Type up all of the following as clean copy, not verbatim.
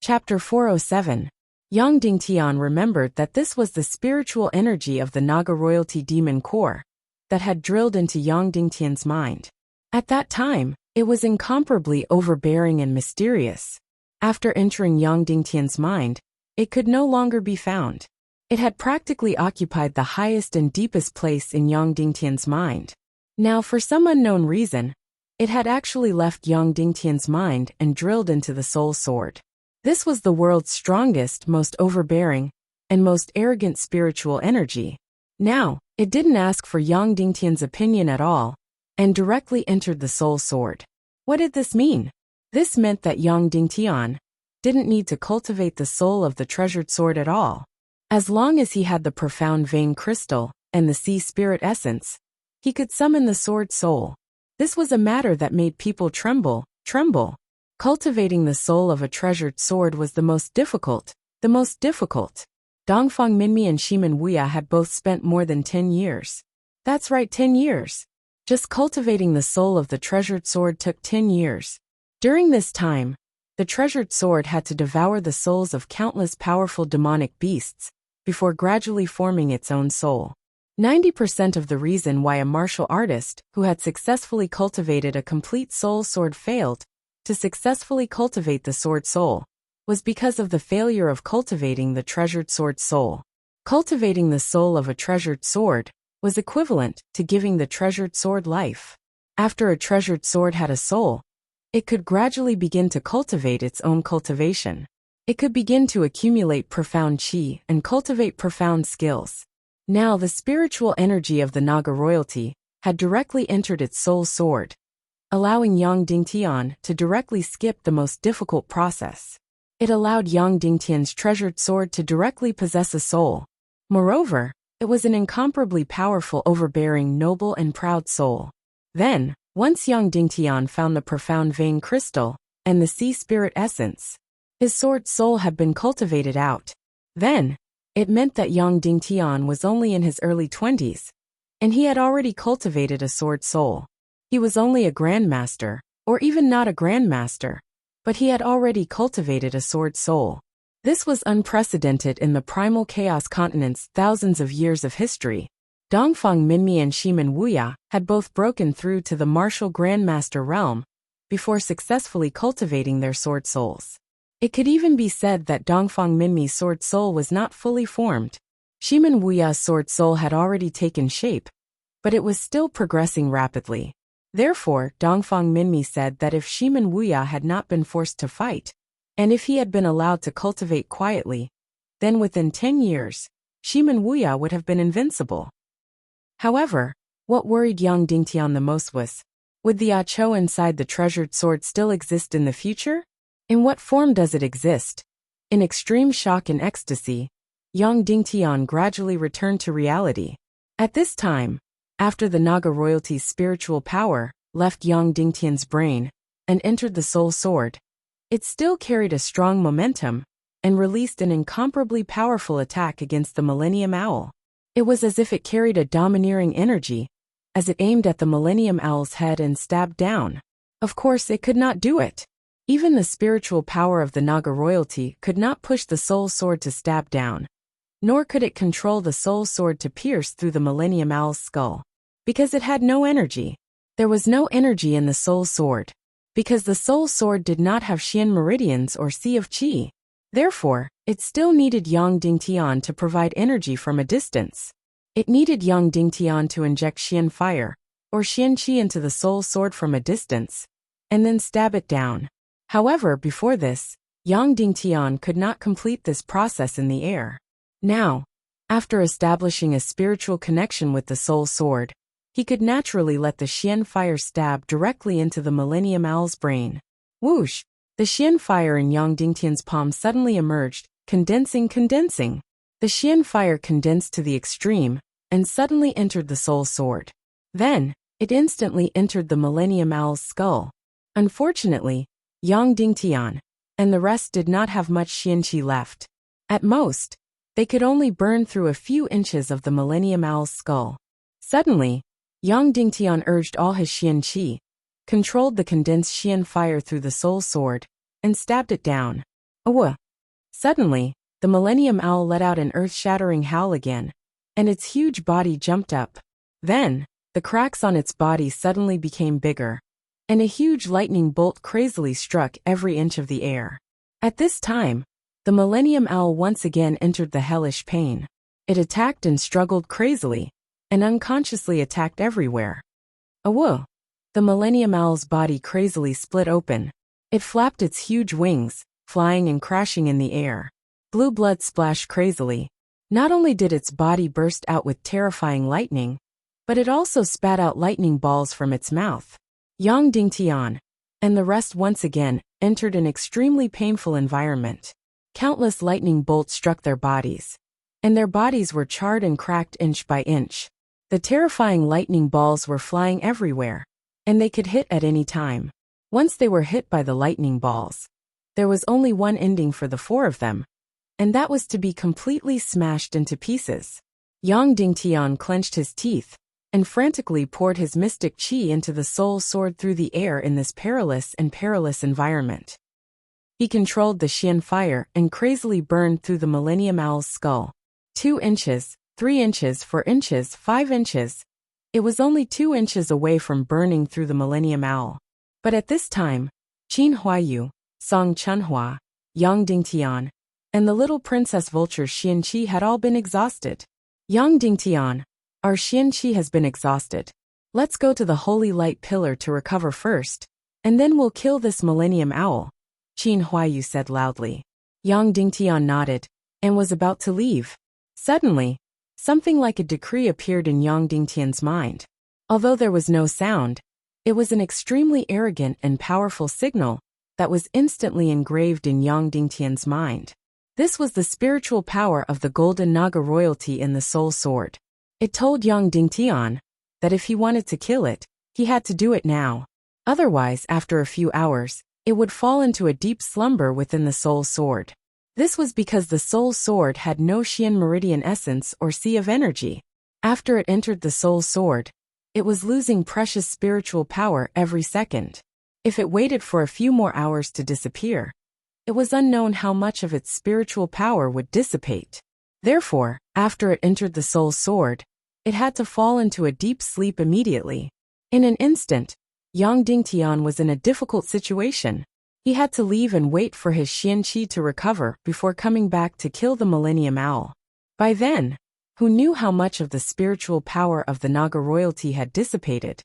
Chapter 407. Yang Dingtian remembered that this was the spiritual energy of the Naga royalty demon core that had drilled into Yang Dingtian's mind. At that time, it was incomparably overbearing and mysterious. After entering Yang Dingtian's mind, it could no longer be found. It had practically occupied the highest and deepest place in Yang Dingtian's mind. Now, for some unknown reason, it had actually left Yang Dingtian's mind and drilled into the soul sword. This was the world's strongest, most overbearing, and most arrogant spiritual energy. Now, it didn't ask for Yang Dingtian's opinion at all, and directly entered the soul sword. What did this mean? This meant that Yang Dingtian didn't need to cultivate the soul of the treasured sword at all. As long as he had the profound vein crystal and the sea spirit essence, he could summon the sword soul. This was a matter that made people tremble. Cultivating the soul of a treasured sword was the most difficult. Dongfang Minmi and Shimin Wuya had both spent more than 10 years. That's right, 10 years. Just cultivating the soul of the treasured sword took 10 years. During this time, the treasured sword had to devour the souls of countless powerful demonic beasts before gradually forming its own soul. 90% of the reason why a martial artist who had successfully cultivated a complete soul sword failed to successfully cultivate the sword soul was because of the failure of cultivating the treasured sword soul. Cultivating the soul of a treasured sword was equivalent to giving the treasured sword life. After a treasured sword had a soul, it could gradually begin to cultivate its own cultivation. It could begin to accumulate profound chi and cultivate profound skills. Now the spiritual energy of the Naga royalty had directly entered its soul sword, allowing Yang Dingtian to directly skip the most difficult process. It allowed Yang Dingtian's treasured sword to directly possess a soul. Moreover, it was an incomparably powerful, overbearing, noble and proud soul. Then, once Yang Dingtian found the profound vein crystal and the sea spirit essence, his sword soul had been cultivated out. Then, it meant that Yang Dingtian was only in his early 20s, and he had already cultivated a sword soul. He was only a grandmaster, or even not a grandmaster, but he had already cultivated a sword soul. This was unprecedented in the primal chaos continent's thousands of years of history. Dongfang Minmi and Shimin Wuya had both broken through to the martial grandmaster realm before successfully cultivating their sword souls. It could even be said that Dongfang Minmi's sword soul was not fully formed. Shimin Wuya's sword soul had already taken shape, but it was still progressing rapidly. Therefore, Dongfang Minmi said that if Shimin Wuya had not been forced to fight, and if he had been allowed to cultivate quietly, then within 10 years, Shimin Wuya would have been invincible. However, what worried Yang Dingtian the most was, would the Acho inside the treasured sword still exist in the future? In what form does it exist? In extreme shock and ecstasy, Yang Dingtian gradually returned to reality. At this time, after the Naga royalty's spiritual power left Yang Dingtian's brain and entered the soul sword, it still carried a strong momentum and released an incomparably powerful attack against the Millennium Owl. It was as if it carried a domineering energy as it aimed at the Millennium Owl's head and stabbed down. Of course, it could not do it. Even the spiritual power of the Naga royalty could not push the soul sword to stab down, nor could it control the soul sword to pierce through the Millennium Owl's skull. Because it had no energy. There was no energy in the soul sword. Because the soul sword did not have Xian meridians or sea of qi. Therefore, it still needed Yang Dingtian to provide energy from a distance. It needed Yang Dingtian to inject Xian fire, or Xian qi into the soul sword from a distance, and then stab it down. However, before this, Yang Dingtian could not complete this process in the air. Now, after establishing a spiritual connection with the soul sword, he could naturally let the Xian fire stab directly into the Millennium Owl's brain. Whoosh! The Xian fire in Yang Dingtian's palm suddenly emerged, condensing. The Xian fire condensed to the extreme, and suddenly entered the soul sword. Then, it instantly entered the Millennium Owl's skull. Unfortunately, Yang Dingtian and the rest did not have much Xian qi left. At most, they could only burn through a few inches of the Millennium Owl's skull. Suddenly, Yang Dingtian urged all his Xian qi, controlled the condensed Xian fire through the soul sword, and stabbed it down. Awa! Suddenly, the Millennium Owl let out an earth-shattering howl again, and its huge body jumped up. Then, the cracks on its body suddenly became bigger, and a huge lightning bolt crazily struck every inch of the air. At this time, the Millennium Owl once again entered the hellish pain. It attacked and struggled crazily, and unconsciously attacked everywhere. Awo! The Millennium Owl's body crazily split open. It flapped its huge wings, flying and crashing in the air. Blue blood splashed crazily. Not only did its body burst out with terrifying lightning, but it also spat out lightning balls from its mouth. Yang Dingtian and the rest once again entered an extremely painful environment. Countless lightning bolts struck their bodies, and their bodies were charred and cracked inch by inch. The terrifying lightning balls were flying everywhere, and they could hit at any time. Once they were hit by the lightning balls, there was only one ending for the four of them, and that was to be completely smashed into pieces. Yang Dingtian clenched his teeth and frantically poured his mystic qi into the soul sword through the air in this perilous environment. He controlled the Xian fire and crazily burned through the Millennium Owl's skull. 2 inches, 3 inches, 4 inches, 5 inches. It was only 2 inches away from burning through the Millennium Owl. But at this time, Qin Huayu, Song Chunhua, Yang Dingtian, and the little princess vulture Xianqi had all been exhausted. Yang Dingtian, our Xianqi has been exhausted. Let's go to the holy light pillar to recover first, and then we'll kill this Millennium Owl, Qin Huayu said loudly. Yang Dingtian nodded, and was about to leave. Suddenly, something like a decree appeared in Yang Dingtian's mind. Although there was no sound, it was an extremely arrogant and powerful signal that was instantly engraved in Yang Dingtian's mind. This was the spiritual power of the golden Naga royalty in the soul sword. It told Yang Dingtian that if he wanted to kill it, he had to do it now. Otherwise, after a few hours, it would fall into a deep slumber within the soul sword. This was because the soul sword had no Xian meridian essence or sea of energy. After it entered the soul sword, it was losing precious spiritual power every second. If it waited for a few more hours to disappear, it was unknown how much of its spiritual power would dissipate. Therefore, after it entered the soul sword, it had to fall into a deep sleep immediately. In an instant, Yang Dingtian was in a difficult situation. He had to leave and wait for his Xianqi to recover before coming back to kill the Millennium Owl. By then, who knew how much of the spiritual power of the Naga royalty had dissipated,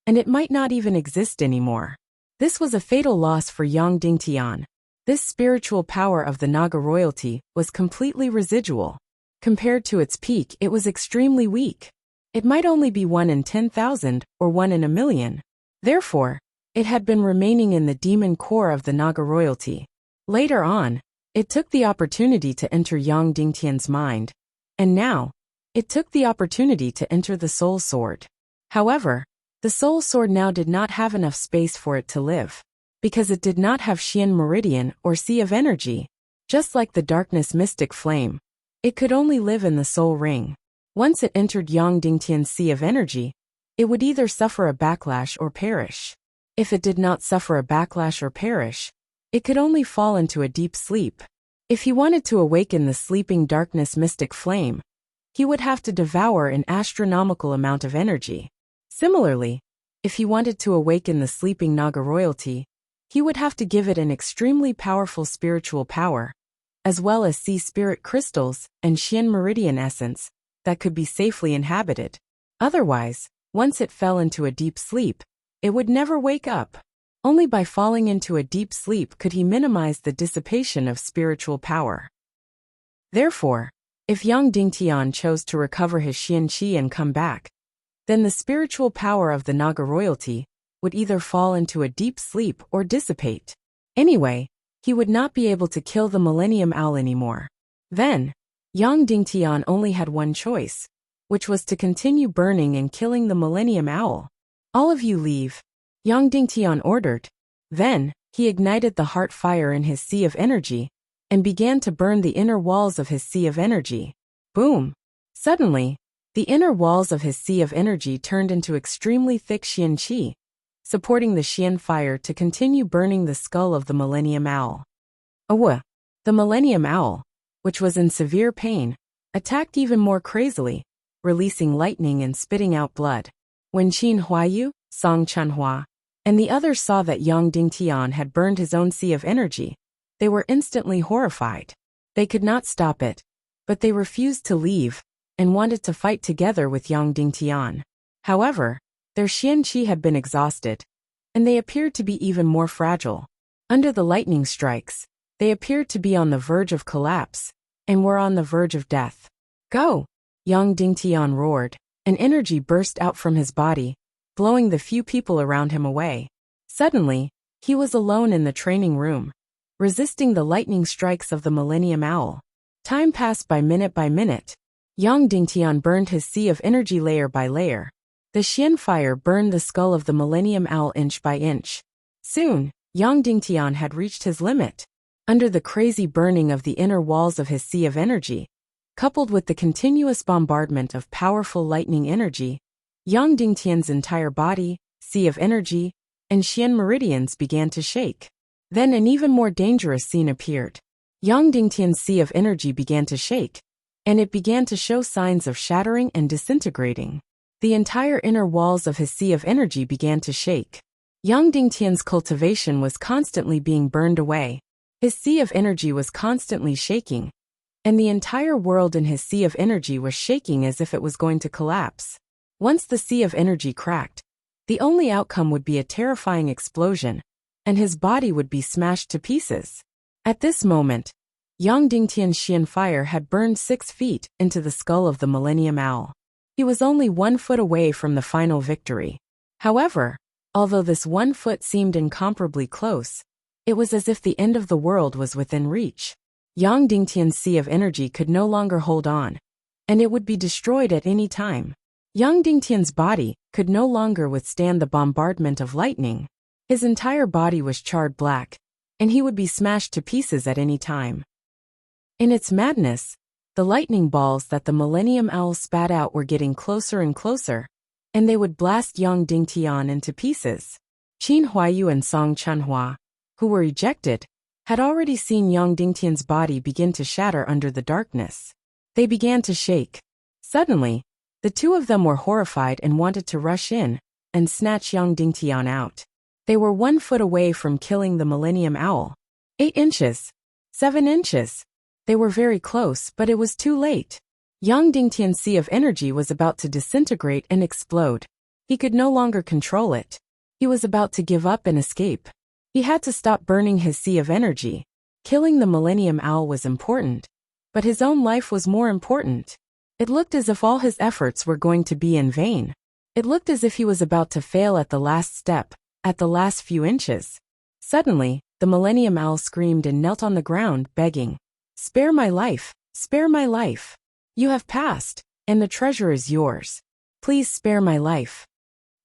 and it might not even exist anymore. This was a fatal loss for Yang Dingtian. This spiritual power of the Naga royalty was completely residual. Compared to its peak, it was extremely weak. It might only be 1 in 10,000 or 1 in a million. Therefore, it had been remaining in the demon core of the Naga royalty. Later on, it took the opportunity to enter Yang Dingtian's mind, and now, it took the opportunity to enter the soul sword. However, the soul sword now did not have enough space for it to live, because it did not have Xian meridian or sea of energy. Just like the darkness mystic flame, it could only live in the soul ring. Once it entered Yang Dingtian's sea of energy, it would either suffer a backlash or perish. If it did not suffer a backlash or perish, it could only fall into a deep sleep. If he wanted to awaken the sleeping darkness mystic flame, he would have to devour an astronomical amount of energy. Similarly, if he wanted to awaken the sleeping Naga royalty, he would have to give it an extremely powerful spiritual power, as well as sea spirit crystals and Xian meridian essence that could be safely inhabited. Otherwise, once it fell into a deep sleep, it would never wake up. Only by falling into a deep sleep could he minimize the dissipation of spiritual power. Therefore, if Yang Dingtian chose to recover his Xianqi and come back, then the spiritual power of the Naga royalty would either fall into a deep sleep or dissipate. Anyway, he would not be able to kill the Millennium Owl anymore. Then, Yang Dingtian only had one choice, which was to continue burning and killing the Millennium Owl. All of you leave, Yang Dingtian ordered. Then, he ignited the heart fire in his sea of energy and began to burn the inner walls of his sea of energy. Boom! Suddenly, the inner walls of his sea of energy turned into extremely thick Xianqi, supporting the Xian fire to continue burning the skull of the Millennium Owl. Awa! The Millennium Owl, which was in severe pain, attacked even more crazily, releasing lightning and spitting out blood. When Qin Huayu, Song Chunhua, and the others saw that Yang Dingtian had burned his own sea of energy, they were instantly horrified. They could not stop it, but they refused to leave and wanted to fight together with Yang Dingtian. However, their Xian Qi had been exhausted, and they appeared to be even more fragile. Under the lightning strikes, they appeared to be on the verge of collapse and were on the verge of death. Go! Yang Dingtian roared. An energy burst out from his body, blowing the few people around him away. Suddenly, he was alone in the training room, resisting the lightning strikes of the Millennium Owl. Time passed by minute. Yang Dingtian burned his sea of energy layer by layer. The Xian fire burned the skull of the Millennium Owl inch by inch. Soon, Yang Dingtian had reached his limit. Under the crazy burning of the inner walls of his sea of energy, coupled with the continuous bombardment of powerful lightning energy, Yang Dingtian's entire body, sea of energy, and Xian meridians began to shake. Then an even more dangerous scene appeared. Yang Dingtian's sea of energy began to shake, and it began to show signs of shattering and disintegrating. The entire inner walls of his sea of energy began to shake. Yang Dingtian's cultivation was constantly being burned away. His sea of energy was constantly shaking, and the entire world in his sea of energy was shaking as if it was going to collapse. Once the sea of energy cracked, the only outcome would be a terrifying explosion, and his body would be smashed to pieces. At this moment, Yang Dingtian's Xian fire had burned 6 feet into the skull of the Millennium Owl. He was only 1 foot away from the final victory. However, although this 1 foot seemed incomparably close, it was as if the end of the world was within reach. Yang Dingtian's sea of energy could no longer hold on, and it would be destroyed at any time. Yang Dingtian's body could no longer withstand the bombardment of lightning. His entire body was charred black, and he would be smashed to pieces at any time. In its madness, the lightning balls that the Millennium Owl spat out were getting closer and closer, and they would blast Yang Dingtian into pieces. Qin Huayu and Song Chunhua, who were ejected, had already seen Yang Dingtian's body begin to shatter under the darkness. They began to shake. Suddenly, the two of them were horrified and wanted to rush in and snatch Yang Dingtian out. They were 1 foot away from killing the Millennium Owl. 8 inches. 7 inches. They were very close, but it was too late. Yang Dingtian's sea of energy was about to disintegrate and explode. He could no longer control it. He was about to give up and escape. He had to stop burning his sea of energy. Killing the Millennium Owl was important, but his own life was more important. It looked as if all his efforts were going to be in vain. It looked as if he was about to fail at the last step, at the last few inches. Suddenly, the Millennium Owl screamed and knelt on the ground, begging, "Spare my life, spare my life. You have passed, and the treasure is yours. Please spare my life."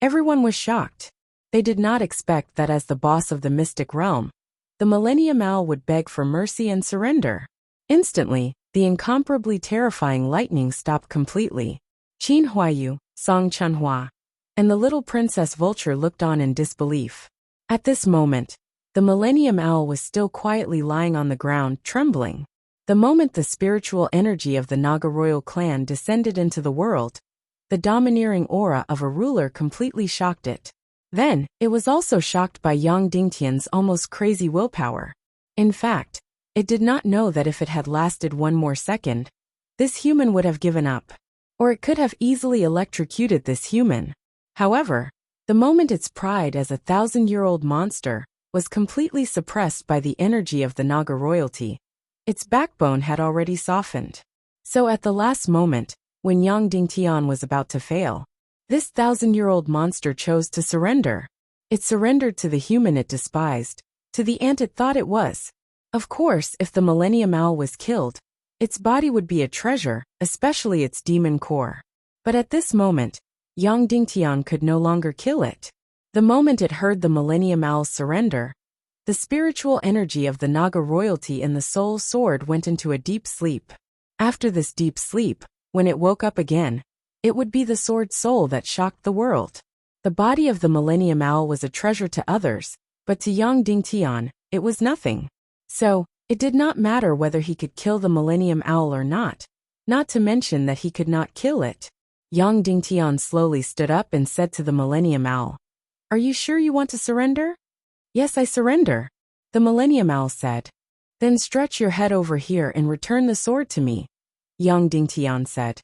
Everyone was shocked. They did not expect that as the boss of the mystic realm, the Millennium Owl would beg for mercy and surrender. Instantly, the incomparably terrifying lightning stopped completely. Qin Huayu, Song Chunhua, and the little Princess Vulture looked on in disbelief. At this moment, the Millennium Owl was still quietly lying on the ground, trembling. The moment the spiritual energy of the Naga royal clan descended into the world, the domineering aura of a ruler completely shocked it. Then, it was also shocked by Yang Dingtian's almost crazy willpower. In fact, it did not know that if it had lasted 1 more second, this human would have given up. Or it could have easily electrocuted this human. However, the moment its pride as a 1,000-year-old monster was completely suppressed by the energy of the Naga royalty, its backbone had already softened. So at the last moment, when Yang Dingtian was about to fail, this 1,000-year-old monster chose to surrender. It surrendered to the human it despised, to the ant it thought it was. Of course, if the Millennium Owl was killed, its body would be a treasure, especially its demon core. But at this moment, Yang Dingtian could no longer kill it. The moment it heard the Millennium Owl's surrender, the spiritual energy of the Naga royalty in the soul sword went into a deep sleep. After this deep sleep, when it woke up again, it would be the sword soul that shocked the world. The body of the Millennium Owl was a treasure to others, but to Yang Dingtian, it was nothing. So, It did not matter whether he could kill the Millennium Owl or not to mention that he could not kill it. Yang Dingtian slowly stood up and said to the Millennium Owl, "Are you sure you want to surrender?" "Yes, I surrender," the Millennium Owl said. "Then stretch your head over here and return the sword to me," Yang Dingtian said.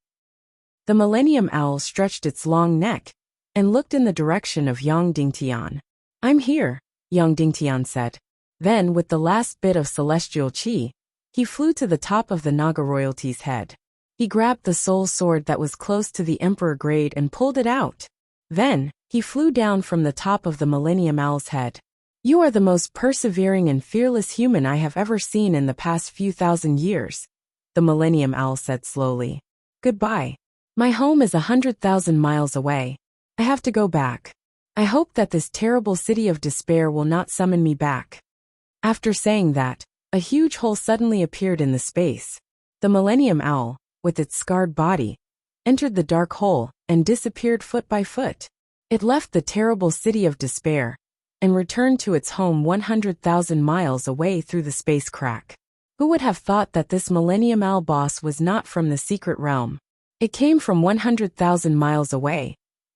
The Millennium Owl stretched its long neck and looked in the direction of Yang Dingtian. "I'm here," Yang Dingtian said. Then, with the last bit of celestial qi, he flew to the top of the Naga royalty's head. He grabbed the soul sword that was close to the Emperor grade and pulled it out. Then, he flew down from the top of the Millennium Owl's head. "You are the most persevering and fearless human I have ever seen in the past few thousand years," the Millennium Owl said slowly. "Goodbye. My home is 100,000 miles away. I have to go back. I hope that this terrible city of despair will not summon me back." After saying that, a huge hole suddenly appeared in the space. The Millennium Owl, with its scarred body, entered the dark hole and disappeared foot by foot. It left the terrible city of despair and returned to its home 100,000 miles away through the space crack. Who would have thought that this Millennium Owl boss was not from the secret realm? It came from 100,000 miles away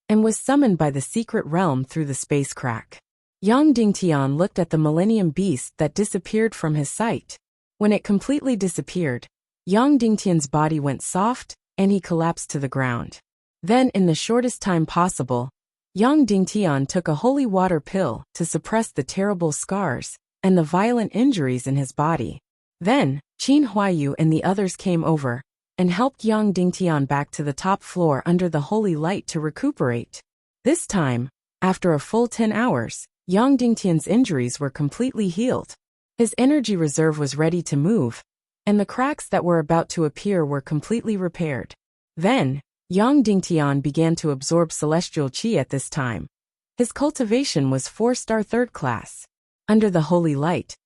and was summoned by the secret realm through the space crack. Yang Dingtian looked at the Millennium Beast that disappeared from his sight. When it completely disappeared, Yang Dingtian's body went soft, and he collapsed to the ground. Then, in the shortest time possible, Yang Dingtian took a holy water pill to suppress the terrible scars and the violent injuries in his body. Then, Qin Huayu and the others came over and helped Yang Dingtian back to the top floor under the holy light to recuperate. This time, after a full 10 hours, Yang Dingtian's injuries were completely healed. His energy reserve was ready to move, and the cracks that were about to appear were completely repaired. Then, Yang Dingtian began to absorb celestial qi at this time. His cultivation was 4-star 3rd class. Under the holy light,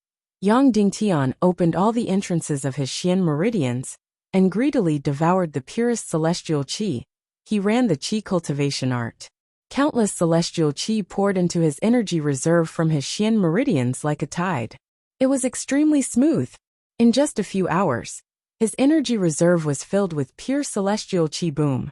Yang Dingtian opened all the entrances of his Xian meridians and greedily devoured the purest celestial qi. He ran the qi cultivation art. Countless celestial qi poured into his energy reserve from his Xian meridians like a tide. It was extremely smooth. In just a few hours, his energy reserve was filled with pure celestial qi boom.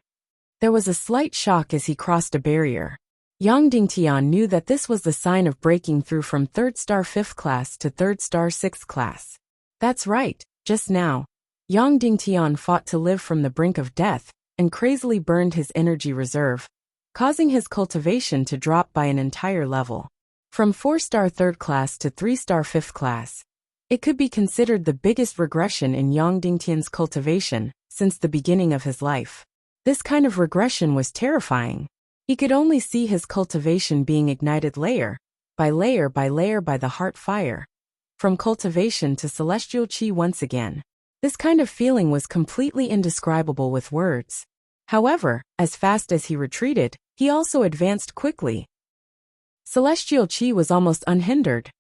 There was a slight shock as he crossed a barrier. Yang Dingtian knew that this was the sign of breaking through from 3rd star 5th class to 3rd star 6th class. That's right, just now, Yang Dingtian fought to live from the brink of death and crazily burned his energy reserve, causing his cultivation to drop by an entire level. From 4-star 3rd class to 3-star 5th class, it could be considered the biggest regression in Yang Dingtian's cultivation since the beginning of his life. This kind of regression was terrifying. He could only see his cultivation being ignited layer by layer by layer by the heart fire. From cultivation to celestial qi once again. This kind of feeling was completely indescribable with words. However, as fast as he retreated, he also advanced quickly. Celestial qi was almost unhindered.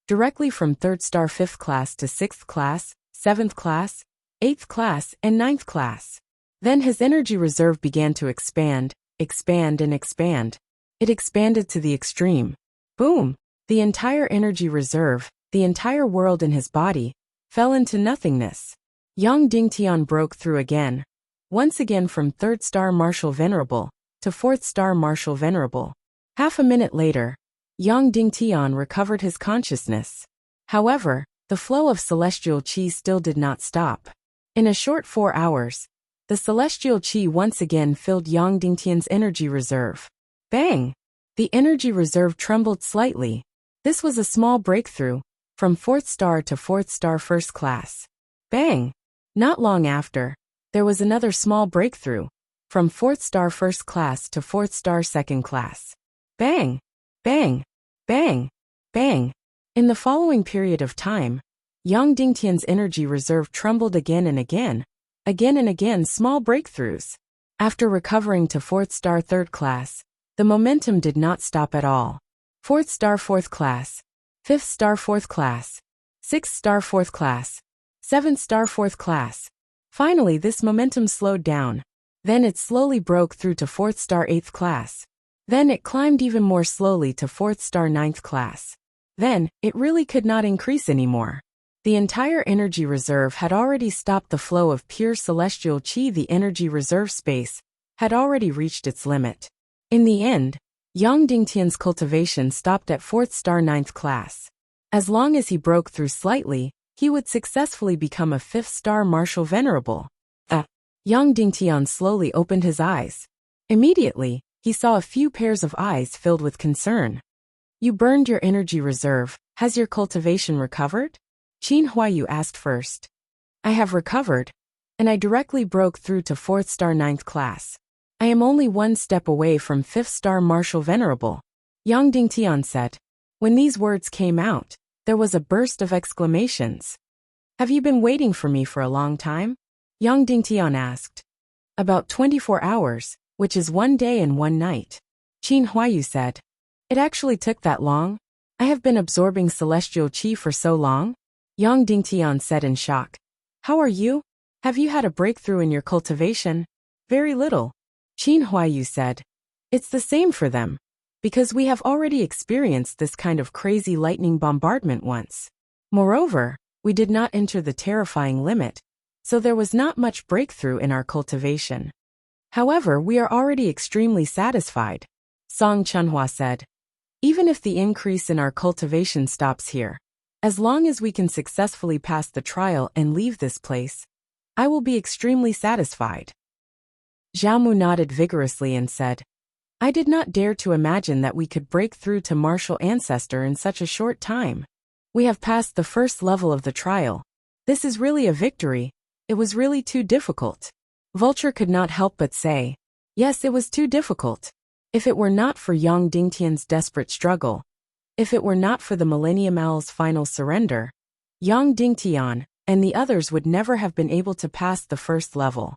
Directly from 3rd star 5th class to 6th class, 7th class, 8th class, and 9th class. Then his energy reserve began to expand, and expand. It expanded to the extreme. Boom! The entire energy reserve, the entire world in his body, fell into nothingness. Yang Dingtian broke through again. Once again from 3rd star Martial Venerable to 4th star Martial Venerable. Half a minute later, Yang Dingtian recovered his consciousness. However, the flow of celestial qi still did not stop. In a short 4 hours, the celestial qi once again filled Yang Dingtian's energy reserve. Bang! The energy reserve trembled slightly. This was a small breakthrough, from 4th star to 4th star 1st class. Bang! Not long after, there was another small breakthrough, from 4th star 1st class to 4th star 2nd class. Bang! Bang! Bang! Bang! In the following period of time, Yang Dingtian's energy reserve trembled again and again small breakthroughs. After recovering to 4th star 3rd class, the momentum did not stop at all. 4th star 4th class, 5th star 4th class, 6th star 4th class, 7th star 4th class. Finally, this momentum slowed down. Then it slowly broke through to 4th star 8th class. Then it climbed even more slowly to 4th star 9th class. Then, it really could not increase anymore. The entire energy reserve had already stopped the flow of pure celestial qi. The energy reserve space had already reached its limit. In the end, Yang Dingtian's cultivation stopped at 4th star 9th class. As long as he broke through slightly, he would successfully become a 5th star martial venerable. Yang Dingtian slowly opened his eyes. Immediately, he saw a few pairs of eyes filled with concern. You burned your energy reserve. Has your cultivation recovered? Qin Huayu asked first. I have recovered, and I directly broke through to 4th star 9th class. I am only one step away from 5th star martial venerable, Yang Dingtian said. When these words came out, there was a burst of exclamations. Have you been waiting for me for a long time? Yang Dingtian asked. About 24 hours, which is 1 day and 1 night. Qin Huayu said. It actually took that long? I have been absorbing celestial qi for so long? Yang Dingtian said in shock. How are you? Have you had a breakthrough in your cultivation? Very little. Qin Huayu said. It's the same for them, because we have already experienced this kind of crazy lightning bombardment once. Moreover, we did not enter the terrifying limit, so there was not much breakthrough in our cultivation. However, we are already extremely satisfied, Song Chunhua said. Even if the increase in our cultivation stops here, as long as we can successfully pass the trial and leave this place, I will be extremely satisfied. Zhao Mu nodded vigorously and said, I did not dare to imagine that we could break through to martial ancestor in such a short time. We have passed the first level of the trial. This is really a victory. It was really too difficult. Vulture could not help but say, yes, it was too difficult. If it were not for Yang Dingtian's desperate struggle, if it were not for the Millennium Owl's final surrender, Yang Dingtian and the others would never have been able to pass the first level.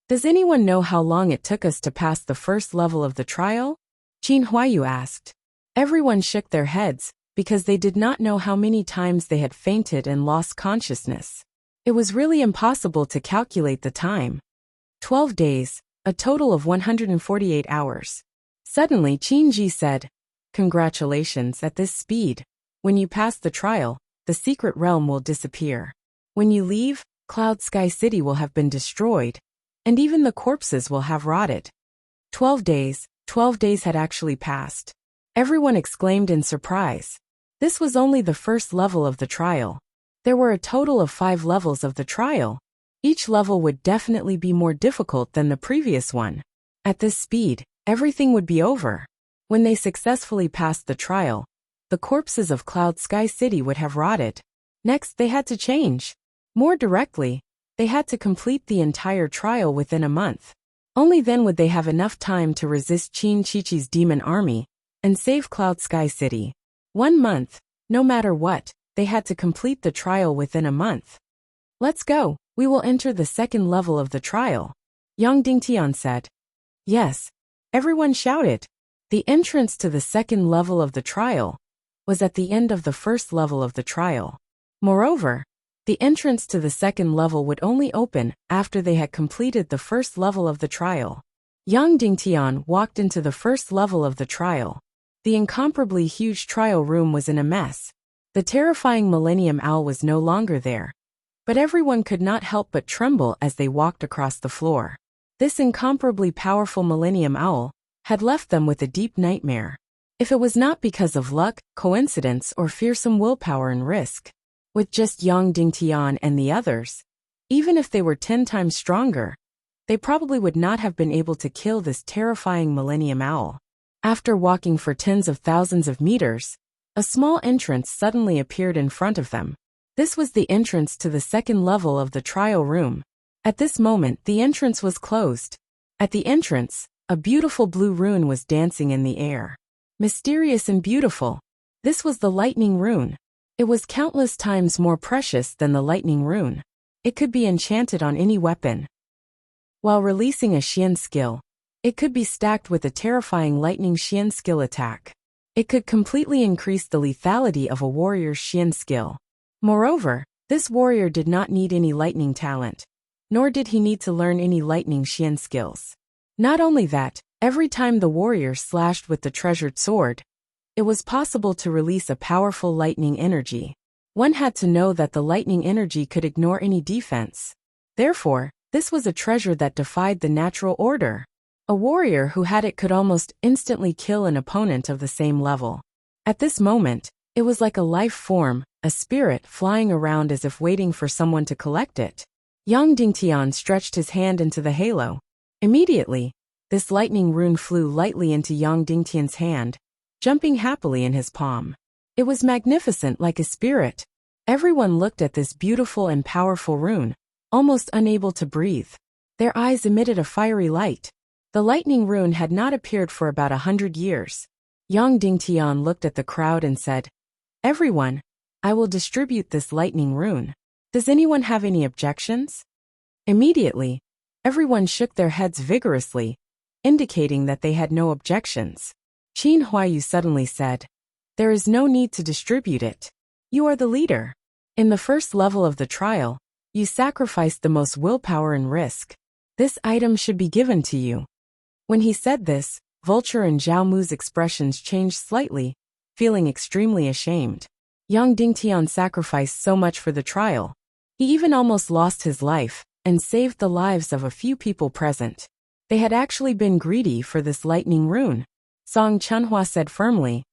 Does anyone know how long it took us to pass the first level of the trial? Qin Huayu asked. Everyone shook their heads, because they did not know how many times they had fainted and lost consciousness. It was really impossible to calculate the time. 12 days, a total of 148 hours. Suddenly Qin Ji said, Congratulations at this speed. When you pass the trial, the secret realm will disappear. When you leave, Cloud Sky City will have been destroyed, and even the corpses will have rotted. 12 days had actually passed. Everyone exclaimed in surprise. This was only the first level of the trial. There were a total of 5 levels of the trial. Each level would definitely be more difficult than the previous one. At this speed, everything would be over. When they successfully passed the trial, the corpses of Cloud Sky City would have rotted. Next, they had to change. More directly, they had to complete the entire trial within a month. Only then would they have enough time to resist Qin Chichi's demon army and save Cloud Sky City. 1 month, no matter what, they had to complete the trial within a month. Let's go, we will enter the second level of the trial, Yang Dingtian said. Yes, everyone shouted. The entrance to the second level of the trial was at the end of the first level of the trial. Moreover, the entrance to the second level would only open after they had completed the first level of the trial. Yang Dingtian walked into the first level of the trial. The incomparably huge trial room was in a mess. The terrifying Millennium Owl was no longer there. But everyone could not help but tremble as they walked across the floor. This incomparably powerful Millennium Owl had left them with a deep nightmare. If it was not because of luck, coincidence, or fearsome willpower and risk, with just Yang Dingtian and the others, even if they were 10 times stronger, they probably would not have been able to kill this terrifying Millennium Owl. After walking for tens of thousands of meters, a small entrance suddenly appeared in front of them. This was the entrance to the second level of the trial room. At this moment, the entrance was closed. At the entrance, a beautiful blue rune was dancing in the air. Mysterious and beautiful. This was the lightning rune. It was countless times more precious than the lightning rune. It could be enchanted on any weapon. While releasing a Xian skill, it could be stacked with a terrifying lightning Xian skill attack. It could completely increase the lethality of a warrior's Xian skill. Moreover, this warrior did not need any lightning talent, nor did he need to learn any lightning Xian skills. Not only that, every time the warrior slashed with the treasured sword, it was possible to release a powerful lightning energy. One had to know that the lightning energy could ignore any defense. Therefore, this was a treasure that defied the natural order. A warrior who had it could almost instantly kill an opponent of the same level. At this moment, it was like a life form, a spirit flying around as if waiting for someone to collect it. Yang Dingtian stretched his hand into the halo. Immediately, this lightning rune flew lightly into Yang Dingtian's hand, jumping happily in his palm. It was magnificent like a spirit. Everyone looked at this beautiful and powerful rune, almost unable to breathe. Their eyes emitted a fiery light. The lightning rune had not appeared for about 100 years. Yang Dingtian looked at the crowd and said, "Everyone, I will distribute this lightning rune. Does anyone have any objections?" Immediately, everyone shook their heads vigorously, indicating that they had no objections. Qin Huayu suddenly said, "There is no need to distribute it. You are the leader. In the first level of the trial, you sacrificed the most willpower and risk. This item should be given to you." When he said this, Vulture and Zhao Mu's expressions changed slightly, feeling extremely ashamed. Yang Dingtian sacrificed so much for the trial. He even almost lost his life, and saved the lives of a few people present. They had actually been greedy for this lightning rune. Song Chunhua said firmly,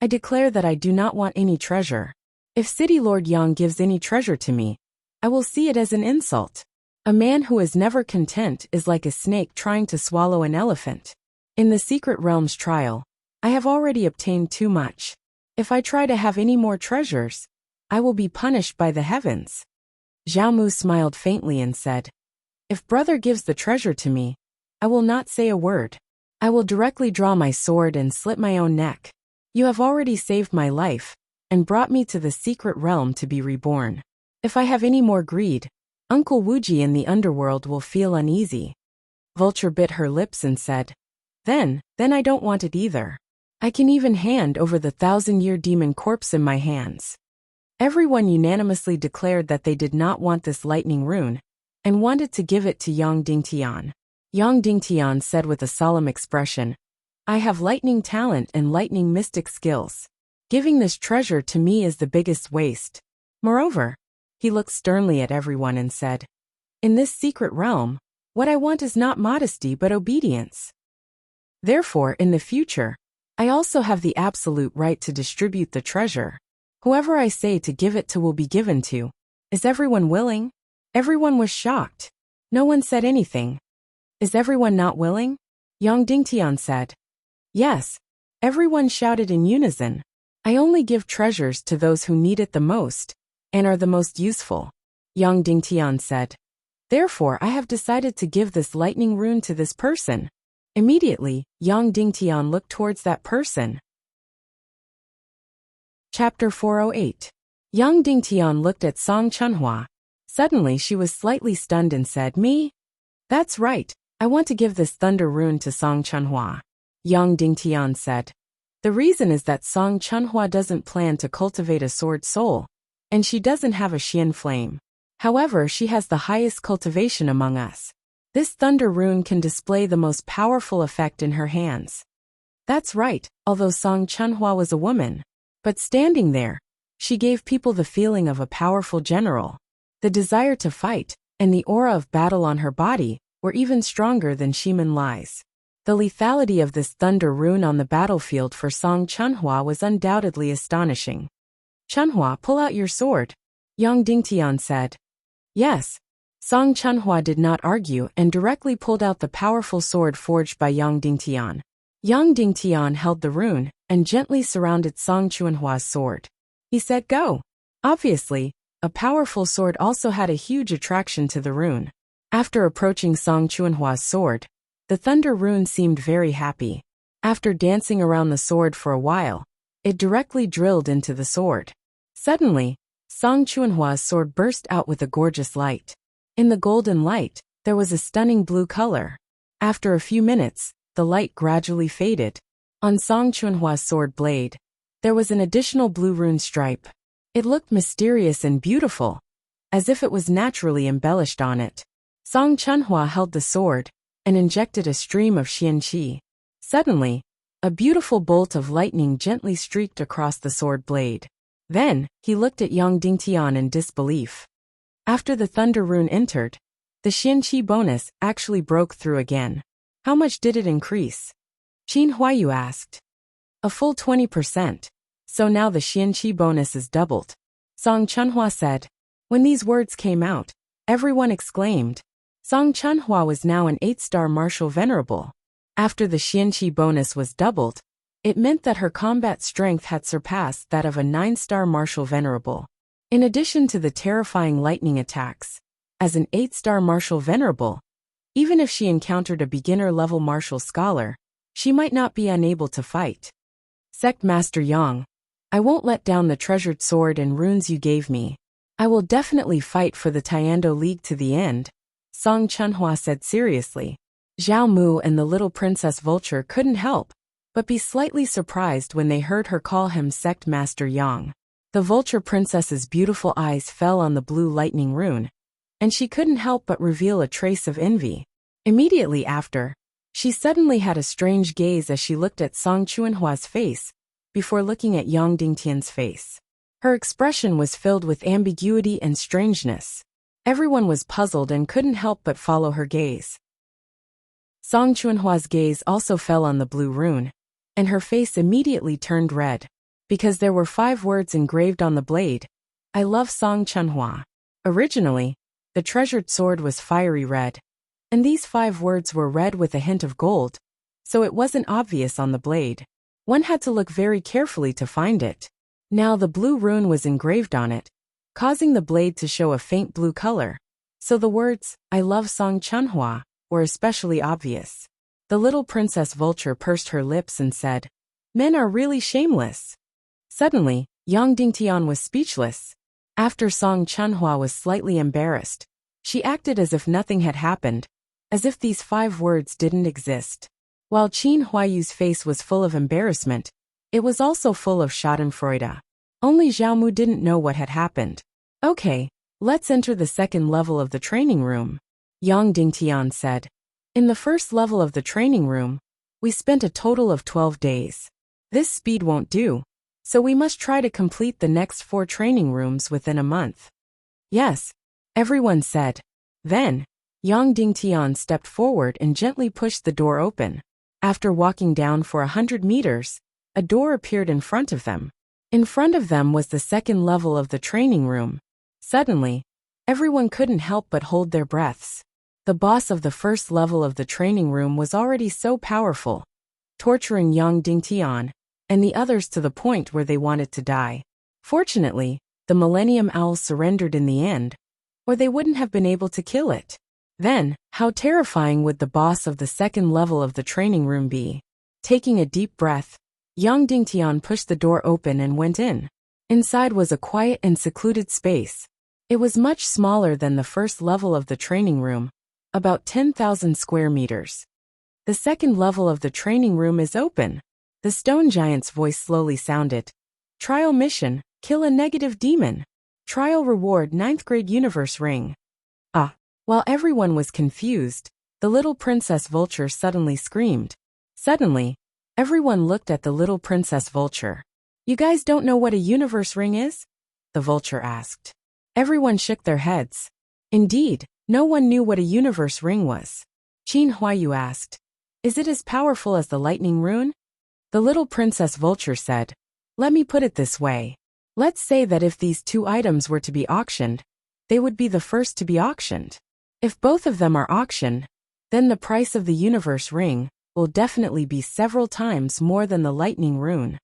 "I declare that I do not want any treasure. If City Lord Yang gives any treasure to me, I will see it as an insult. A man who is never content is like a snake trying to swallow an elephant. In the Secret Realms trial, I have already obtained too much. If I try to have any more treasures, I will be punished by the heavens." Zhao Mu smiled faintly and said, "If brother gives the treasure to me, I will not say a word. I will directly draw my sword and slit my own neck. You have already saved my life, and brought me to the secret realm to be reborn. If I have any more greed, Uncle Wuji in the underworld will feel uneasy." Vulture bit her lips and said, Then I don't want it either. I can even hand over the 1,000-year demon corpse in my hands." Everyone unanimously declared that they did not want this lightning rune, and wanted to give it to Yang Dingtian. Yang Dingtian said with a solemn expression, "I have lightning talent and lightning mystic skills. Giving this treasure to me is the biggest waste. Moreover," he looked sternly at everyone and said, "In this secret realm, what I want is not modesty but obedience. Therefore, in the future, I also have the absolute right to distribute the treasure. Whoever I say to give it to will be given to. Is everyone willing?" Everyone was shocked. No one said anything. "Is everyone not willing?" Yang Dingtian said. "Yes." Everyone shouted in unison. "I only give treasures to those who need it the most, and are the most useful." Yang Dingtian said, "Therefore I have decided to give this lightning rune to this person." Immediately, Yang Dingtian looked towards that person. Chapter 408. Yang Dingtian looked at Song Chunhua. Suddenly she was slightly stunned and said, "Me? That's right, I want to give this thunder rune to Song Chunhua." Yang Dingtian said, "The reason is that Song Chunhua doesn't plan to cultivate a sword soul, and she doesn't have a Xian flame. However, she has the highest cultivation among us. This thunder rune can display the most powerful effect in her hands." That's right, although Song Chunhua was a woman. But standing there, she gave people the feeling of a powerful general. The desire to fight, and the aura of battle on her body, were even stronger than Shimen Lai's. The lethality of this thunder rune on the battlefield for Song Chunhua was undoubtedly astonishing. "Chunhua, pull out your sword," Yang Dingtian said. Yes. Song Chunhua did not argue and directly pulled out the powerful sword forged by Yang Dingtian. Yang Dingtian held the rune, and gently surrounded Song Chunhua's sword. He said, "Go." Obviously, a powerful sword also had a huge attraction to the rune. After approaching Song Chunhua's sword, the thunder rune seemed very happy. After dancing around the sword for a while, it directly drilled into the sword. Suddenly, Song Chunhua's sword burst out with a gorgeous light. In the golden light, there was a stunning blue color. After a few minutes, the light gradually faded. On Song Chunhua's sword blade, there was an additional blue rune stripe. It looked mysterious and beautiful, as if it was naturally embellished on it. Song Chunhua held the sword, and injected a stream of Xian Qi. Suddenly, a beautiful bolt of lightning gently streaked across the sword blade. Then, he looked at Yang Dingtian in disbelief. After the Thunder Rune entered, the Xianqi bonus actually broke through again. How much did it increase? Qin Huayu asked. A full 20%. So now the Xianqi bonus is doubled. Song Chunhua said. When these words came out, everyone exclaimed. Song Chunhua was now an 8-star martial venerable. After the Xianqi bonus was doubled, it meant that her combat strength had surpassed that of a 9-star martial venerable. In addition to the terrifying lightning attacks, as an 8-star martial venerable, even if she encountered a beginner-level martial scholar, she might not be unable to fight. Sect Master Yang, I won't let down the treasured sword and runes you gave me. I will definitely fight for the Tiando League to the end, Song Chunhua said seriously. Zhao Mu and the little Princess Vulture couldn't help but be slightly surprised when they heard her call him Sect Master Yang. The Vulture Princess's beautiful eyes fell on the blue lightning rune, and she couldn't help but reveal a trace of envy. Immediately after, she suddenly had a strange gaze as she looked at Song Chunhua's face, before looking at Yang Dingtian's face. Her expression was filled with ambiguity and strangeness. Everyone was puzzled and couldn't help but follow her gaze. Song Chunhua's gaze also fell on the blue rune, and her face immediately turned red, because there were 5 words engraved on the blade. I love Song Chunhua. Originally, the treasured sword was fiery red, and these 5 words were red with a hint of gold, so it wasn't obvious on the blade. One had to look very carefully to find it. Now the blue rune was engraved on it, causing the blade to show a faint blue color, so the words, I love Song Chunhua, were especially obvious. The little Princess Vulture pursed her lips and said, Men are really shameless. Suddenly, Yang Dingtian was speechless. After Song Chunhua was slightly embarrassed, she acted as if nothing had happened, as if these 5 words didn't exist. While Qin Huayu's face was full of embarrassment, it was also full of schadenfreude. Only Zhao Mu didn't know what had happened. Okay, let's enter the second level of the training room, Yang Dingtian said. In the first level of the training room, we spent a total of 12 days. This speed won't do, so we must try to complete the next 4 training rooms within a month. Yes, everyone said. Then, Yang Dingtian stepped forward and gently pushed the door open. After walking down for 100 meters, a door appeared in front of them. In front of them was the second level of the training room. Suddenly, everyone couldn't help but hold their breaths. The boss of the first level of the training room was already so powerful, torturing Yang Dingtian and the others to the point where they wanted to die. Fortunately, the Millennium Owl surrendered in the end, or they wouldn't have been able to kill it. Then, how terrifying would the boss of the second level of the training room be? Taking a deep breath, Yang Dingtian pushed the door open and went in. Inside was a quiet and secluded space. It was much smaller than the first level of the training room, about 10,000 square meters. The second level of the training room is open. The stone giant's voice slowly sounded. Trial mission, kill a negative demon. Trial reward 9th grade universe ring. While everyone was confused, the little Princess Vulture suddenly screamed. Suddenly, everyone looked at the little Princess Vulture. You guys don't know what a universe ring is? The Vulture asked. Everyone shook their heads. Indeed, no one knew what a universe ring was. Qin Huayu asked. Is it as powerful as the lightning rune? The little Princess Vulture said. Let me put it this way. Let's say that if these 2 items were to be auctioned, they would be the first to be auctioned. If both of them are auctioned, then the price of the universe ring will definitely be several times more than the lightning rune.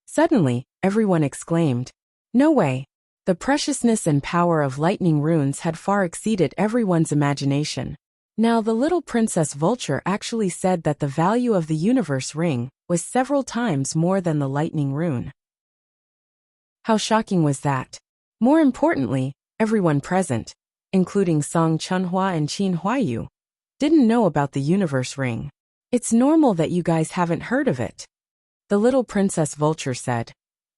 Suddenly, everyone exclaimed. No way. The preciousness and power of lightning runes had far exceeded everyone's imagination. Now the little Princess Vulture actually said that the value of the universe ring was several times more than the lightning rune. How shocking was that? More importantly, everyone present, including Song Chunhua and Qin Huayu, didn't know about the universe ring. It's normal that you guys haven't heard of it, the little Princess Vulture said.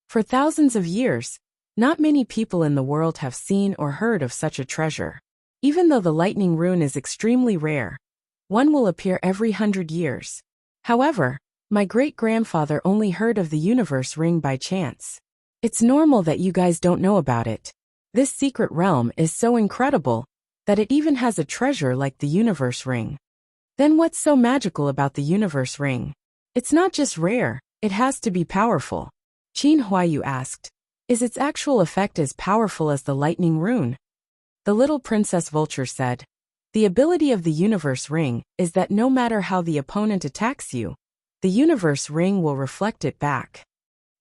For thousands of years, not many people in the world have seen or heard of such a treasure. Even though the lightning rune is extremely rare, one will appear every 100 years. However, my great-grandfather only heard of the universe ring by chance. It's normal that you guys don't know about it. This secret realm is so incredible that it even has a treasure like the universe ring. Then what's so magical about the universe ring? It's not just rare, it has to be powerful. Qin Huayu asked. Is its actual effect as powerful as the lightning rune? The little princess vulture said. The ability of the universe ring is that no matter how the opponent attacks you, the universe ring will reflect it back.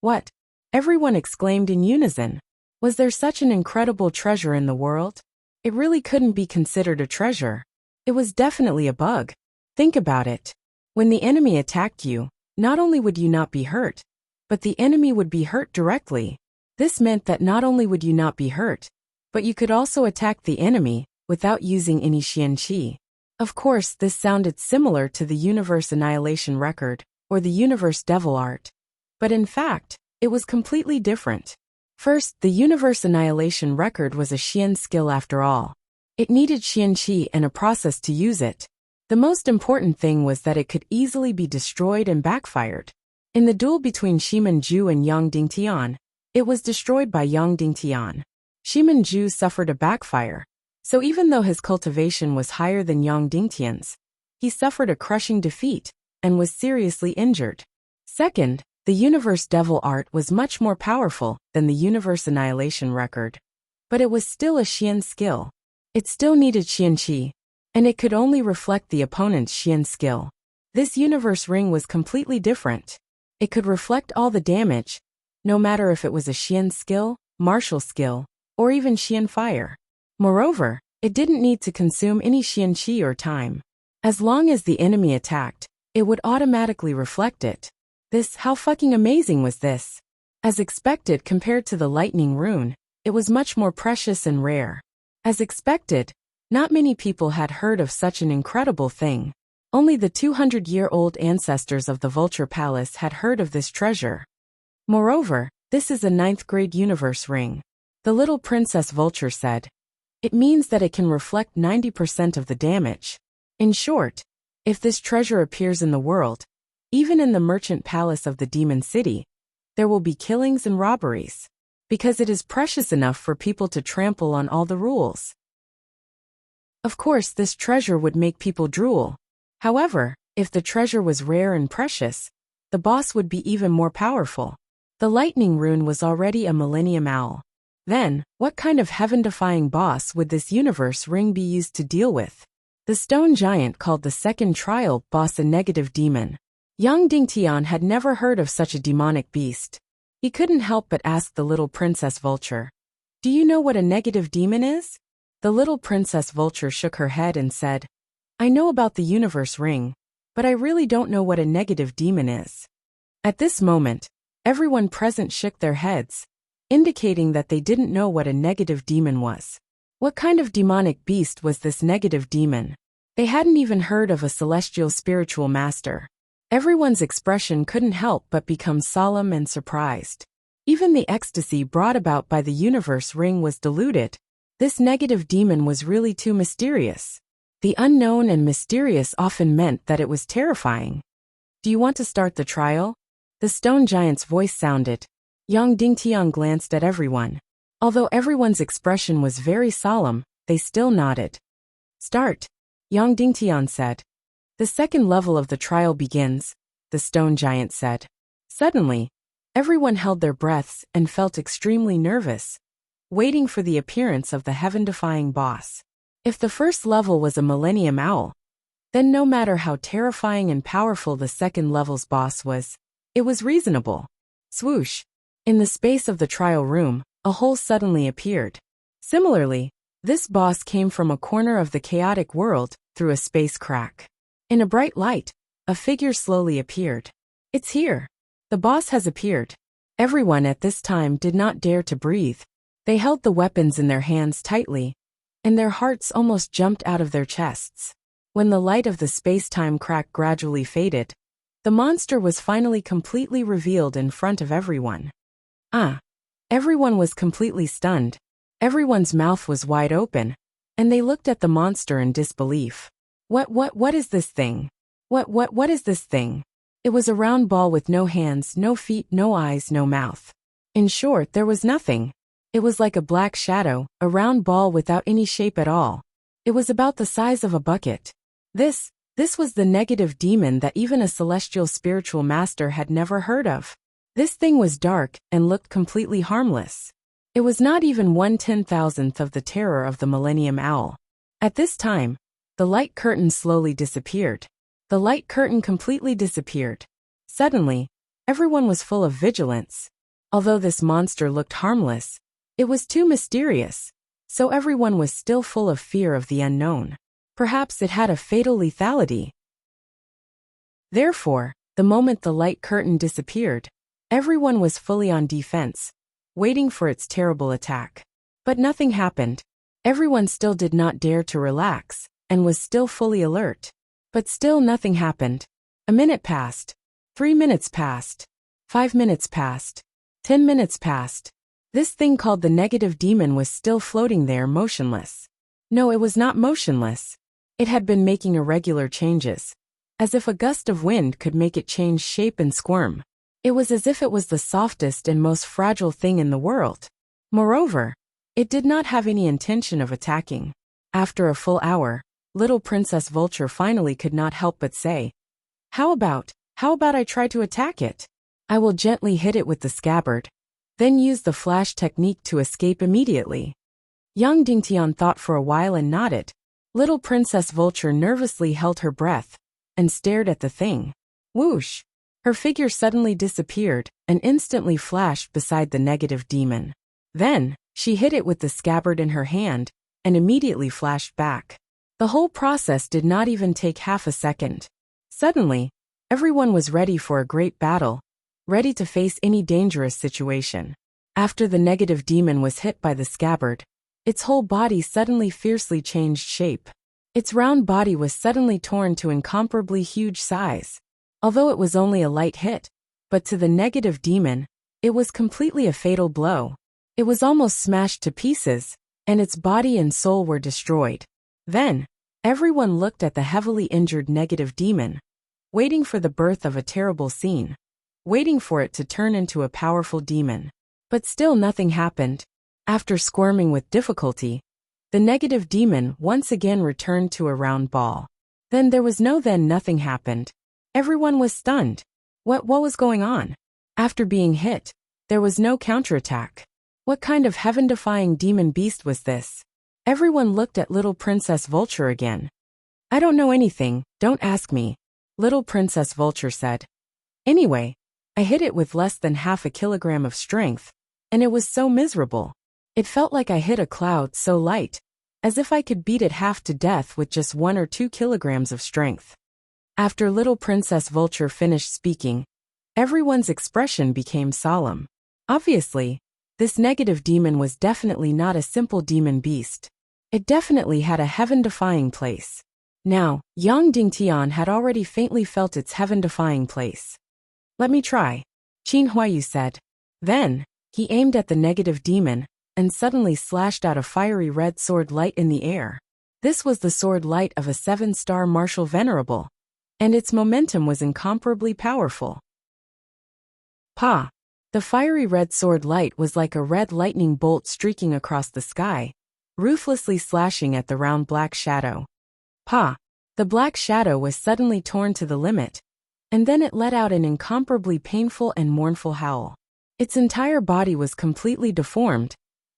What? Everyone exclaimed in unison. Was there such an incredible treasure in the world? It really couldn't be considered a treasure. It was definitely a bug. Think about it. When the enemy attacked you, not only would you not be hurt, but the enemy would be hurt directly. This meant that not only would you not be hurt, but you could also attack the enemy without using any xianqi. Of course, this sounded similar to the Universe Annihilation Record, or the Universe Devil Art. But in fact, it was completely different. First, the Universe Annihilation Record was a xian skill after all. It needed xianqi and a process to use it. The most important thing was that it could easily be destroyed and backfired. In the duel between Shimen-ju and Yang Dingtian, it was destroyed by Yang Dingtian. Shimen-ju suffered a backfire, so even though his cultivation was higher than Yang Dingtian's, he suffered a crushing defeat and was seriously injured. Second, the Universe Devil Art was much more powerful than the Universe Annihilation Record, but it was still a xian skill. It still needed xianqi, and it could only reflect the opponent's xian skill. This universe ring was completely different. It could reflect all the damage, no matter if it was a xian skill, martial skill, or even xian fire. Moreover, it didn't need to consume any xianqi or time. As long as the enemy attacked, it would automatically reflect it. How fucking amazing was this? As expected, compared to the lightning rune, it was much more precious and rare. As expected, not many people had heard of such an incredible thing. Only the 200-year-old ancestors of the Vulture Palace had heard of this treasure. Moreover, this is a 9th-grade universe ring. The little princess vulture said. It means that it can reflect 90% of the damage. In short, if this treasure appears in the world, even in the merchant palace of the demon city, there will be killings and robberies, because it is precious enough for people to trample on all the rules. Of course, this treasure would make people drool. However, if the treasure was rare and precious, the boss would be even more powerful. The lightning rune was already a millennium owl. Then, what kind of heaven-defying boss would this universe ring be used to deal with? The stone giant called the second trial boss a negative demon. Yang Dingtian had never heard of such a demonic beast. He couldn't help but ask the little princess vulture, "Do you know what a negative demon is?" The little princess vulture shook her head and said, "I know about the universe ring, but I really don't know what a negative demon is." At this moment, everyone present shook their heads, indicating that they didn't know what a negative demon was. What kind of demonic beast was this negative demon? They hadn't even heard of a celestial spiritual master. Everyone's expression couldn't help but become solemn and surprised. Even the ecstasy brought about by the universe ring was diluted. This negative demon was really too mysterious. The unknown and mysterious often meant that it was terrifying. "Do you want to start the trial?" The stone giant's voice sounded. Yang Dingtian glanced at everyone. Although everyone's expression was very solemn, they still nodded. "Start," Yang Dingtian said. "The second level of the trial begins," the stone giant said. Suddenly, everyone held their breaths and felt extremely nervous, waiting for the appearance of the heaven-defying boss. If the first level was a millennium owl, then no matter how terrifying and powerful the second level's boss was, it was reasonable. Swoosh! In the space of the trial room, a hole suddenly appeared. Similarly, this boss came from a corner of the chaotic world through a space crack. In a bright light, a figure slowly appeared. "It's here. The boss has appeared." Everyone at this time did not dare to breathe. They held the weapons in their hands tightly, and their hearts almost jumped out of their chests. When the light of the space-time crack gradually faded, the monster was finally completely revealed in front of everyone. Everyone was completely stunned. Everyone's mouth was wide open, and they looked at the monster in disbelief. What is this thing? What is this thing? It was a round ball with no hands, no feet, no eyes, no mouth. In short, there was nothing. It was like a black shadow, a round ball without any shape at all. It was about the size of a bucket. This was the negative demon that even a celestial spiritual master had never heard of. This thing was dark and looked completely harmless. It was not even 1/10,000th of the terror of the Millennium Owl. At this time, the light curtain slowly disappeared. The light curtain completely disappeared. Suddenly, everyone was full of vigilance. Although this monster looked harmless, it was too mysterious, so everyone was still full of fear of the unknown. Perhaps it had a fatal lethality. Therefore, the moment the light curtain disappeared, everyone was fully on defense, waiting for its terrible attack. But nothing happened. Everyone still did not dare to relax, and was still fully alert. But still nothing happened. A minute passed. 3 minutes passed. 5 minutes passed. 10 minutes passed. This thing called the negative demon was still floating there motionless. No, it was not motionless. It had been making irregular changes, as if a gust of wind could make it change shape and squirm. It was as if it was the softest and most fragile thing in the world. Moreover, it did not have any intention of attacking. After a full hour, little Princess Vulture finally could not help but say, How about I try to attack it? I will gently hit it with the scabbard, then use the flash technique to escape immediately." Yang Dingtian thought for a while and nodded. Little Princess Vulture nervously held her breath and stared at the thing. Whoosh! Her figure suddenly disappeared and instantly flashed beside the negative demon. Then, she hit it with the scabbard in her hand and immediately flashed back. The whole process did not even take half a second. Suddenly, everyone was ready for a great battle, ready to face any dangerous situation. After the negative demon was hit by the scabbard, its whole body suddenly fiercely changed shape. Its round body was suddenly torn to incomparably huge size. Although it was only a light hit, but to the negative demon, it was completely a fatal blow. It was almost smashed to pieces, and its body and soul were destroyed. Then, everyone looked at the heavily injured negative demon, waiting for the birth of a terrible scene, waiting for it to turn into a powerful demon. But still nothing happened. After squirming with difficulty, the negative demon once again returned to a round ball. Then nothing happened. Everyone was stunned. What was going on? After being hit, there was no counterattack. What kind of heaven-defying demon beast was this? Everyone looked at little Princess Vulture again. "I don't know anything, don't ask me," little Princess Vulture said. "Anyway, I hit it with less than half a kilogram of strength, and it was so miserable. It felt like I hit a cloud so light, as if I could beat it half to death with just 1 or 2 kilograms of strength." After little Princess Vulture finished speaking, everyone's expression became solemn. Obviously, this negative demon was definitely not a simple demon beast. It definitely had a heaven-defying place. Now, Yang Dingtian had already faintly felt its heaven-defying place. "Let me try," Qin Huayu said. Then, he aimed at the negative demon, and suddenly slashed out a fiery red sword light in the air. This was the sword light of a 7-star martial venerable, and its momentum was incomparably powerful. Pa! The fiery red sword light was like a red lightning bolt streaking across the sky, ruthlessly slashing at the round black shadow. Pa! The black shadow was suddenly torn to the limit, and then it let out an incomparably painful and mournful howl. Its entire body was completely deformed,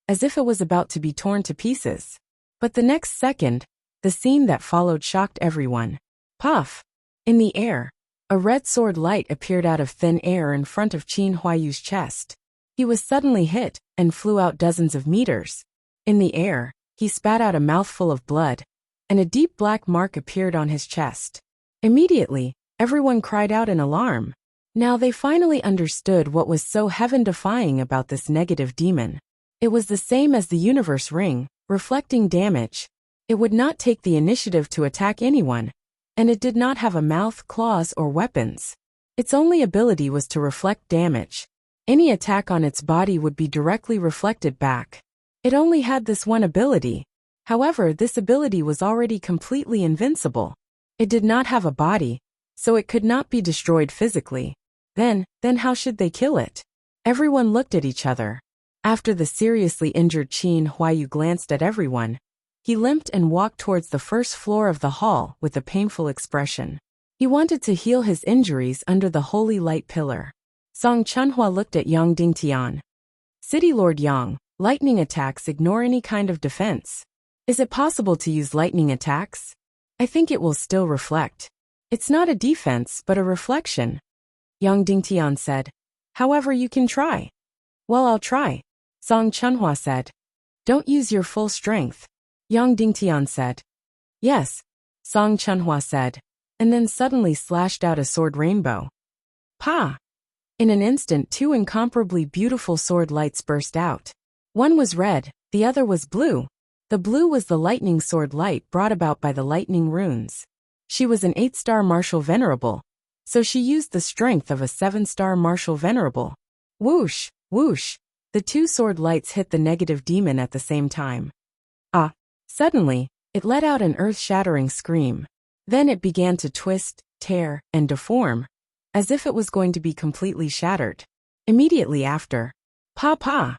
as if it was about to be torn to pieces. But the next second, the scene that followed shocked everyone. Puff! In the air, a red sword light appeared out of thin air in front of Qin Huayu's chest. He was suddenly hit and flew out dozens of meters. In the air, he spat out a mouthful of blood, and a deep black mark appeared on his chest. Immediately, everyone cried out in alarm. Now they finally understood what was so heaven-defying about this negative demon. It was the same as the universe ring, reflecting damage. It would not take the initiative to attack anyone, and it did not have a mouth, claws, or weapons. Its only ability was to reflect damage. Any attack on its body would be directly reflected back. It only had this one ability. However, this ability was already completely invincible. It did not have a body, so it could not be destroyed physically. Then how should they kill it? Everyone looked at each other. After the seriously injured Qin Huayu glanced at everyone, he limped and walked towards the first floor of the hall with a painful expression. He wanted to heal his injuries under the holy light pillar. Song Chunhua looked at Yang Dingtian. City Lord Yang, lightning attacks ignore any kind of defense. Is it possible to use lightning attacks? I think it will still reflect. It's not a defense but a reflection, Yang Dingtian said. However, you can try. Well, I'll try, Song Chunhua said. Don't use your full strength, Yang Dingtian said. Yes, Song Chunhua said, and then suddenly slashed out a sword rainbow. Pa! In an instant, two incomparably beautiful sword lights burst out. One was red, the other was blue. The blue was the lightning sword light brought about by the lightning runes. She was an 8-star martial venerable, so she used the strength of a 7-star martial venerable. Whoosh, whoosh, the two sword lights hit the negative demon at the same time. Ah! Suddenly, it let out an earth-shattering scream. Then it began to twist, tear, and deform, as if it was going to be completely shattered. Immediately after, pa!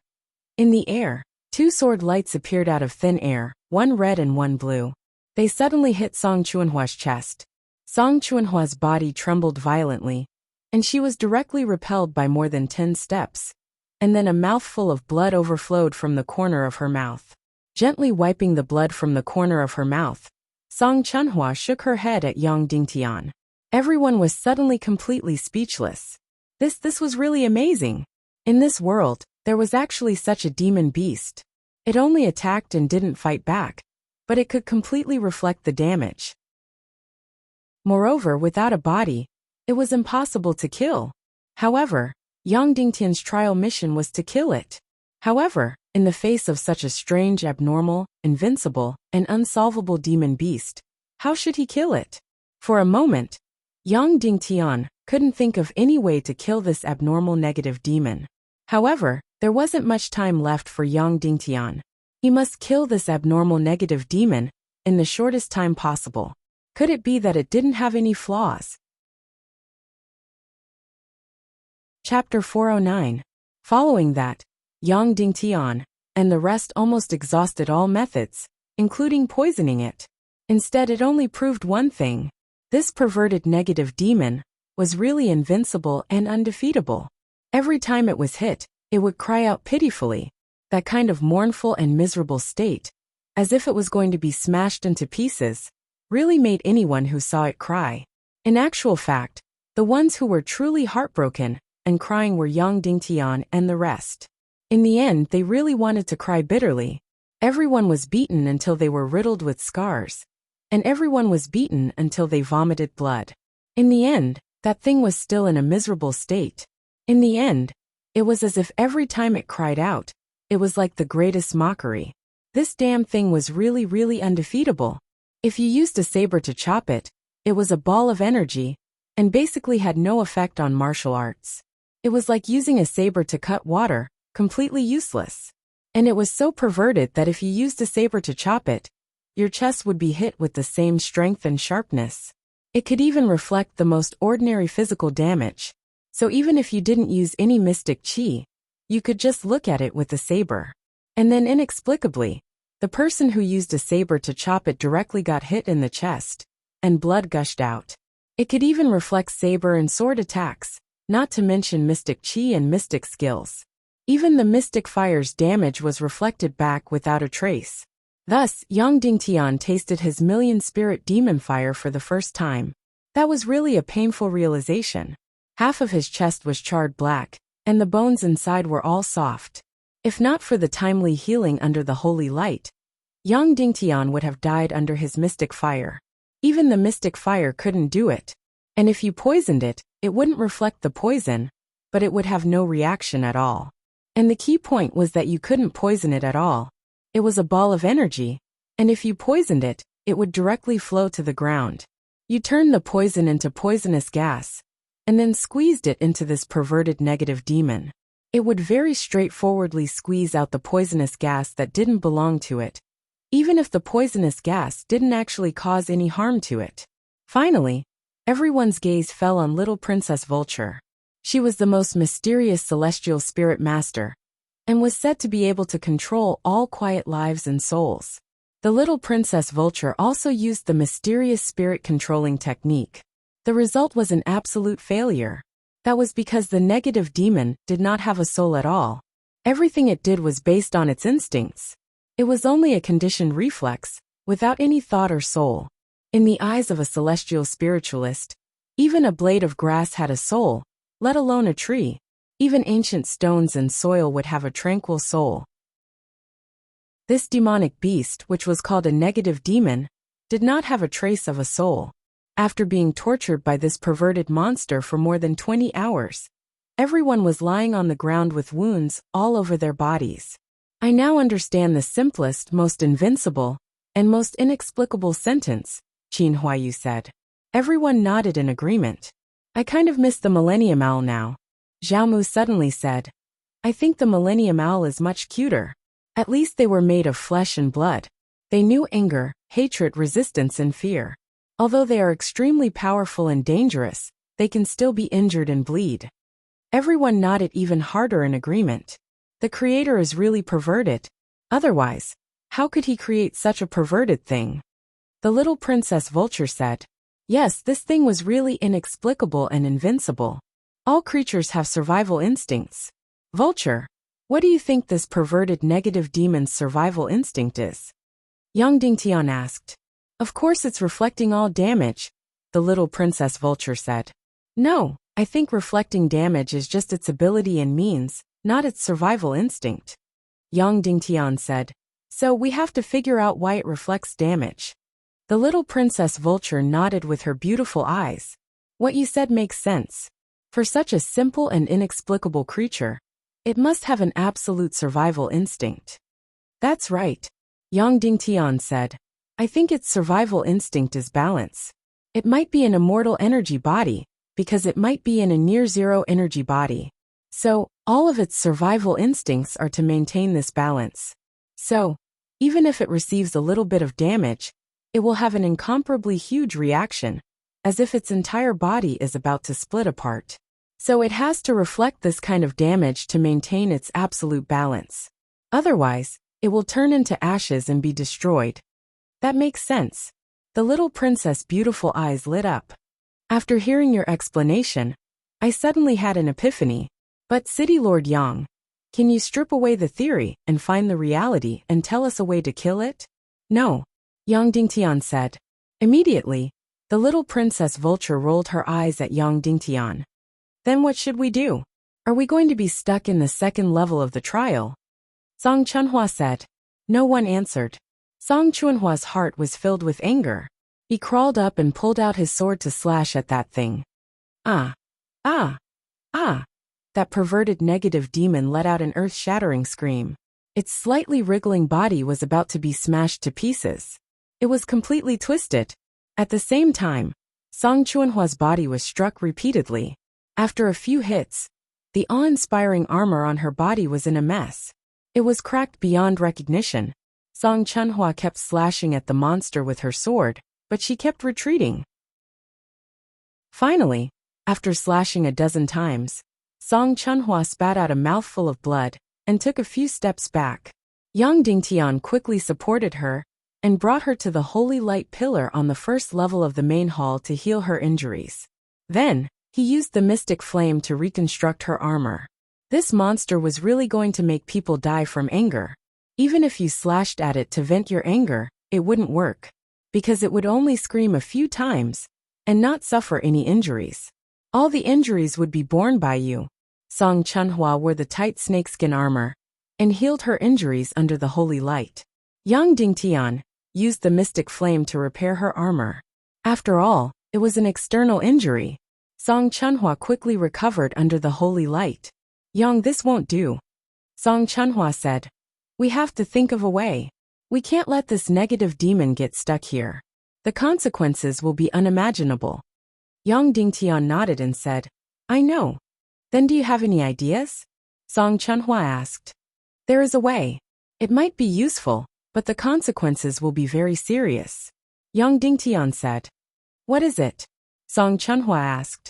In the air, two sword lights appeared out of thin air, one red and one blue. They suddenly hit Song Chunhua's chest. Song Chunhua's body trembled violently, and she was directly repelled by more than 10 steps. And then a mouthful of blood overflowed from the corner of her mouth. Gently wiping the blood from the corner of her mouth, Song Chunhua shook her head at Yang Dingtian. Everyone was suddenly completely speechless. This was really amazing. In this world, there was actually such a demon beast. It only attacked and didn't fight back, but it could completely reflect the damage. Moreover, without a body, it was impossible to kill. However, Yang Dingtian's trial mission was to kill it. However, in the face of such a strange, abnormal, invincible, and unsolvable demon beast, how should he kill it? For a moment, Yang Dingtian couldn't think of any way to kill this abnormal negative demon. However, there wasn't much time left for Yang Dingtian. He must kill this abnormal negative demon in the shortest time possible. Could it be that it didn't have any flaws? Chapter 409. Following that, Yang Dingtian and the rest almost exhausted all methods, including poisoning it. Instead, it only proved one thing. This perverted negative demon was really invincible and undefeatable. Every time it was hit, it would cry out pitifully, that kind of mournful and miserable state, as if it was going to be smashed into pieces, really made anyone who saw it cry. In actual fact, the ones who were truly heartbroken and crying were Yang Dingtian and the rest. In the end, they really wanted to cry bitterly. Everyone was beaten until they were riddled with scars, and everyone was beaten until they vomited blood. In the end, that thing was still in a miserable state. In the end, it was as if every time it cried out, it was like the greatest mockery. This damn thing was really undefeatable. If you used a saber to chop it, it was a ball of energy, and basically had no effect on martial arts. It was like using a saber to cut water, completely useless. And it was so perverted that if you used a saber to chop it, your chest would be hit with the same strength and sharpness. It could even reflect the most ordinary physical damage. So even if you didn't use any mystic chi, you could just look at it with the saber. And then inexplicably, the person who used a saber to chop it directly got hit in the chest, and blood gushed out. It could even reflect saber and sword attacks, not to mention mystic chi and mystic skills. Even the mystic fire's damage was reflected back without a trace. Thus, Yang Dingtian tasted his million-spirit demon fire for the first time. That was really a painful realization. Half of his chest was charred black, and the bones inside were all soft. If not for the timely healing under the holy light, Yang Dingtian would have died under his mystic fire. Even the mystic fire couldn't do it. And if you poisoned it, it wouldn't reflect the poison, but it would have no reaction at all. And the key point was that you couldn't poison it at all. It was a ball of energy, and if you poisoned it, it would directly flow to the ground. You turned the poison into poisonous gas, and then squeezed it into this perverted negative demon. It would very straightforwardly squeeze out the poisonous gas that didn't belong to it, even if the poisonous gas didn't actually cause any harm to it. Finally, everyone's gaze fell on little Princess Vulture. She was the most mysterious celestial spirit master, and was said to be able to control all quiet lives and souls. The little princess vulture also used the mysterious spirit controlling technique. The result was an absolute failure. That was because the negative demon did not have a soul at all. Everything it did was based on its instincts. It was only a conditioned reflex, without any thought or soul. In the eyes of a celestial spiritualist, even a blade of grass had a soul, let alone a tree. Even ancient stones and soil would have a tranquil soul. This demonic beast, which was called a negative demon, did not have a trace of a soul. After being tortured by this perverted monster for more than 20 hours, everyone was lying on the ground with wounds all over their bodies. I now understand the simplest, most invincible, and most inexplicable sentence, Qin Huayu said. Everyone nodded in agreement. I kind of miss the Millennium Owl now. Zhao Mu suddenly said. I think the Millennium Owl is much cuter. At least they were made of flesh and blood. They knew anger, hatred, resistance, and fear. Although they are extremely powerful and dangerous, they can still be injured and bleed. Everyone nodded even harder in agreement. The creator is really perverted. Otherwise, how could he create such a perverted thing? The little princess vulture said. Yes, this thing was really inexplicable and invincible. All creatures have survival instincts. Vulture, what do you think this perverted negative demon's survival instinct is? Yang Dingtian asked. Of course it's reflecting all damage, the little princess vulture said. No, I think reflecting damage is just its ability and means, not its survival instinct. Yang Dingtian said. So we have to figure out why it reflects damage. The little princess vulture nodded with her beautiful eyes. What you said makes sense. For such a simple and inexplicable creature, it must have an absolute survival instinct. That's right, Yang Dingtian said. I think its survival instinct is balance. It might be an immortal energy body, because it might be in a near-zero energy body. So, all of its survival instincts are to maintain this balance. So, even if it receives a little bit of damage, it will have an incomparably huge reaction, as if its entire body is about to split apart. So it has to reflect this kind of damage to maintain its absolute balance. Otherwise, it will turn into ashes and be destroyed. That makes sense. The little princess' beautiful eyes lit up. After hearing your explanation, I suddenly had an epiphany. But City Lord Yang, can you strip away the theory and find the reality and tell us a way to kill it? No, Yang Dingtian said. Immediately, the little princess vulture rolled her eyes at Yang Dingtian. Then what should we do? Are we going to be stuck in the second level of the trial? Song Chunhua said. No one answered. Song Chunhua's heart was filled with anger. He crawled up and pulled out his sword to slash at that thing. Ah! Ah! Ah! That perverted negative demon let out an earth-shattering scream. Its slightly wriggling body was about to be smashed to pieces. It was completely twisted. At the same time, Song Chunhua's body was struck repeatedly. After a few hits, the awe-inspiring armor on her body was in a mess. It was cracked beyond recognition. Song Chunhua kept slashing at the monster with her sword, but she kept retreating. Finally, after slashing a dozen times, Song Chunhua spat out a mouthful of blood and took a few steps back. Yang Dingtian quickly supported her and brought her to the holy light pillar on the first level of the main hall to heal her injuries. Then, he used the mystic flame to reconstruct her armor. This monster was really going to make people die from anger. Even if you slashed at it to vent your anger, it wouldn't work, because it would only scream a few times and not suffer any injuries. All the injuries would be borne by you. Song Chunhua wore the tight snakeskin armor and healed her injuries under the holy light. Yang Dingtian used the mystic flame to repair her armor. After all, it was an external injury. Song Chunhua quickly recovered under the holy light. Yang, this won't do. Song Chunhua said. We have to think of a way. We can't let this negative demon get stuck here. The consequences will be unimaginable. Yang Dingtian nodded and said, I know. Then do you have any ideas? Song Chunhua asked. There is a way. It might be useful, but the consequences will be very serious. Yang Dingtian said. What is it? Song Chunhua asked.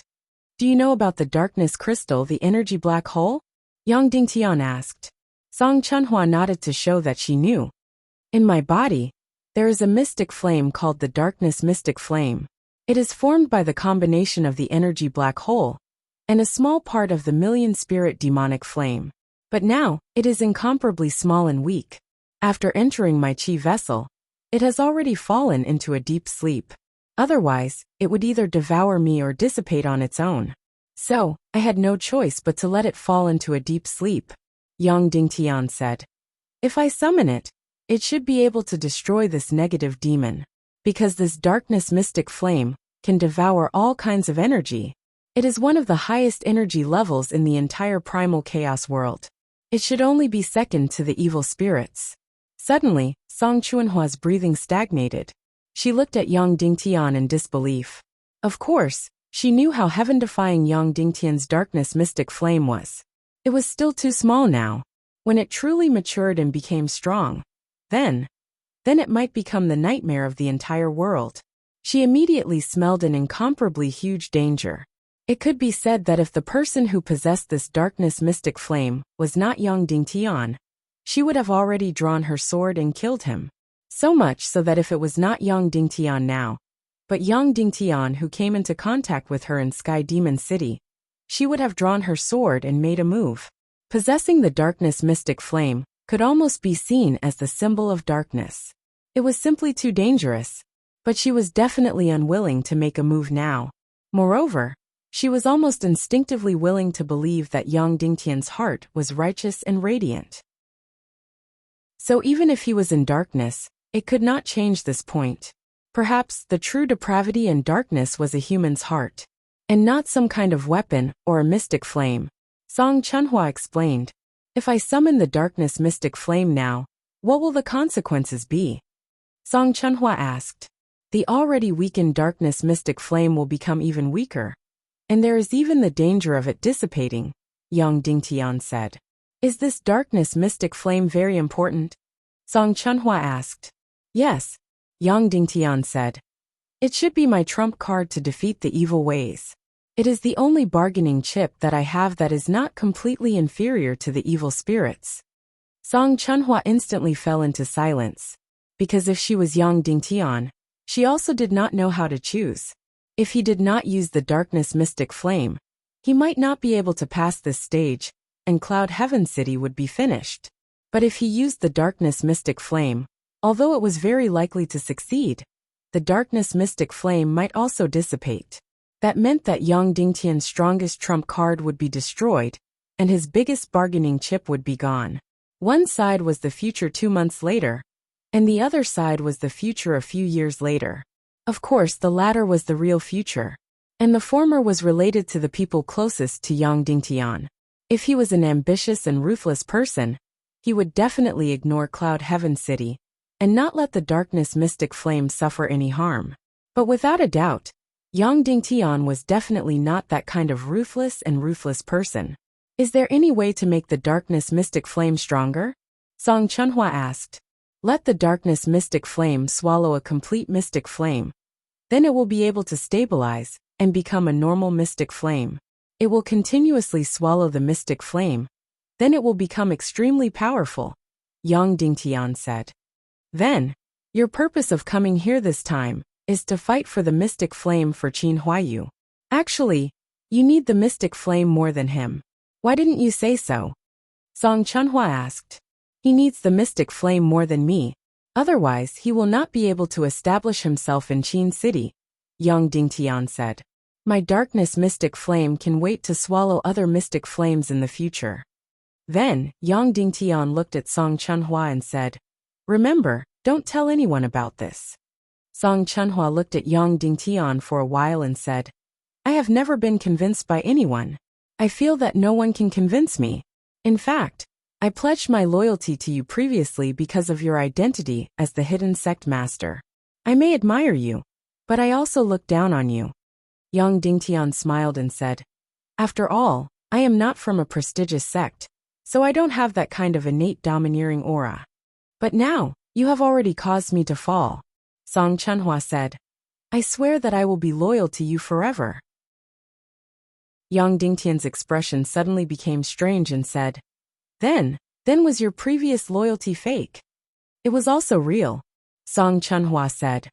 Do you know about the darkness crystal, the energy black hole? Yang Dingtian asked. Song Chunhua nodded to show that she knew. In my body, there is a mystic flame called the darkness mystic flame. It is formed by the combination of the energy black hole and a small part of the million spirit demonic flame. But now, it is incomparably small and weak. After entering my chi vessel, it has already fallen into a deep sleep. Otherwise, it would either devour me or dissipate on its own. So, I had no choice but to let it fall into a deep sleep, Yang Dingtian said. If I summon it, it should be able to destroy this negative demon. Because this darkness mystic flame can devour all kinds of energy. It is one of the highest energy levels in the entire primal chaos world. It should only be second to the evil spirits. Suddenly, Song Chunhua's breathing stagnated. She looked at Yang Dingtian in disbelief. Of course, she knew how heaven-defying Yang Dingtian's darkness mystic flame was. It was still too small now. When it truly matured and became strong, then it might become the nightmare of the entire world. She immediately smelled an incomparably huge danger. It could be said that if the person who possessed this darkness mystic flame was not Yang Dingtian, she would have already drawn her sword and killed him. So much so that if it was not Yang Dingtian now, but Yang Dingtian who came into contact with her in Sky Demon City, she would have drawn her sword and made a move. Possessing the darkness mystic flame could almost be seen as the symbol of darkness. It was simply too dangerous, but she was definitely unwilling to make a move now. Moreover, she was almost instinctively willing to believe that Yang Dingtian's heart was righteous and radiant. So even if he was in darkness, it could not change this point. Perhaps the true depravity and darkness was a human's heart, and not some kind of weapon or a mystic flame. Song Chunhua explained. If I summon the darkness mystic flame now, what will the consequences be? Song Chunhua asked. The already weakened darkness mystic flame will become even weaker. And there is even the danger of it dissipating, Yang Dingtian said. Is this darkness mystic flame very important? Song Chunhua asked. Yes, Yang Dingtian said. It should be my trump card to defeat the evil ways. It is the only bargaining chip that I have that is not completely inferior to the evil spirits. Song Chunhua instantly fell into silence. Because if she was Yang Dingtian, she also did not know how to choose. If he did not use the darkness mystic flame, he might not be able to pass this stage, and Cloud Heaven City would be finished. But if he used the darkness mystic flame, although it was very likely to succeed, the darkness mystic flame might also dissipate. That meant that Yang Dingtian's strongest trump card would be destroyed, and his biggest bargaining chip would be gone. One side was the future 2 months later, and the other side was the future a few years later. Of course, the latter was the real future, and the former was related to the people closest to Yang Dingtian. If he was an ambitious and ruthless person, he would definitely ignore Cloud Heaven City, and not let the darkness mystic flame suffer any harm. But without a doubt, Yang Dingtian was definitely not that kind of ruthless person. Is there any way to make the darkness mystic flame stronger? Song Chunhua asked. Let the darkness mystic flame swallow a complete mystic flame. Then it will be able to stabilize and become a normal mystic flame. It will continuously swallow the mystic flame. Then it will become extremely powerful, Yang Dingtian said. Then, your purpose of coming here this time is to fight for the mystic flame for Qin Huayu. Actually, you need the mystic flame more than him. Why didn't you say so? Song Chunhua asked. He needs the mystic flame more than me. Otherwise, he will not be able to establish himself in Qin City, Yang Dingtian said. My darkness mystic flame can wait to swallow other mystic flames in the future. Then, Yang Dingtian looked at Song Chunhua and said, Remember, don't tell anyone about this. Song Chunhua looked at Yang Dingtian for a while and said, I have never been convinced by anyone. I feel that no one can convince me. In fact, I pledged my loyalty to you previously because of your identity as the hidden sect master. I may admire you, but I also look down on you. Yang Dingtian smiled and said, After all, I am not from a prestigious sect, so I don't have that kind of innate domineering aura. But now, you have already caused me to fall. Song Chunhua said, I swear that I will be loyal to you forever. Yang Dingtian's expression suddenly became strange and said, Then was your previous loyalty fake? It was also real, Song Chunhua said.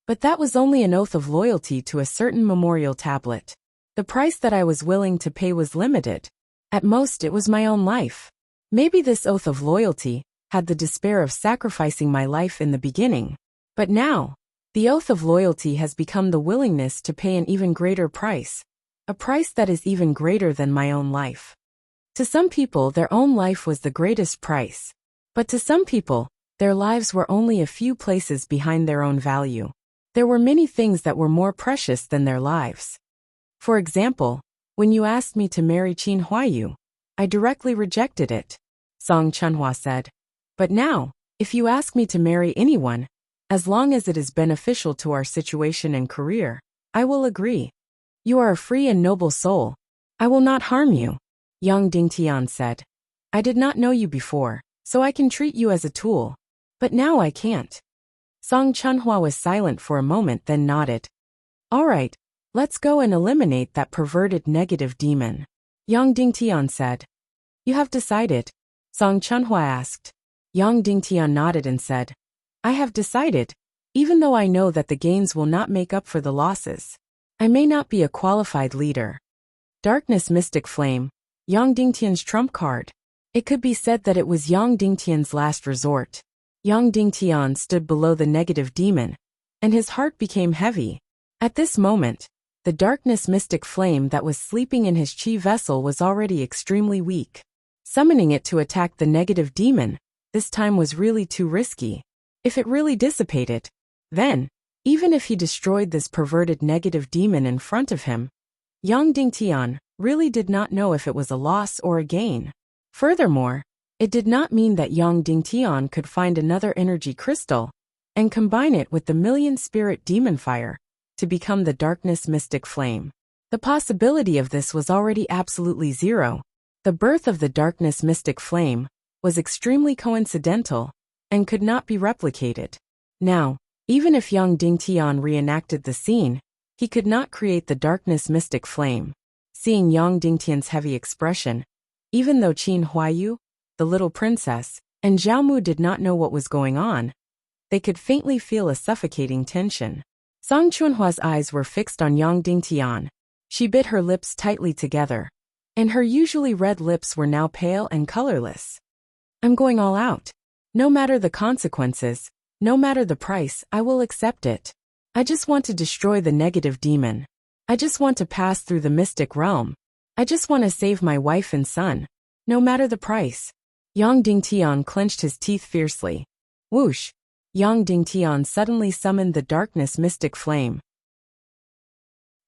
But that was only an oath of loyalty to a certain memorial tablet. The price that I was willing to pay was limited. At most it was my own life. Maybe this oath of loyalty had the despair of sacrificing my life in the beginning. But now, the oath of loyalty has become the willingness to pay an even greater price. A price that is even greater than my own life. To some people, their own life was the greatest price. But to some people, their lives were only a few places behind their own value. There were many things that were more precious than their lives. For example, when you asked me to marry Qin Huayu, I directly rejected it, Song Chunhua said. But now, if you ask me to marry anyone, as long as it is beneficial to our situation and career, I will agree. You are a free and noble soul. I will not harm you, Yang Dingtian said. I did not know you before, so I can treat you as a tool. But now I can't. Song Chunhua was silent for a moment, then nodded. All right, let's go and eliminate that perverted negative demon, Yang Dingtian said. You have decided? Song Chunhua asked. Yang Dingtian nodded and said, I have decided, even though I know that the gains will not make up for the losses. I may not be a qualified leader. Darkness Mystic Flame, Yang Dingtian's trump card. It could be said that it was Yang Dingtian's last resort. Yang Dingtian stood below the negative demon, and his heart became heavy. At this moment, the Darkness Mystic Flame that was sleeping in his chi vessel was already extremely weak. Summoning it to attack the negative demon, this time was really too risky. If it really dissipated, then, even if he destroyed this perverted negative demon in front of him, Yang Dingtian really did not know if it was a loss or a gain. Furthermore, it did not mean that Yang Dingtian could find another energy crystal and combine it with the million spirit demon fire to become the Darkness Mystic Flame. The possibility of this was already absolutely zero. The birth of the Darkness Mystic Flame was extremely coincidental and could not be replicated. Now, even if Yang Dingtian reenacted the scene, he could not create the Darkness Mystic Flame. Seeing Yang Dingtian's heavy expression, even though Qin Huayu, the little princess, and Zhaomu did not know what was going on, they could faintly feel a suffocating tension. Song Chunhua's eyes were fixed on Yang Dingtian. She bit her lips tightly together, and her usually red lips were now pale and colorless. I'm going all out. No matter the consequences, no matter the price, I will accept it. I just want to destroy the negative demon. I just want to pass through the mystic realm. I just want to save my wife and son, no matter the price. Yang Dingtian clenched his teeth fiercely. Whoosh! Yang Dingtian suddenly summoned the Darkness Mystic Flame.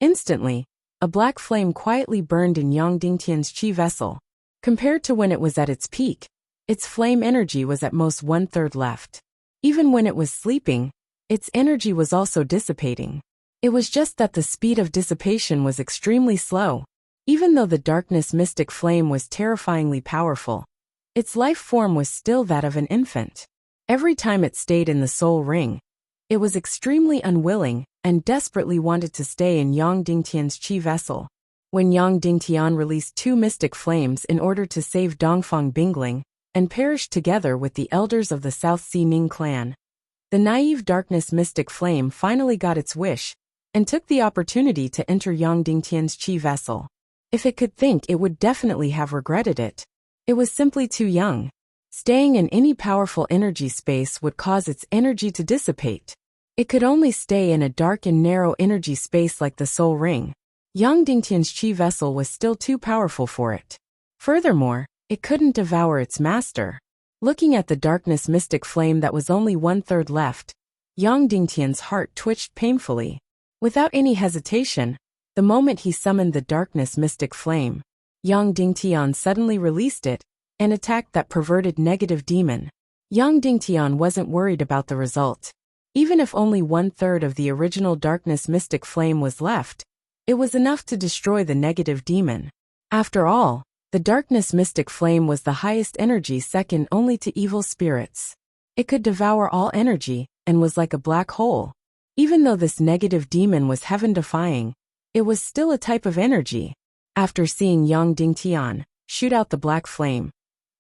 Instantly, a black flame quietly burned in Yang Dingtian's chi vessel. Compared to when it was at its peak, its flame energy was at most 1/3 left. Even when it was sleeping, its energy was also dissipating. It was just that the speed of dissipation was extremely slow. Even though the Darkness Mystic Flame was terrifyingly powerful, its life form was still that of an infant. Every time it stayed in the soul ring, it was extremely unwilling and desperately wanted to stay in Yang Dingtian's chi vessel. When Yang Dingtian released 2 mystic flames in order to save Dongfang Bingling and perished together with the elders of the South Sea Ning clan, the naive Darkness Mystic Flame finally got its wish and took the opportunity to enter Yang Dingtian's chi vessel. If it could think, it would definitely have regretted it. It was simply too young. Staying in any powerful energy space would cause its energy to dissipate. It could only stay in a dark and narrow energy space like the Soul Ring. Yang Dingtian's chi vessel was still too powerful for it. Furthermore, it couldn't devour its master. Looking at the Darkness Mystic Flame that was only 1/3 left, Yang Dingtian's heart twitched painfully. Without any hesitation, the moment he summoned the Darkness Mystic Flame, Yang Dingtian suddenly released it and attacked that perverted negative demon. Yang Dingtian wasn't worried about the result. Even if only 1/3 of the original Darkness Mystic Flame was left, it was enough to destroy the negative demon. After all, the Darkness Mystic Flame was the highest energy, second only to evil spirits. It could devour all energy and was like a black hole. Even though this negative demon was heaven-defying, it was still a type of energy. After seeing young Dingtian shoot out the black flame,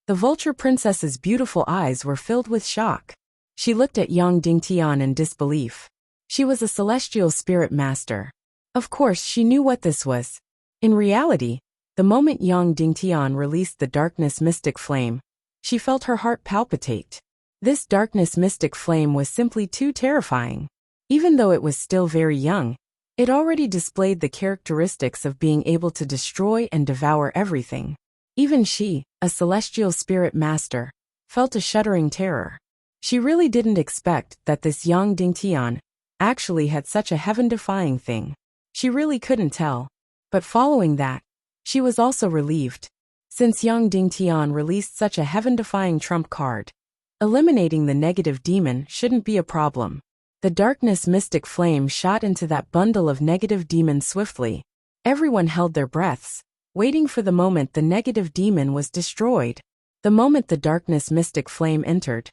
the vulture princess's beautiful eyes were filled with shock. She looked at young Dingtian in disbelief. She was a celestial spirit master. Of course, she knew what this was. In reality, the moment young Dingtian released the darkness mystic flame, she felt her heart palpitate. This darkness mystic flame was simply too terrifying. Even though it was still very young, it already displayed the characteristics of being able to destroy and devour everything. Even she, a celestial spirit master, felt a shuddering terror. She really didn't expect that this young Dingtian actually had such a heaven-defying thing. She really couldn't tell. But following that, she was also relieved. Since young Dingtian released such a heaven-defying trump card, eliminating the negative demon shouldn't be a problem. The darkness mystic flame shot into that bundle of negative demons swiftly. Everyone held their breaths, waiting for the moment the negative demon was destroyed. The moment the darkness mystic flame entered,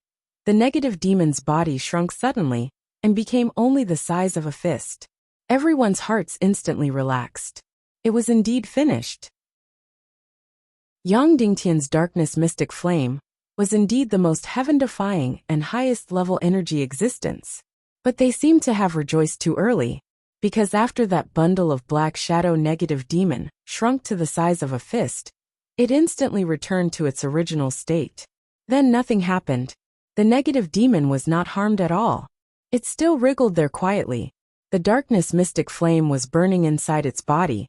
the negative demon's body shrunk suddenly and became only the size of a fist. Everyone's hearts instantly relaxed. It was indeed finished. Young Dingtian's darkness mystic flame was indeed the most heaven-defying and highest-level energy existence. But they seemed to have rejoiced too early, because after that bundle of black shadow negative demon shrunk to the size of a fist, it instantly returned to its original state. Then nothing happened. The negative demon was not harmed at all. It still wriggled there quietly. The darkness mystic flame was burning inside its body,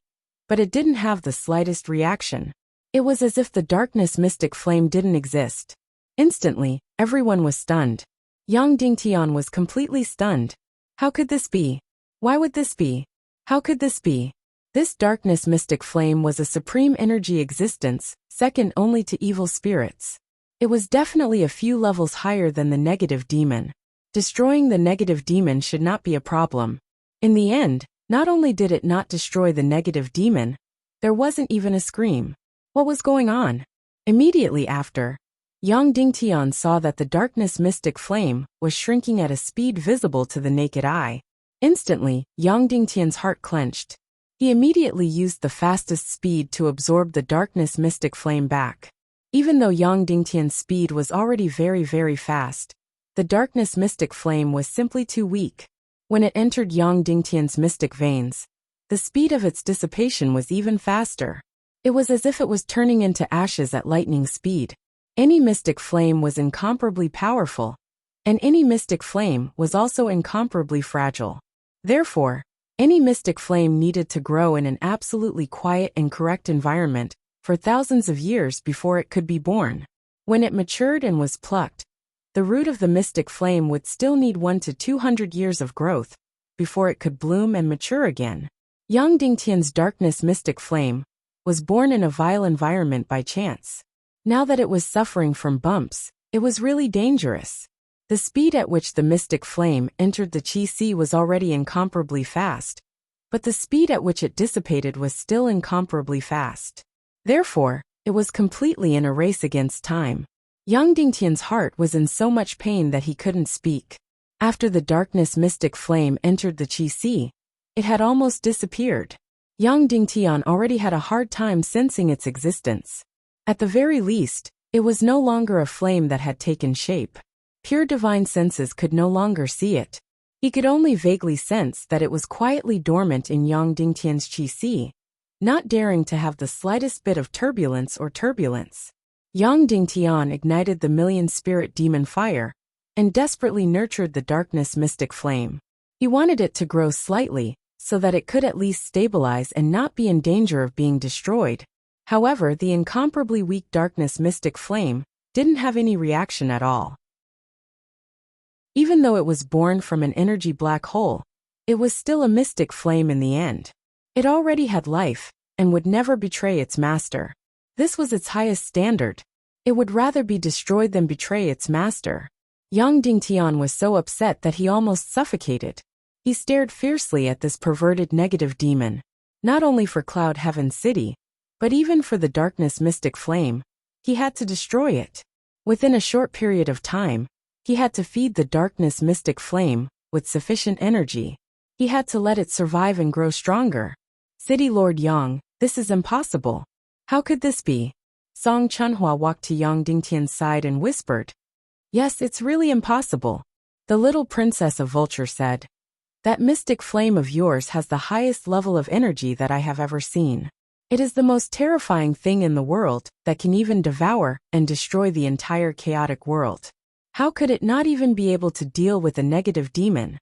but it didn't have the slightest reaction. It was as if the darkness mystic flame didn't exist. Instantly, everyone was stunned. Young Dingtian was completely stunned. How could this be? Why would this be? How could this be? This darkness mystic flame was a supreme energy existence, second only to evil spirits. It was definitely a few levels higher than the negative demon. Destroying the negative demon should not be a problem. In the end, not only did it not destroy the negative demon, there wasn't even a scream. What was going on? Immediately after, young Dingtian saw that the darkness mystic flame was shrinking at a speed visible to the naked eye. Instantly, young Dingtian's heart clenched. He immediately used the fastest speed to absorb the darkness mystic flame back. Even though young Dingtian's speed was already very, very fast, the darkness mystic flame was simply too weak. When it entered young Dingtian's mystic veins, the speed of its dissipation was even faster. It was as if it was turning into ashes at lightning speed. Any mystic flame was incomparably powerful, and any mystic flame was also incomparably fragile. Therefore, any mystic flame needed to grow in an absolutely quiet and correct environment for thousands of years before it could be born. When it matured and was plucked, the root of the mystic flame would still need 100 to 200 years of growth before it could bloom and mature again. Young Dingtian's darkness mystic flame was born in a vile environment by chance. Now that it was suffering from bumps, it was really dangerous. The speed at which the mystic flame entered the Qi Sea was already incomparably fast, but the speed at which it dissipated was still incomparably fast. Therefore, it was completely in a race against time. Young Dingtian's heart was in so much pain that he couldn't speak. After the darkness mystic flame entered the Qi Sea, it had almost disappeared. Young Dingtian already had a hard time sensing its existence. At the very least, it was no longer a flame that had taken shape. Pure divine senses could no longer see it. He could only vaguely sense that it was quietly dormant in young Dingtian's Qi Sea, not daring to have the slightest bit of turbulence. Young Dingtian ignited the million spirit demon fire and desperately nurtured the darkness mystic flame. He wanted it to grow slightly so that it could at least stabilize and not be in danger of being destroyed. However, the incomparably weak darkness mystic flame didn't have any reaction at all. Even though it was born from an energy black hole, it was still a mystic flame in the end. It already had life and would never betray its master. This was its highest standard. It would rather be destroyed than betray its master. Young Dingtian was so upset that he almost suffocated. He stared fiercely at this perverted negative demon, not only for Cloud Heaven City, but even for the darkness mystic flame. He had to destroy it. Within a short period of time, he had to feed the darkness mystic flame with sufficient energy. He had to let it survive and grow stronger. City Lord Yang, This is impossible. How could this be? Song Chunhua walked to Yang Dingtian's side and whispered. Yes, it's really impossible. The little princess of Vulture said. That mystic flame of yours has the highest level of energy that I have ever seen. It is the most terrifying thing in the world that can even devour and destroy the entire chaotic world. How could it not even be able to deal with a negative demon?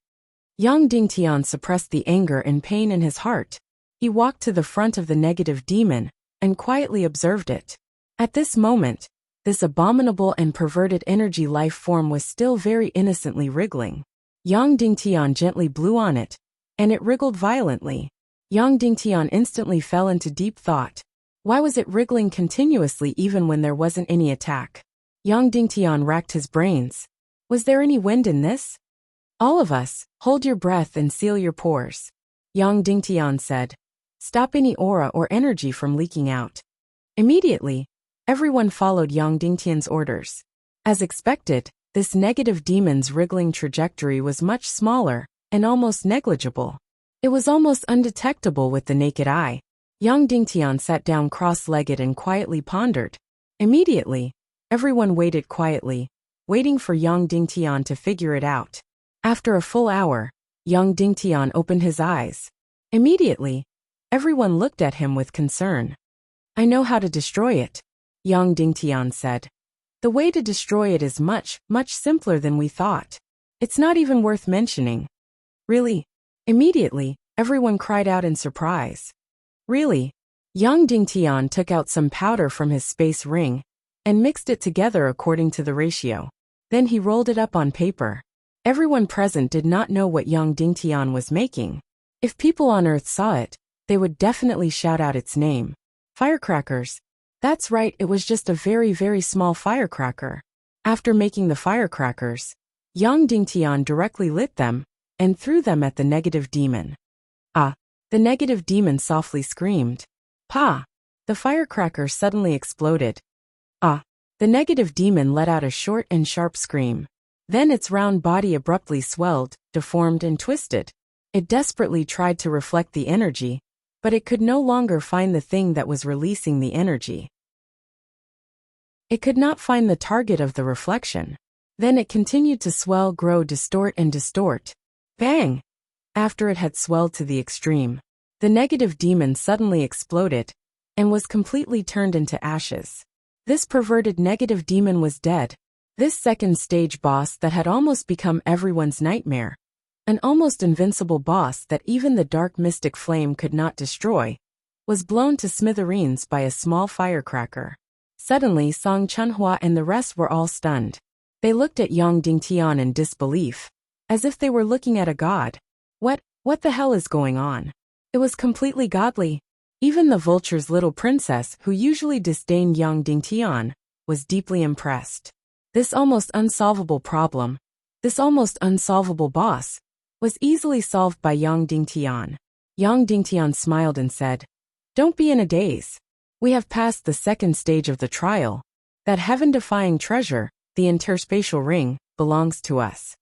Yang Dingtian suppressed the anger and pain in his heart. He walked to the front of the negative demon and quietly observed it. At this moment, this abominable and perverted energy life form was still very innocently wriggling. Yang Dingtian gently blew on it, and it wriggled violently. Yang Dingtian instantly fell into deep thought. Why was it wriggling continuously even when there wasn't any attack? Yang Dingtian racked his brains. Was there any wind in this? All of us, hold your breath and seal your pores. Yang Dingtian said. Stop any aura or energy from leaking out. Immediately, everyone followed Yang Dingtian's orders. As expected, this negative demon's wriggling trajectory was much smaller and almost negligible. It was almost undetectable with the naked eye. Yang Dingtian sat down cross-legged and quietly pondered. Immediately, everyone waited quietly, waiting for Yang Dingtian to figure it out. After a full hour, Yang Dingtian opened his eyes. Immediately, everyone looked at him with concern. I know how to destroy it, Yang Dingtian said. The way to destroy it is much, much simpler than we thought. It's not even worth mentioning. Really? Immediately, everyone cried out in surprise. Really? Yang Dingtian took out some powder from his space ring and mixed it together according to the ratio. Then he rolled it up on paper. Everyone present did not know what Yang Dingtian was making. If people on Earth saw it, they would definitely shout out its name. Firecrackers. That's right, it was just a very, very small firecracker. After making the firecrackers, Yang Dingtian directly lit them and threw them at the negative demon. Ah! The negative demon softly screamed. Pa! The firecracker suddenly exploded. Ah! The negative demon let out a short and sharp scream. Then its round body abruptly swelled, deformed and twisted. It desperately tried to reflect the energy, but it could no longer find the thing that was releasing the energy. It could not find the target of the reflection. Then it continued to swell, grow, distort and distort. Bang! After it had swelled to the extreme, the negative demon suddenly exploded and was completely turned into ashes. This perverted negative demon was dead. This second stage boss that had almost become everyone's nightmare, an almost invincible boss that even the dark mystic flame could not destroy, was blown to smithereens by a small firecracker. Suddenly Song Chunhua and the rest were all stunned. They looked at Yang Dingtian in disbelief, as if they were looking at a god. What the hell is going on? It was completely godly. Even the vulture's little princess, who usually disdained Yang Dingtian, was deeply impressed. This almost unsolvable problem, this almost unsolvable boss, was easily solved by Yang Dingtian. Yang Dingtian smiled and said, Don't be in a daze. We have passed the second stage of the trial. That heaven-defying treasure, the interspatial ring, belongs to us.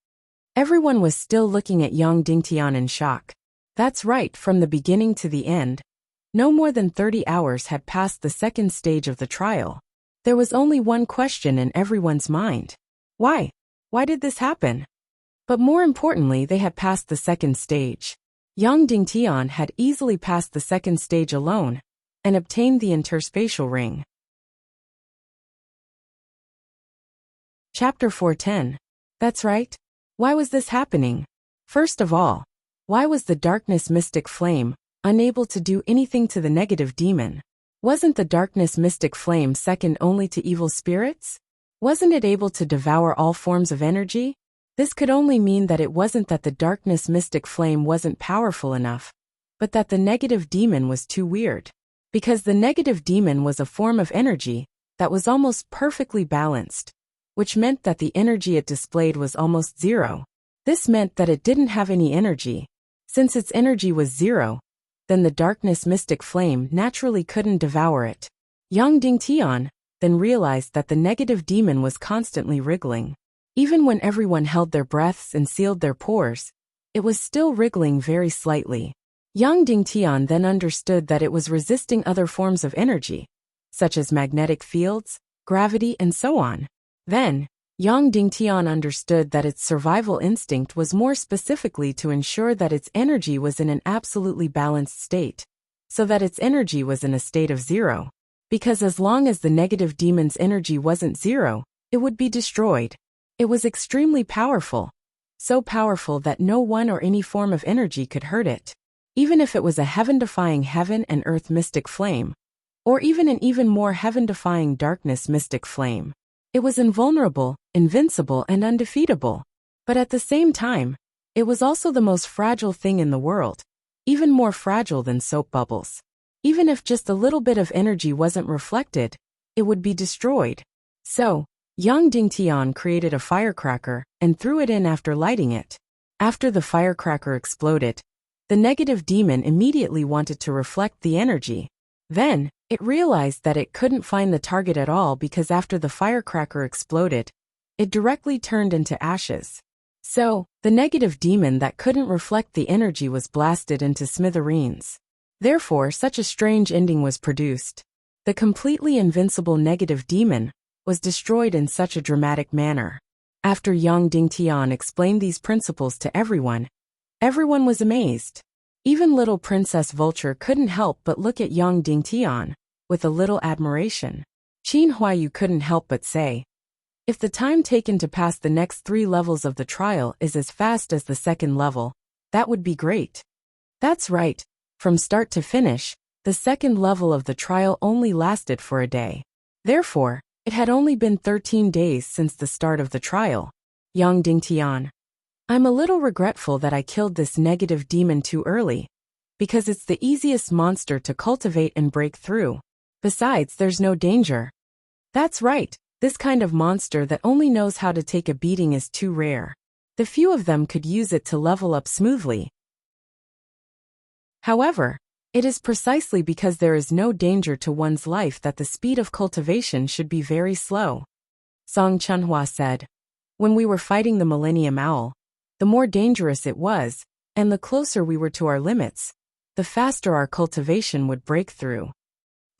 Everyone was still looking at Yang Dingtian in shock. That's right, from the beginning to the end. No more than 30 hours had passed the second stage of the trial. There was only one question in everyone's mind. Why? Why did this happen? But more importantly, they had passed the second stage. Yang Dingtian had easily passed the second stage alone and obtained the interspatial ring. Chapter 410. That's right. Why was this happening? First of all, why was the darkness mystic flame unable to do anything to the negative demon? Wasn't the darkness mystic flame second only to evil spirits? Wasn't it able to devour all forms of energy? This could only mean that it wasn't that the darkness mystic flame wasn't powerful enough, but that the negative demon was too weird. Because the negative demon was a form of energy that was almost perfectly balanced, which meant that the energy it displayed was almost zero. This meant that it didn't have any energy. Since its energy was zero, then the darkness mystic flame naturally couldn't devour it. Yang Dingtian then realized that the negative demon was constantly wriggling. Even when everyone held their breaths and sealed their pores, it was still wriggling very slightly. Yang Dingtian then understood that it was resisting other forms of energy, such as magnetic fields, gravity, and so on. Then, Yang Dingtian understood that its survival instinct was more specifically to ensure that its energy was in an absolutely balanced state, so that its energy was in a state of zero. Because as long as the negative demon's energy wasn't zero, it would be destroyed. It was extremely powerful, so powerful that no one or any form of energy could hurt it. Even if it was a heaven-defying heaven and earth mystic flame, or even an even more heaven-defying darkness mystic flame, it was invulnerable, invincible, and undefeatable. But at the same time, it was also the most fragile thing in the world, even more fragile than soap bubbles. Even if just a little bit of energy wasn't reflected, it would be destroyed. So, Yang Dingtian created a firecracker and threw it in after lighting it. After the firecracker exploded, the negative demon immediately wanted to reflect the energy. Then, it realized that it couldn't find the target at all because after the firecracker exploded, it directly turned into ashes. So, the negative demon that couldn't reflect the energy was blasted into smithereens. Therefore, such a strange ending was produced. The completely invincible negative demon was destroyed in such a dramatic manner. After Yang Dingtian explained these principles to everyone was amazed. Even little Princess Vulture couldn't help but look at Yang Dingtian with a little admiration. Qin Huayu couldn't help but say, "If the time taken to pass the next 3 levels of the trial is as fast as the second level, that would be great." That's right. From start to finish, the second level of the trial only lasted for a day. Therefore, it had only been 13 days since the start of the trial. Yang Dingtian, I'm a little regretful that I killed this negative demon too early, because it's the easiest monster to cultivate and break through. Besides, there's no danger. That's right, this kind of monster that only knows how to take a beating is too rare. The few of them could use it to level up smoothly. However, it is precisely because there is no danger to one's life that the speed of cultivation should be very slow. Song Chunhua said, "When we were fighting the Millennium Owl, the more dangerous it was, and the closer we were to our limits, the faster our cultivation would break through."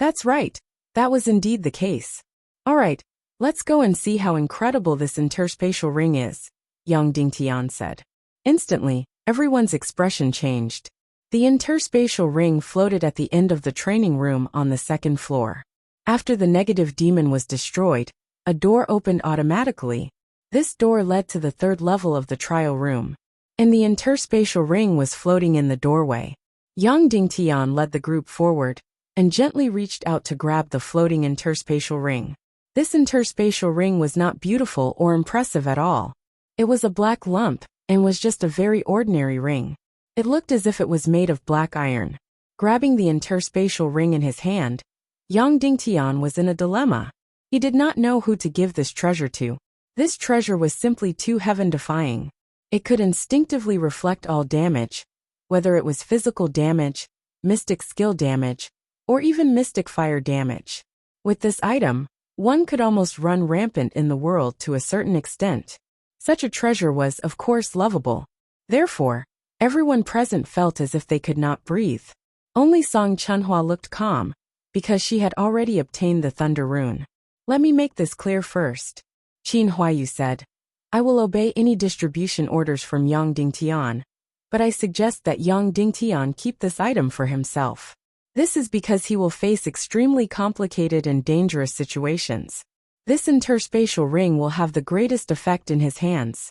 That's right, that was indeed the case. Alright, let's go and see how incredible this interspatial ring is, Yang Dingtian said. Instantly, everyone's expression changed. The interspatial ring floated at the end of the training room on the second floor. After the negative demon was destroyed, a door opened automatically. This door led to the third level of the trial room, and the interspatial ring was floating in the doorway. Yang Dingtian led the group forward and gently reached out to grab the floating interspatial ring. This interspatial ring was not beautiful or impressive at all. It was a black lump and was just a very ordinary ring. It looked as if it was made of black iron. Grabbing the interspatial ring in his hand, Yang Dingtian was in a dilemma. He did not know who to give this treasure to. This treasure was simply too heaven-defying. It could instinctively reflect all damage, whether it was physical damage, mystic skill damage, or even mystic fire damage. With this item, one could almost run rampant in the world to a certain extent. Such a treasure was, of course, lovable. Therefore, everyone present felt as if they could not breathe. Only Song Chunhua looked calm, because she had already obtained the Thunder Rune. Let me make this clear first. Qin Huayu said, I will obey any distribution orders from Yang Dingtian, but I suggest that Yang Dingtian keep this item for himself. This is because he will face extremely complicated and dangerous situations. This interspatial ring will have the greatest effect in his hands.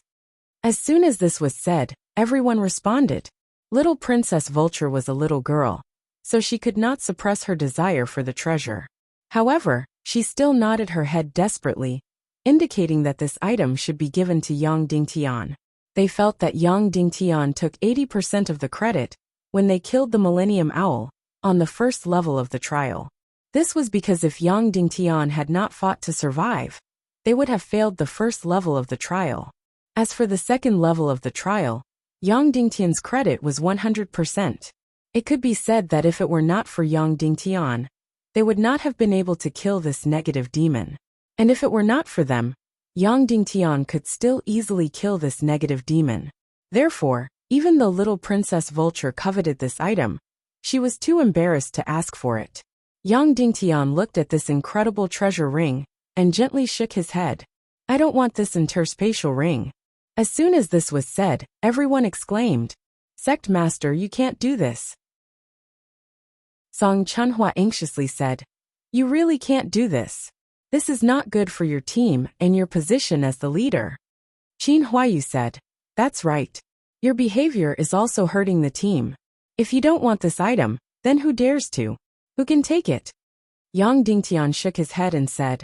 As soon as this was said, everyone responded. Little Princess Vulture was a little girl, so she could not suppress her desire for the treasure. However, she still nodded her head desperately, indicating that this item should be given to Yang Dingtian. They felt that Yang Dingtian took 80% of the credit when they killed the Millennium Owl on the first level of the trial. This was because if Yang Dingtian had not fought to survive, they would have failed the first level of the trial. As for the second level of the trial, Yang Dingtian's credit was 100%. It could be said that if it were not for Yang Dingtian, they would not have been able to kill this negative demon. And if it were not for them, Yang Dingtian could still easily kill this negative demon. Therefore, Even though little Princess Vulture coveted this item, she was too embarrassed to ask for it. Yang Dingtian looked at this incredible treasure ring and gently shook his head. I don't want this interspatial ring. As soon as this was said, everyone exclaimed, Sect Master, you can't do this. Song Chunhua anxiously said, You really can't do this. This is not good for your team and your position as the leader. Qin Huayu said, That's right. Your behavior is also hurting the team. If you don't want this item, then who dares to? Who can take it? Yang Dingtian shook his head and said,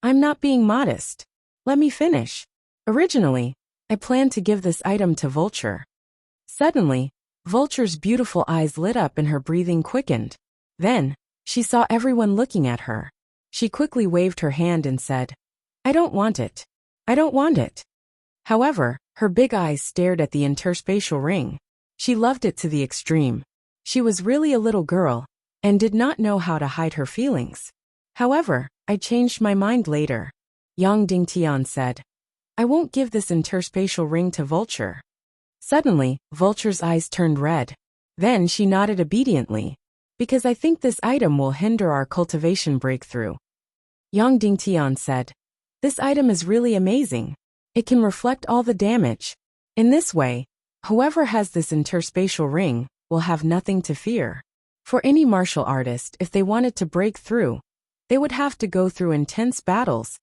I'm not being modest. Let me finish. Originally, I planned to give this item to Vulture. Suddenly, Vulture's beautiful eyes lit up and her breathing quickened. Then, she saw everyone looking at her. She quickly waved her hand and said, I don't want it. I don't want it. However, her big eyes stared at the interspatial ring. She loved it to the extreme. She was really a little girl and did not know how to hide her feelings. However, I changed my mind later. Yang Dingtian said, I won't give this interspatial ring to Vulture. Suddenly, Vulture's eyes turned red. Then she nodded obediently. Because I think this item will hinder our cultivation breakthrough. Yang Dingtian said, This item is really amazing. It can reflect all the damage. In this way, whoever has this interspatial ring will have nothing to fear. For any martial artist, if they wanted to break through, they would have to go through intense battles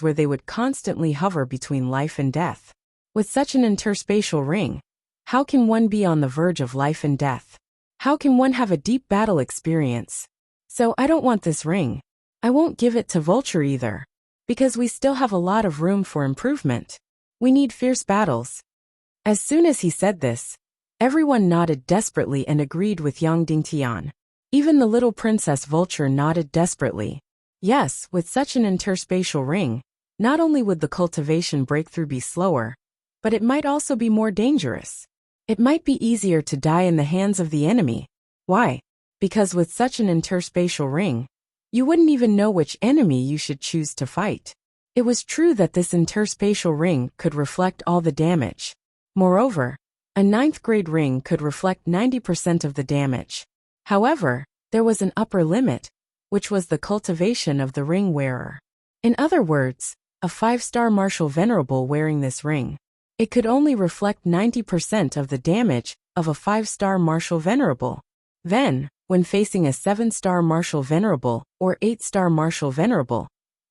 where they would constantly hover between life and death. With such an interspatial ring, how can one be on the verge of life and death? How can one have a deep battle experience? So I don't want this ring. I won't give it to Vulture either. Because we still have a lot of room for improvement. We need fierce battles. As soon as he said this, everyone nodded desperately and agreed with Yang Dingtian. Even the little Princess Vulture nodded desperately. Yes, with such an interspatial ring, not only would the cultivation breakthrough be slower, but it might also be more dangerous. It might be easier to die in the hands of the enemy. Why? Because with such an interspatial ring, you wouldn't even know which enemy you should choose to fight. It was true that this interspatial ring could reflect all the damage. Moreover, a 9th grade ring could reflect 90% of the damage. However, there was an upper limit, which was the cultivation of the ring wearer. In other words, a 5-star martial venerable wearing this ring. It could only reflect 90% of the damage of a 5-star martial venerable. Then, when facing a 7-star martial venerable or 8-star martial venerable,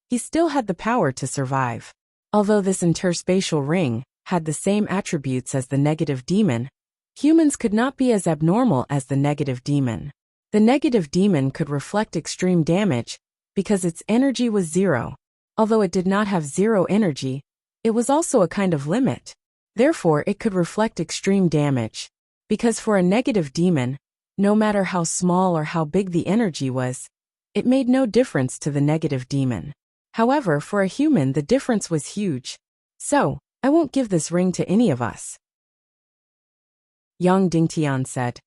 he still had the power to survive. Although this interspatial ring had the same attributes as the negative demon, humans could not be as abnormal as the negative demon. The negative demon could reflect extreme damage because its energy was 0. Although it did not have 0 energy, it was also a kind of limit. Therefore, it could reflect extreme damage. Because for a negative demon, no matter how small or how big the energy was, it made no difference to the negative demon. However, for a human the difference was huge. So, I won't give this ring to any of us. Yang Dingtian said,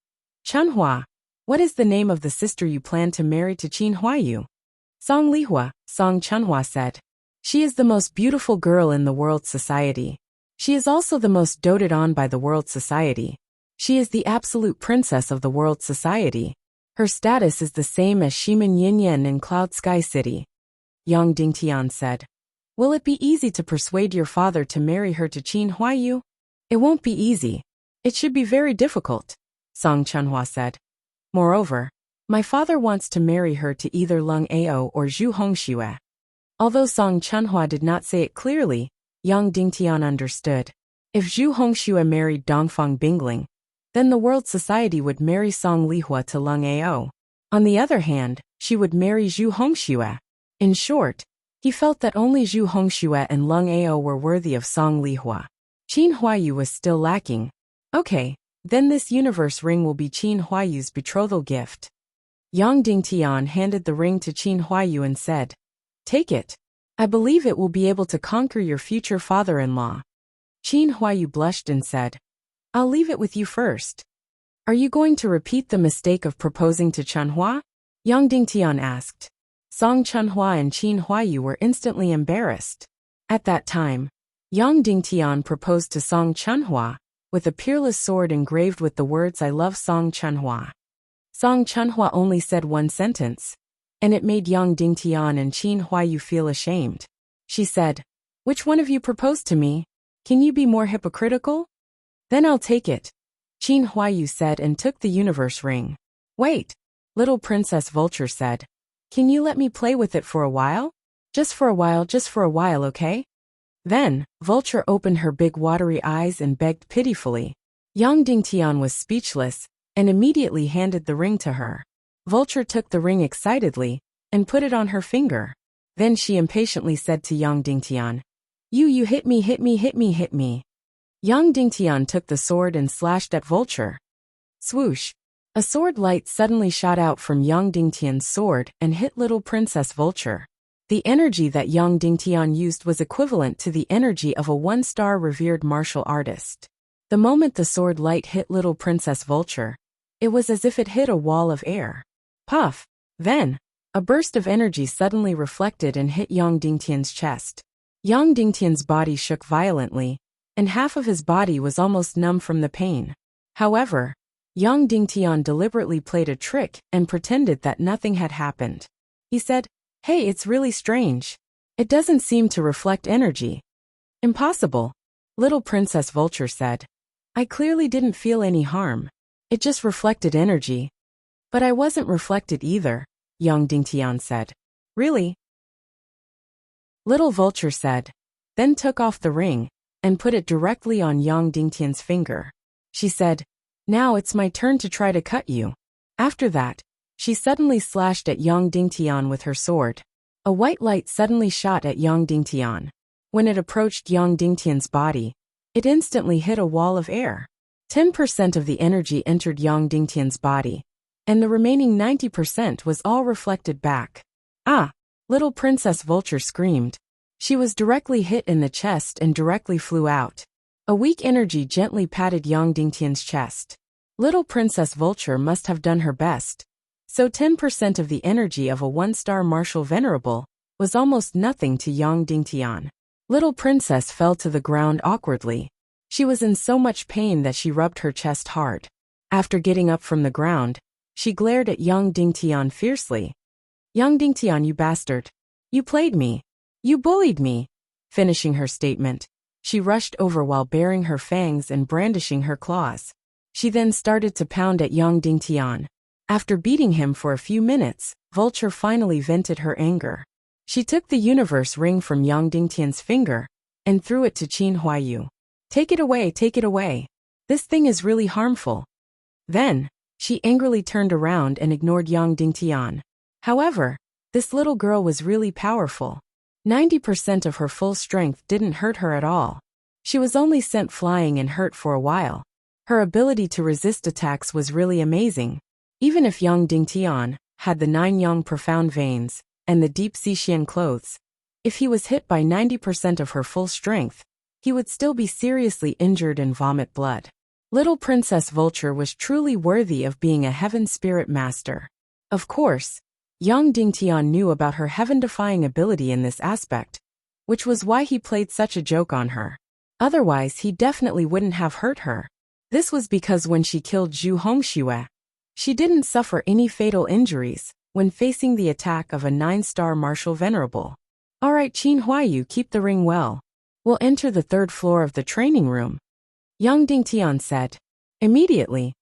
Chunhua, what is the name of the sister you plan to marry to Qin Huayu? Song Lihua, Song Chunhua said. She is the most beautiful girl in the world society. She is also the most doted on by the world society. She is the absolute princess of the world society. Her status is the same as Shimin Yinyan in Cloud Sky City. Yang Dingtian said, Will it be easy to persuade your father to marry her to Qin Huayu? It won't be easy. It should be very difficult, Song Chunhua said. Moreover, my father wants to marry her to either Lung Ao or Zhu Hongxue. Although Song Chunhua did not say it clearly, Yang Dingtian understood. If Zhu Hongxue married Dongfang Bingling, then the world society would marry Song Lihua to Lung Ao. On the other hand, she would marry Zhu Hongxue. In short, he felt that only Zhu Hongxue and Lung Ao were worthy of Song Lihua. Qin Huayu was still lacking. Okay, then this universe ring will be Qin Huayu's betrothal gift. Yang Dingtian handed the ring to Qin Huayu and said, Take it. I believe it will be able to conquer your future father-in-law. Qin Huayu blushed and said, I'll leave it with you first. Are you going to repeat the mistake of proposing to Chunhua? Yang Dingtian asked. Song Chunhua and Qin Huayu were instantly embarrassed. At that time, Yang Dingtian proposed to Song Chunhua, with a peerless sword engraved with the words "I love Song Chunhua." Song Chunhua only said one sentence, and it made Yang Dingtian and Qin Huayu feel ashamed. She said, "Which one of you proposed to me? Can you be more hypocritical? Then I'll take it," Qin Huayu said and took the universe ring. "Wait," little Princess Vulture said. "Can you let me play with it for a while? Just for a while, okay?" Then, Vulture opened her big watery eyes and begged pitifully. Yang Dingtian was speechless, and immediately handed the ring to her. Vulture took the ring excitedly, and put it on her finger. Then she impatiently said to Yang Dingtian, You hit me. Yang Dingtian took the sword and slashed at Vulture. Swoosh! A sword light suddenly shot out from Yang Dingtian's sword and hit little Princess Vulture. The energy that Yang Dingtian used was equivalent to the energy of a one-star revered martial artist. The moment the sword light hit little Princess Vulture, it was as if it hit a wall of air. Puff! Then, a burst of energy suddenly reflected and hit Yang Dingtian's chest. Yang Dingtian's body shook violently, and half of his body was almost numb from the pain. However, Yang Dingtian deliberately played a trick and pretended that nothing had happened. He said, "Hey, it's really strange. It doesn't seem to reflect energy." "Impossible," little Princess Vulture said. "I clearly didn't feel any harm. It just reflected energy." "But I wasn't reflected either," Yang Dingtian said. "Really?" Little Vulture said, then took off the ring and put it directly on Yang Dingtian's finger. She said, "Now it's my turn to try to cut you." After that, she suddenly slashed at Yang Dingtian with her sword. A white light suddenly shot at Yang Dingtian. When it approached Yang Dingtian's body, it instantly hit a wall of air. 10% of the energy entered Yang Dingtian's body, and the remaining 90% was all reflected back. "Ah!" little Princess Vulture screamed. She was directly hit in the chest and directly flew out. A weak energy gently patted Yang Dingtian's chest. Little Princess Vulture must have done her best. So 10% of the energy of a one-star martial venerable was almost nothing to Yang Dingtian. Little Princess fell to the ground awkwardly. She was in so much pain that she rubbed her chest hard. After getting up from the ground, she glared at Yang Dingtian fiercely. "Yang Dingtian, you bastard. You played me. You bullied me." Finishing her statement, she rushed over while baring her fangs and brandishing her claws. She then started to pound at Yang Dingtian. After beating him for a few minutes, Vulture finally vented her anger. She took the universe ring from Yang Dingtian's finger and threw it to Qin Huayu. Take it away. This thing is really harmful." Then, she angrily turned around and ignored Yang Dingtian. However, this little girl was really powerful. 90% of her full strength didn't hurt her at all. She was only sent flying and hurt for a while. Her ability to resist attacks was really amazing. Even if Yang Dingtian had the 9 Yang profound veins and the deep Xixian clothes, if he was hit by 90% of her full strength, he would still be seriously injured and vomit blood. Little Princess Vulture was truly worthy of being a heaven spirit master. Of course, Yang Dingtian knew about her heaven-defying ability in this aspect, which was why he played such a joke on her. Otherwise, he definitely wouldn't have hurt her. This was because when she killed Zhu Hongxue, she didn't suffer any fatal injuries when facing the attack of a 9-star martial venerable. "Alright, Qin Huayu, keep the ring well. We'll enter the 3rd floor of the training room," Yang Dingtian said. Immediately,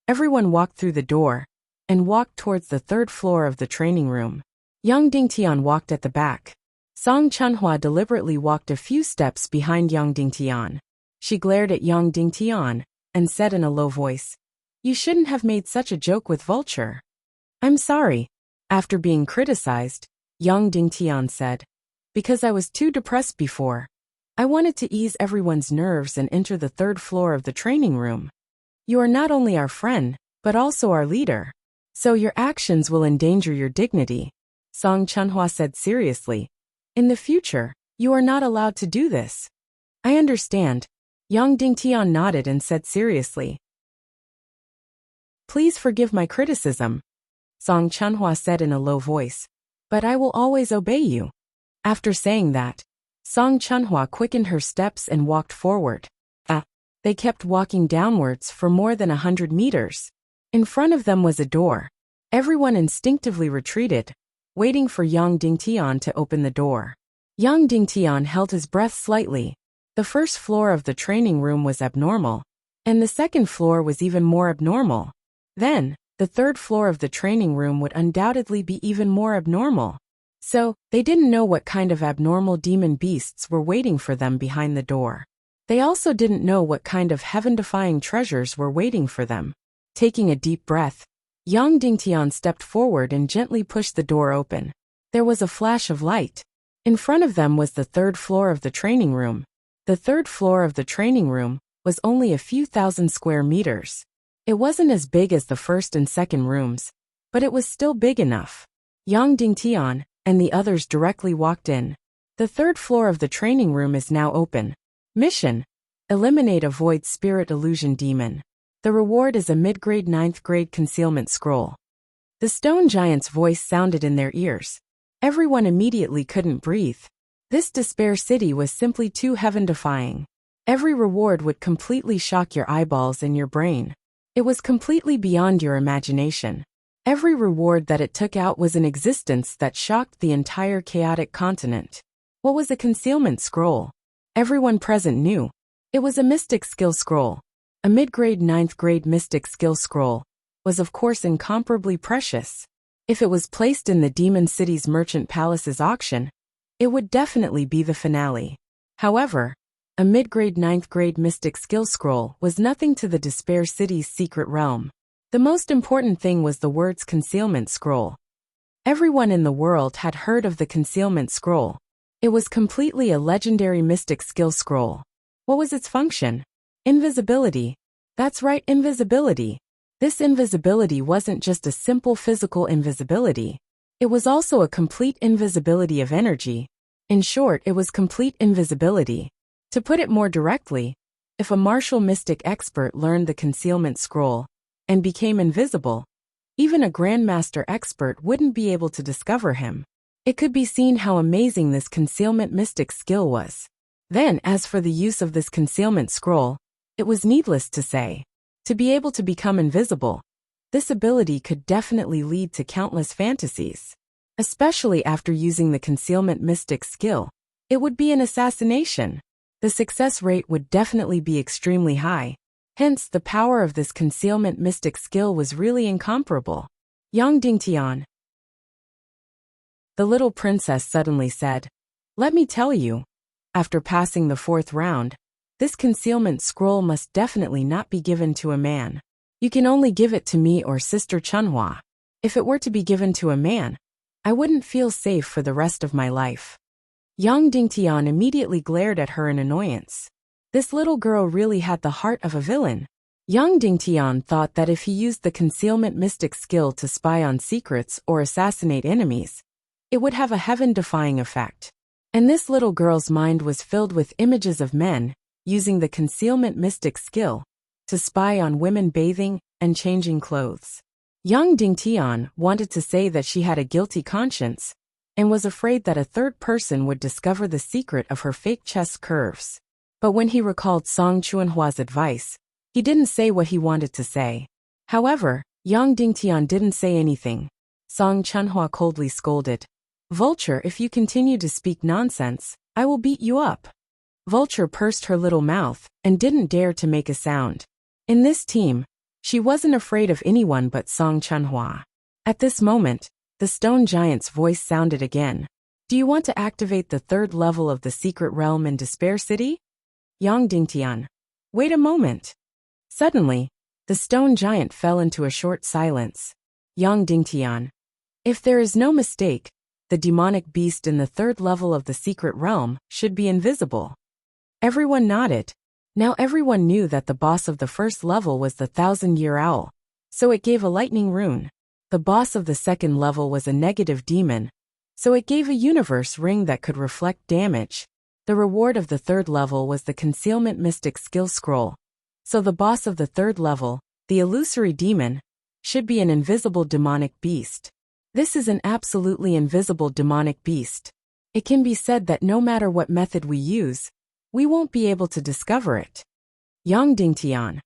everyone walked through the door and walked towards the 3rd floor of the training room. Yang Dingtian walked at the back. Song Chunhua deliberately walked a few steps behind Yang Dingtian. She glared at Yang Dingtian and said in a low voice, "You shouldn't have made such a joke with Vulture." "I'm sorry." After being criticized, Yang Dingtian said, "Because I was too depressed before. I wanted to ease everyone's nerves and enter the 3rd floor of the training room. You are not only our friend, but also our leader. So your actions will endanger your dignity," Song Chunhua said seriously. "In the future, you are not allowed to do this." "I understand," Yang Dingtian nodded and said seriously. "Please forgive my criticism," Song Chunhua said in a low voice, "but I will always obey you." After saying that, Song Chunhua quickened her steps and walked forward. They kept walking downwards for more than 100 meters. In front of them was a door. Everyone instinctively retreated, waiting for Yang Dingtian to open the door. Yang Dingtian held his breath slightly. The first floor of the training room was abnormal, and the second floor was even more abnormal. Then, the third floor of the training room would undoubtedly be even more abnormal. So, they didn't know what kind of abnormal demon beasts were waiting for them behind the door. They also didn't know what kind of heaven-defying treasures were waiting for them. Taking a deep breath, Yang Dingtian stepped forward and gently pushed the door open. There was a flash of light. In front of them was the third floor of the training room. The third floor of the training room was only a few thousand square meters. It wasn't as big as the first and second rooms, but it was still big enough. Yang Dingtian and the others directly walked in. The third floor of the training room is now open. Mission: eliminate a void spirit illusion demon. The reward is a mid-grade 9th grade concealment scroll. The stone giant's voice sounded in their ears. Everyone immediately couldn't breathe. This despair city was simply too heaven-defying. Every reward would completely shock your eyeballs and your brain. It was completely beyond your imagination. Every reward that it took out was an existence that shocked the entire chaotic continent. What was a concealment scroll? Everyone present knew. It was a mystic skill scroll. A mid-grade 9th grade mystic skill scroll was of course incomparably precious. If it was placed in the Demon City's Merchant Palace's auction, it would definitely be the finale. However, a mid-grade 9th grade mystic skill scroll was nothing to the Despair City's secret realm. The most important thing was the words concealment scroll. Everyone in the world had heard of the concealment scroll. It was completely a legendary mystic skill scroll. What was its function? Invisibility. That's right, invisibility. This invisibility wasn't just a simple physical invisibility. It was also a complete invisibility of energy. In short, it was complete invisibility. To put it more directly, if a martial mystic expert learned the concealment scroll and became invisible, even a grandmaster expert wouldn't be able to discover him. It could be seen how amazing this concealment mystic skill was. Then, as for the use of this concealment scroll, it was needless to say. To be able to become invisible, this ability could definitely lead to countless fantasies. Especially after using the concealment mystic skill, it would be an assassination. The success rate would definitely be extremely high. Hence, the power of this concealment mystic skill was really incomparable. Yang Dingtian. The little princess suddenly said, "Let me tell you, after passing the fourth round, this concealment scroll must definitely not be given to a man. You can only give it to me or Sister Chunhua. If it were to be given to a man, I wouldn't feel safe for the rest of my life." Yang Dingtian immediately glared at her in annoyance. This little girl really had the heart of a villain. Yang Dingtian thought that if he used the concealment mystic skill to spy on secrets or assassinate enemies, it would have a heaven-defying effect. And this little girl's mind was filled with images of men using the concealment mystic skill to spy on women bathing and changing clothes. Yang Dingtian wanted to say that she had a guilty conscience and was afraid that a third person would discover the secret of her fake chest curves. But when he recalled Song Chunhua's advice, he didn't say what he wanted to say. However, Yang Dingtian didn't say anything. Song Chunhua coldly scolded, "Vulture, if you continue to speak nonsense, I will beat you up." Vulture pursed her little mouth and didn't dare to make a sound. In this team, she wasn't afraid of anyone but Song Chunhua. At this moment, the stone giant's voice sounded again. "Do you want to activate the third level of the secret realm in Despair City?" Yang Dingtian. "Wait a moment." Suddenly, the stone giant fell into a short silence. Yang Dingtian. "If there is no mistake, the demonic beast in the third level of the secret realm should be invisible." Everyone nodded. Now everyone knew that the boss of the first level was the 1,000-year owl, so it gave a lightning rune. The boss of the second level was a negative demon, so it gave a universe ring that could reflect damage. The reward of the third level was the concealment mystic skill scroll, so the boss of the third level, the illusory demon, should be an invisible demonic beast. This is an absolutely invisible demonic beast. It can be said that no matter what method we use, we won't be able to discover it. Yang Dingtian.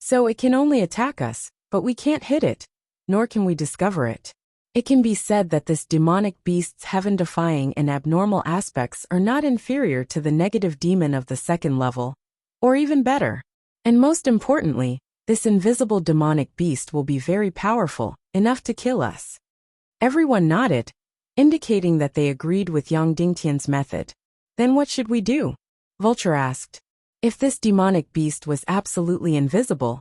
So it can only attack us, but we can't hit it, nor can we discover it. It can be said that this demonic beast's heaven-defying and abnormal aspects are not inferior to the negative demon of the second level, or even better. And most importantly, this invisible demonic beast will be very powerful, enough to kill us. Everyone nodded, indicating that they agreed with Yang Dingtian's method. Then what should we do? Vulture asked. If this demonic beast was absolutely invisible,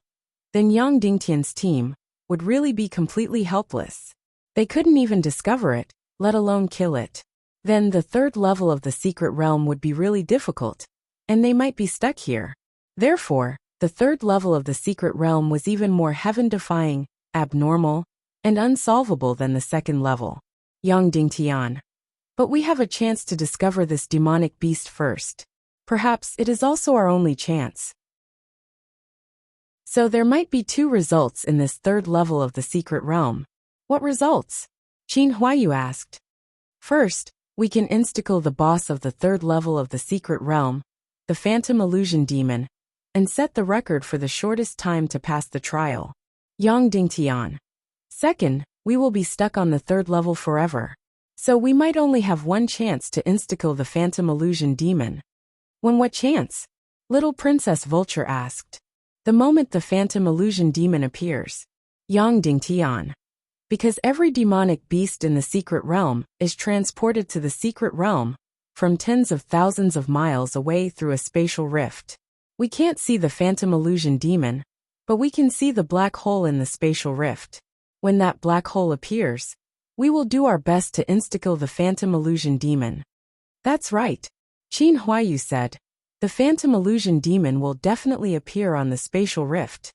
then Yang Dingtian's team would really be completely helpless. They couldn't even discover it, let alone kill it. Then the third level of the secret realm would be really difficult, and they might be stuck here. Therefore, the third level of the secret realm was even more heaven-defying, abnormal, and unsolvable than the second level. Yang Dingtian. But we have a chance to discover this demonic beast first. Perhaps it is also our only chance. So there might be two results in this third level of the secret realm. What results? Qin Huayu asked. First, we can insta-kill the boss of the third level of the secret realm, the Phantom Illusion Demon, and set the record for the shortest time to pass the trial. Yang Dingtian. Second, we will be stuck on the third level forever. So we might only have one chance to insta-kill the Phantom Illusion Demon. When what chance? Little Princess Vulture asked. The moment the Phantom Illusion Demon appears. Yang Dingtian. Because every demonic beast in the secret realm is transported to the secret realm from tens of thousands of miles away through a spatial rift. We can't see the Phantom Illusion Demon, but we can see the black hole in the spatial rift. When that black hole appears, we will do our best to insta-kill the Phantom Illusion Demon. That's right, Qin Huayu said. The Phantom Illusion Demon will definitely appear on the spatial rift.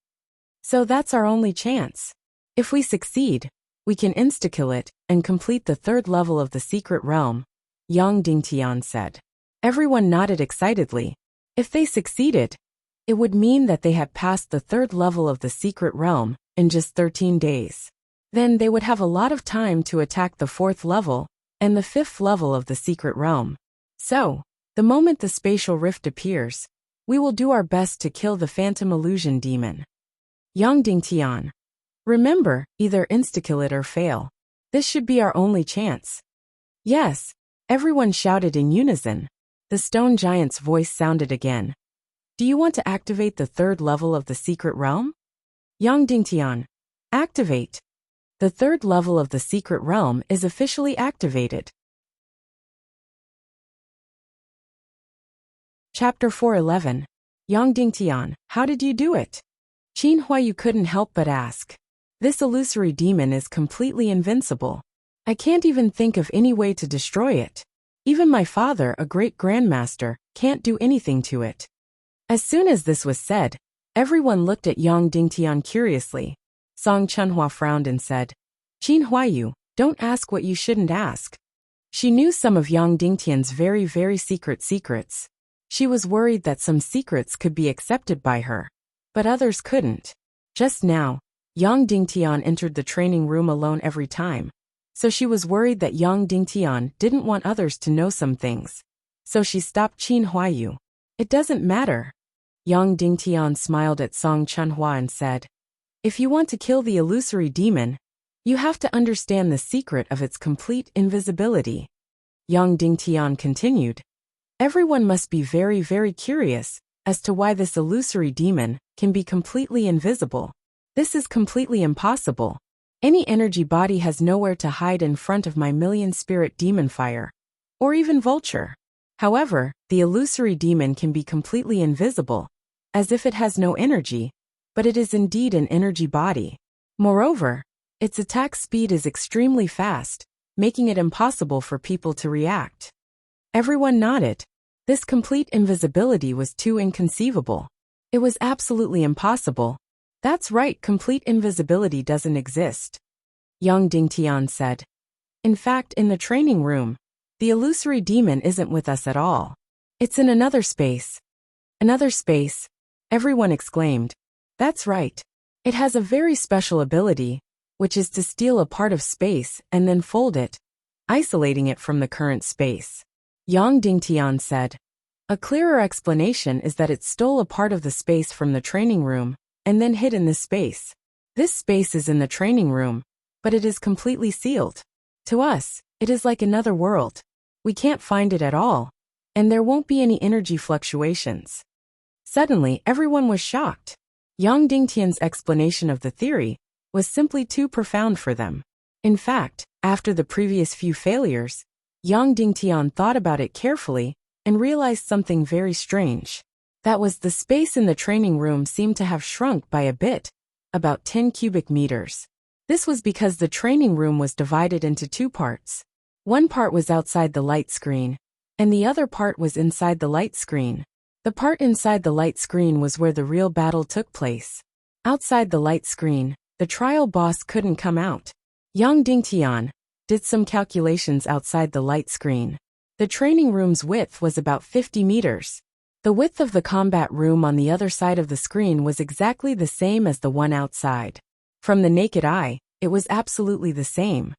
So that's our only chance. If we succeed, we can insta-kill it and complete the third level of the secret realm, Yang Dingtian said. Everyone nodded excitedly. If they succeeded, it would mean that they had passed the third level of the secret realm in just 13 days. Then they would have a lot of time to attack the fourth level and the fifth level of the secret realm. So, the moment the spatial rift appears, we will do our best to kill the Phantom Illusion Demon. Yang Dingtian. Remember, either insta-kill it or fail. This should be our only chance. Yes, everyone shouted in unison. The stone giant's voice sounded again. Do you want to activate the third level of the secret realm? Yang Dingtian. Activate. The third level of the secret realm is officially activated. Chapter 411. Yang Dingtian, how did you do it? Qin Huayu couldn't help but ask. This illusory demon is completely invincible. I can't even think of any way to destroy it. Even my father, a great grandmaster, can't do anything to it. As soon as this was said, everyone looked at Yang Dingtian curiously. Song Chunhua frowned and said, Qin Huayu, don't ask what you shouldn't ask. She knew some of Yang Dingtian's very, very secrets. She was worried that some secrets could be accepted by her, but others couldn't. Just now, Yang Dingtian entered the training room alone every time, so she was worried that Yang Dingtian didn't want others to know some things. So she stopped Qin Huayu. It doesn't matter. Yang Dingtian smiled at Song Chunhua and said, if you want to kill the illusory demon, you have to understand the secret of its complete invisibility. Yang Dingtian continued. Everyone must be very, very curious as to why this illusory demon can be completely invisible. This is completely impossible. Any energy body has nowhere to hide in front of my million-spirit demon fire, or even vulture. However, the illusory demon can be completely invisible, as if it has no energy, but it is indeed an energy body. Moreover, its attack speed is extremely fast, making it impossible for people to react. Everyone nodded. This complete invisibility was too inconceivable. It was absolutely impossible. That's right, complete invisibility doesn't exist. Yang Dingtian said. In fact, in the training room, the illusory demon isn't with us at all. It's in another space. Another space, everyone exclaimed. That's right. It has a very special ability, which is to steal a part of space and then fold it, isolating it from the current space. Yang Dingtian said. A clearer explanation is that it stole a part of the space from the training room, and then hid in this space. This space is in the training room, but it is completely sealed. To us, it is like another world. We can't find it at all, and there won't be any energy fluctuations. Suddenly, everyone was shocked. Yang Dingtian's explanation of the theory was simply too profound for them. In fact, after the previous few failures, Yang Dingtian thought about it carefully and realized something very strange. That was the space in the training room seemed to have shrunk by a bit, about 10 cubic meters. This was because the training room was divided into two parts. One part was outside the light screen, and the other part was inside the light screen. The part inside the light screen was where the real battle took place. Outside the light screen, the trial boss couldn't come out. Yang Dingtian did some calculations outside the light screen. The training room's width was about 50 meters. The width of the combat room on the other side of the screen was exactly the same as the one outside. From the naked eye, it was absolutely the same.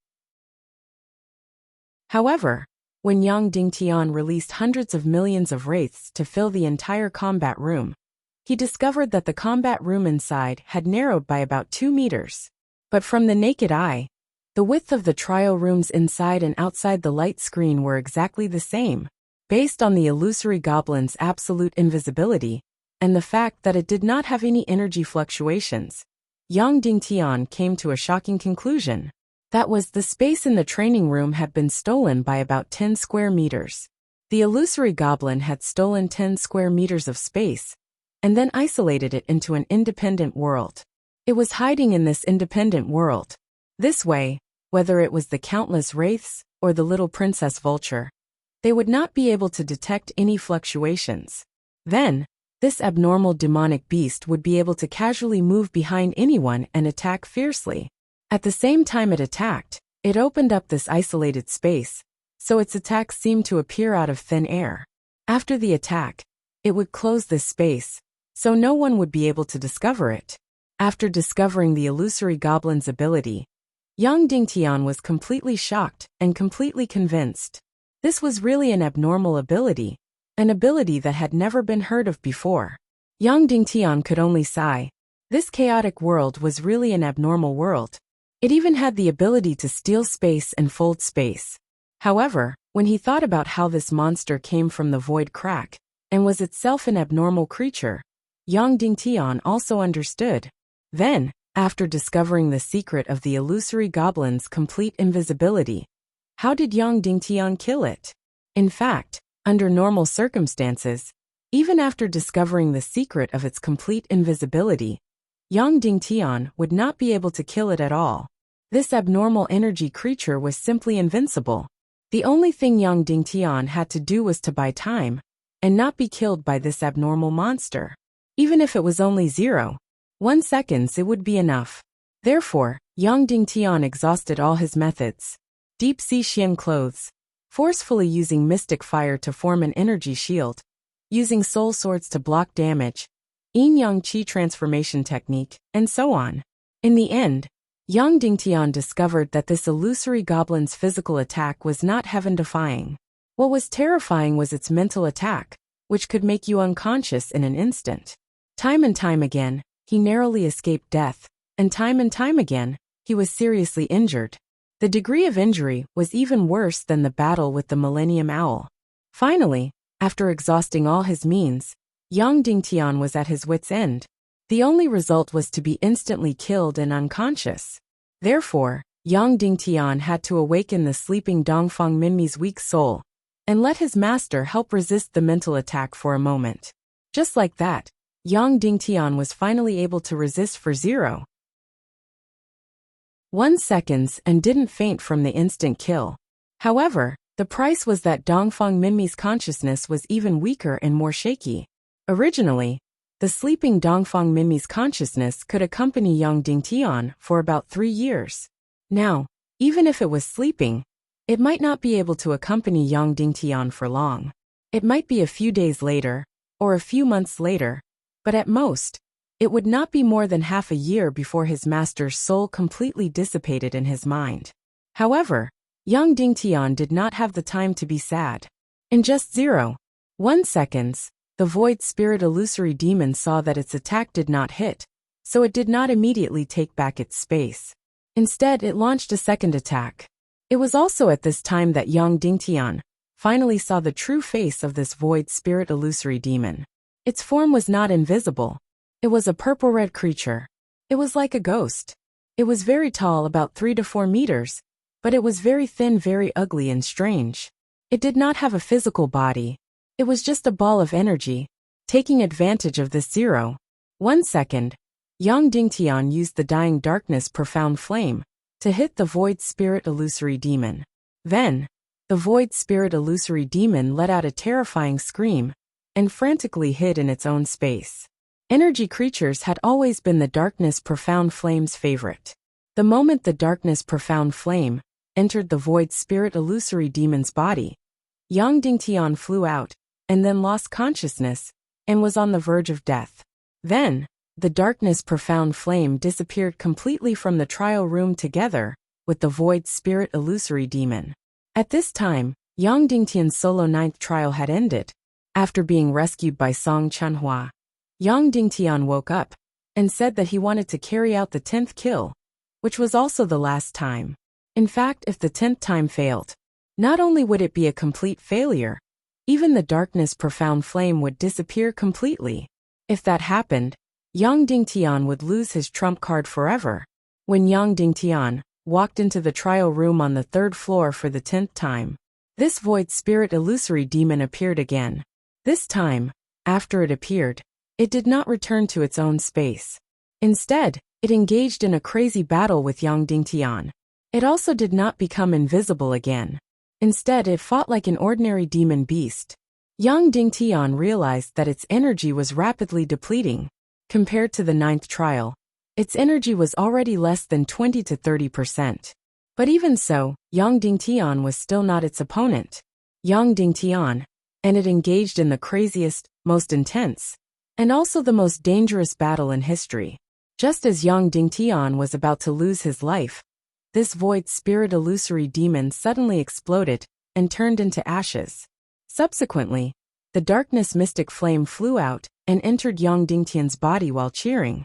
However, when Yang Dingtian released hundreds of millions of wraiths to fill the entire combat room, he discovered that the combat room inside had narrowed by about 2 meters. But from the naked eye, the width of the trial rooms inside and outside the light screen were exactly the same. Based on the illusory goblin's absolute invisibility, and the fact that it did not have any energy fluctuations, Yang Dingtian came to a shocking conclusion. That was, the space in the training room had been stolen by about 10 square meters. The illusory goblin had stolen 10 square meters of space, and then isolated it into an independent world. It was hiding in this independent world. This way, whether it was the countless wraiths or the little princess vulture, they would not be able to detect any fluctuations. Then, this abnormal demonic beast would be able to casually move behind anyone and attack fiercely. At the same time it attacked, it opened up this isolated space, so its attacks seemed to appear out of thin air. After the attack, it would close this space, so no one would be able to discover it. After discovering the illusory goblin's ability, Yang Dingtian was completely shocked and completely convinced. This was really an abnormal ability, an ability that had never been heard of before. Yang Dingtian could only sigh. This chaotic world was really an abnormal world. It even had the ability to steal space and fold space. However, when he thought about how this monster came from the void crack, and was itself an abnormal creature, Yang Dingtian also understood. Then, after discovering the secret of the illusory goblin's complete invisibility, how did Yang Dingtian kill it? In fact, under normal circumstances, even after discovering the secret of its complete invisibility, Yang Dingtian would not be able to kill it at all. This abnormal energy creature was simply invincible. The only thing Yang Dingtian had to do was to buy time, and not be killed by this abnormal monster. Even if it was only 0.1 seconds, it would be enough. Therefore, Yang Dingtian exhausted all his methods. Deep sea Xian clothes, forcefully using mystic fire to form an energy shield, using soul swords to block damage, yin-yang qi transformation technique, and so on. In the end, Yang Dingtian discovered that this illusory goblin's physical attack was not heaven-defying. What was terrifying was its mental attack, which could make you unconscious in an instant. Time and time again, he narrowly escaped death, and time again, he was seriously injured. The degree of injury was even worse than the battle with the Millennium Owl. Finally, after exhausting all his means, Yang Dingtian was at his wit's end. The only result was to be instantly killed and unconscious. Therefore, Yang Dingtian had to awaken the sleeping Dongfang Minmi's weak soul, and let his master help resist the mental attack for a moment. Just like that, Yang Dingtian was finally able to resist for 0.1 seconds and didn't faint from the instant kill. However, the price was that Dongfang Minmi's consciousness was even weaker and more shaky. Originally, the sleeping Dongfang Minmi's consciousness could accompany Yang Dingtian for about 3 years. Now, even if it was sleeping, it might not be able to accompany Yang Dingtian for long. It might be a few days later, or a few months later, but at most, it would not be more than half a year before his master's soul completely dissipated in his mind. However, Yang Dingtian did not have the time to be sad. In just 0.1 1 second, the void spirit illusory demon saw that its attack did not hit, so it did not immediately take back its space. Instead, it launched a second attack. It was also at this time that Yang Dingtian finally saw the true face of this void spirit illusory demon. Its form was not invisible. It was a purple-red creature. It was like a ghost. It was very tall, about 3 to 4 meters, but it was very thin, very ugly and strange. It did not have a physical body. It was just a ball of energy. Taking advantage of this 1 second, Yang Dingtian used the Dying Darkness Profound Flame to hit the void spirit illusory demon. Then, the void spirit illusory demon let out a terrifying scream and frantically hid in its own space. Energy creatures had always been the Darkness Profound Flame's favorite. The moment the Darkness Profound Flame entered the void spirit illusory demon's body, Yang Dingtian flew out and then lost consciousness and was on the verge of death. Then, the Darkness Profound Flame disappeared completely from the trial room together with the void spirit illusory demon. At this time, Yang Dingtian's solo 9th trial had ended. After being rescued by Song Chunhua, Yang Dingtian woke up and said that he wanted to carry out the 10th kill, which was also the last time. In fact, if the 10th time failed, not only would it be a complete failure, even the Darkness Profound Flame would disappear completely. If that happened, Yang Dingtian would lose his trump card forever. When Yang Dingtian walked into the trial room on the 3rd floor for the 10th time, this void spirit illusory demon appeared again. This time, after it appeared, it did not return to its own space. Instead, it engaged in a crazy battle with Yang Dingtian. It also did not become invisible again. Instead, it fought like an ordinary demon beast. Yang Dingtian realized that its energy was rapidly depleting. Compared to the 9th trial, its energy was already less than 20 to 30%. But even so, Yang Dingtian was still not its opponent. Yang Dingtian, and it engaged in the craziest, most intense, and also the most dangerous battle in history. Just as Yang Dingtian was about to lose his life, this void spirit illusory demon suddenly exploded and turned into ashes. Subsequently, the darkness mystic flame flew out and entered Yang Dingtian's body while cheering.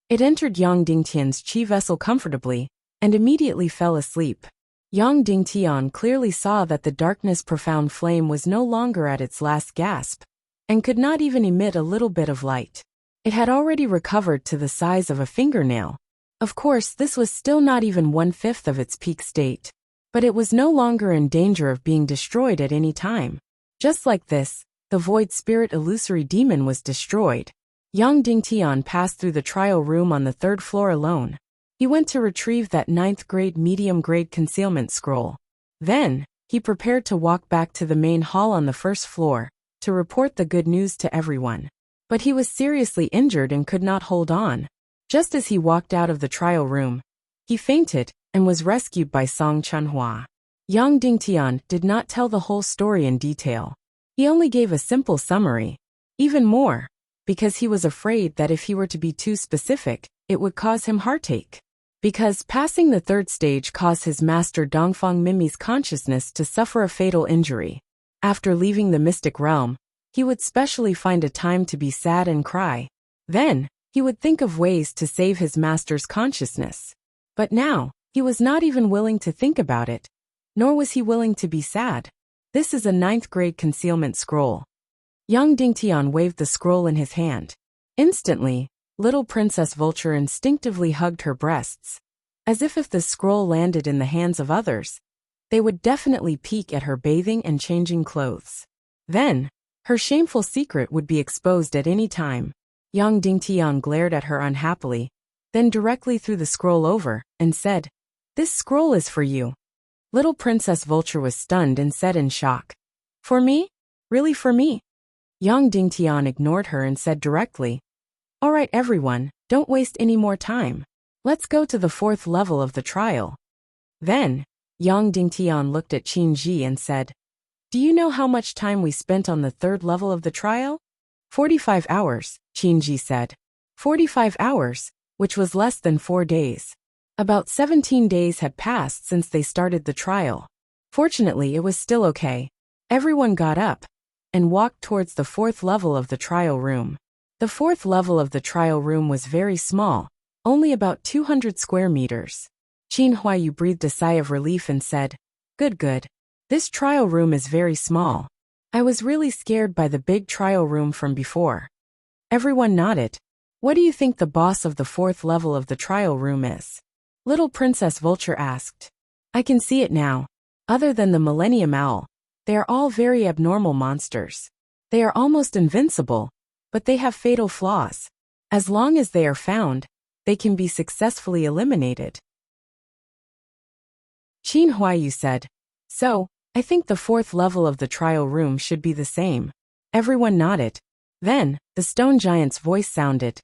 It entered Yang Dingtian's chi vessel comfortably and immediately fell asleep. Yang Dingtian clearly saw that the darkness profound flame was no longer at its last gasp and could not even emit a little bit of light. It had already recovered to the size of a fingernail. Of course, this was still not even 1/5 of its peak state, but it was no longer in danger of being destroyed at any time. Just like this, the void spirit illusory demon was destroyed. Yang Dingtian passed through the trial room on the 3rd floor alone. He went to retrieve that 9th grade medium-grade concealment scroll. Then, he prepared to walk back to the main hall on the 1st floor to report the good news to everyone. But he was seriously injured and could not hold on. Just as he walked out of the trial room, he fainted and was rescued by Song Chunhua. Yang Dingtian did not tell the whole story in detail. He only gave a simple summary. Even more, because he was afraid that if he were to be too specific, it would cause him heartache. Because passing the 3rd stage caused his master Dongfang Mimi's consciousness to suffer a fatal injury. After leaving the mystic realm, he would specially find a time to be sad and cry. Then, he would think of ways to save his master's consciousness. But now, he was not even willing to think about it, nor was he willing to be sad. This is a 9th grade concealment scroll. Yang Dingtian waved the scroll in his hand. Instantly, little Princess Vulture instinctively hugged her breasts, as if the scroll landed in the hands of others, they would definitely peek at her bathing and changing clothes. Then, her shameful secret would be exposed at any time. Yang Dingtian glared at her unhappily, then directly threw the scroll over, and said, "This scroll is for you." Little Princess Vulture was stunned and said in shock, "For me? Really for me?" Yang Dingtian ignored her and said directly, "All right everyone, don't waste any more time. Let's go to the 4th level of the trial." Then, Yang Dingtian looked at Qin Ji and said, "Do you know how much time we spent on the 3rd level of the trial?" 45 hours, Qin Ji said. 45 hours, which was less than 4 days. About 17 days had passed since they started the trial. Fortunately, it was still okay. Everyone got up and walked towards the fourth level of the trial room. The fourth level of the trial room was very small, only about 200 square meters. Qin Huaiyu breathed a sigh of relief and said, Good. This trial room is very small. I was really scared by the big trial room from before. Everyone nodded. What do you think the boss of the fourth level of the trial room is? Little Princess Vulture asked. I can see it now. Other than the Millennium Owl, they are all very abnormal monsters. They are almost invincible, but they have fatal flaws. As long as they are found, they can be successfully eliminated. Qin Huaiyu said, So, I think the fourth level of the trial room should be the same. Everyone nodded. Then, the stone giant's voice sounded.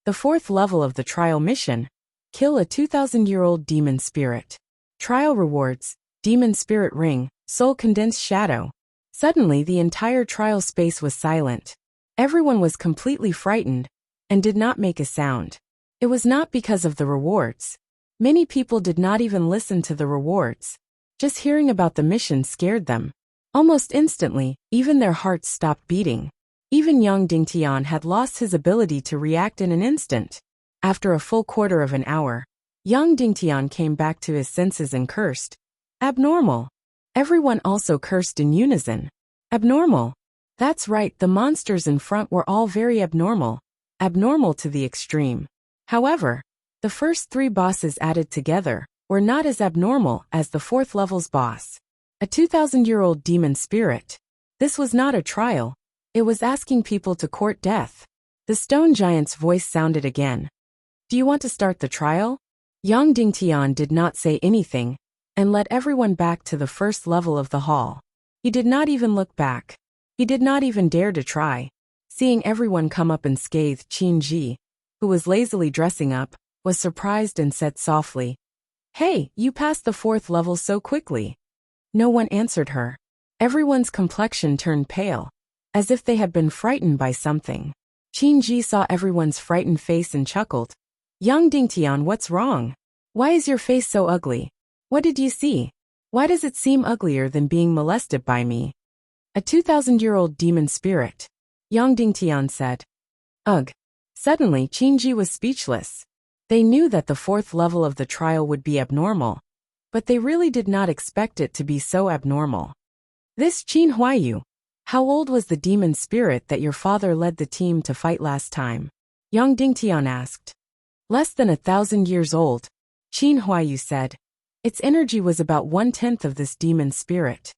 The fourth level of the trial mission. Kill a 2,000-year-old demon spirit. Trial rewards, demon spirit ring, soul condensed shadow. Suddenly the entire trial space was silent. Everyone was completely frightened and did not make a sound. It was not because of the rewards. Many people did not even listen to the rewards. Just hearing about the mission scared them. Almost instantly, even their hearts stopped beating. Even young Dingtian had lost his ability to react in an instant. After a full quarter of an hour, young Dingtian came back to his senses and cursed. Abnormal. Everyone also cursed in unison. Abnormal. That's right, the monsters in front were all very abnormal. Abnormal to the extreme. However, the first three bosses added together were not as abnormal as the fourth level's boss. A 2,000-year-old demon spirit. This was not a trial. It was asking people to court death. The stone giant's voice sounded again. Do you want to start the trial? Yang Dingtian did not say anything and led everyone back to the first level of the hall. He did not even look back. He did not even dare to try. Seeing everyone come up unscathed, Qin Ji, who was lazily dressing up, was surprised and said softly, Hey, you passed the fourth level so quickly. No one answered her. Everyone's complexion turned pale, as if they had been frightened by something. Qin Ji saw everyone's frightened face and chuckled. Young Dingtian, what's wrong? Why is your face so ugly? What did you see? Why does it seem uglier than being molested by me? A 2,000-year-old demon spirit. Yang Dingtian said. Ugh. Suddenly, Qin Ji was speechless. They knew that the fourth level of the trial would be abnormal, but they really did not expect it to be so abnormal. This Qin Huaiyu. How old was the demon spirit that your father led the team to fight last time? Yang Dingtian asked. Less than 1,000 years old. Qin Huaiyu said. Its energy was about 1/10 of this demon spirit.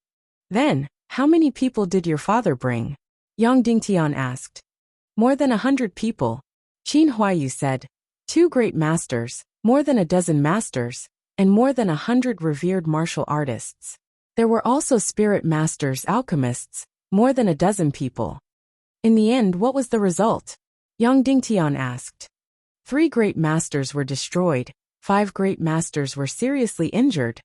Then, how many people did your father bring? Yang Dingtian asked. More than 100 people. Qin Huaiyu said. 2 great masters, more than a dozen masters, and more than 100 revered martial artists. There were also spirit masters, alchemists, more than a dozen people. In the end, what was the result? Yang Dingtian asked. 3 great masters were destroyed, 5 great masters were seriously injured,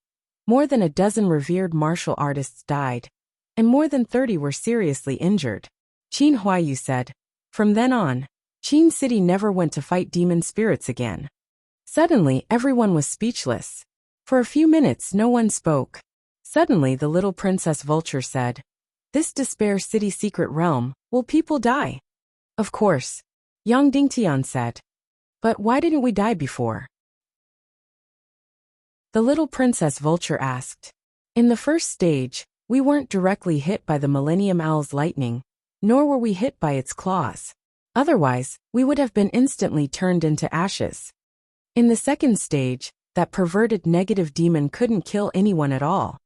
more than a dozen revered martial artists died, and more than 30 were seriously injured. Qin Huaiyu said. From then on, Qin City never went to fight demon spirits again. Suddenly, everyone was speechless. For a few minutes, no one spoke. Suddenly, the little Princess Vulture said, This Despair City secret realm, will people die? Of course. Yang Dingtian said. But why didn't we die before? The little Princess Vulture asked. In the first stage, we weren't directly hit by the Millennium Owl's lightning, nor were we hit by its claws. Otherwise, we would have been instantly turned into ashes. In the second stage, that perverted negative demon couldn't kill anyone at all.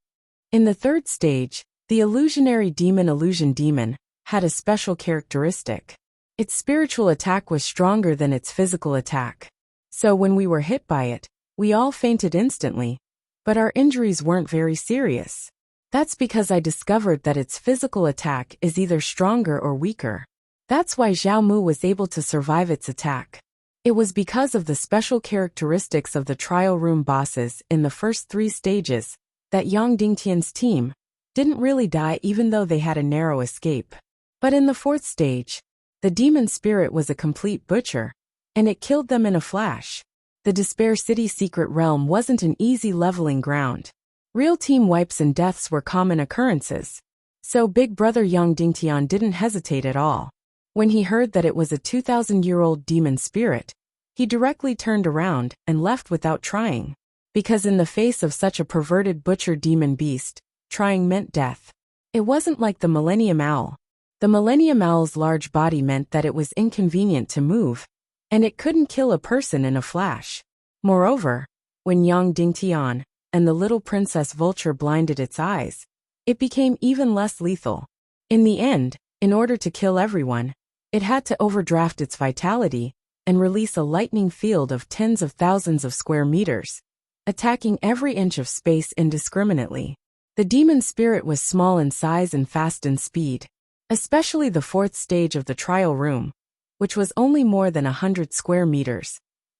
In the third stage, the illusionary demon Illusion Demon had a special characteristic. Its spiritual attack was stronger than its physical attack. So when we were hit by it, we all fainted instantly, but our injuries weren't very serious. That's because I discovered that its physical attack is either stronger or weaker. That's why Zhao Mu was able to survive its attack. It was because of the special characteristics of the trial room bosses in the first 3 stages that Yang Dingtian's team didn't really die even though they had a narrow escape. But in the 4th stage, the demon spirit was a complete butcher, and it killed them in a flash. The Despair City secret realm wasn't an easy leveling ground. Real team wipes and deaths were common occurrences. So Big Brother Yang Dingtian didn't hesitate at all. When he heard that it was a 2,000-year-old demon spirit, he directly turned around and left without trying. Because in the face of such a perverted butcher demon beast, trying meant death. It wasn't like the Millennium Owl. The Millennium Owl's large body meant that it was inconvenient to move, and it couldn't kill a person in a flash. Moreover, when Yang Dingtian and the little princess vulture blinded its eyes, it became even less lethal. In the end, in order to kill everyone, it had to overdraft its vitality and release a lightning field of tens of thousands of square meters, attacking every inch of space indiscriminately. The demon spirit was small in size and fast in speed, especially the fourth stage of the trial room, which was only more than 100 square meters.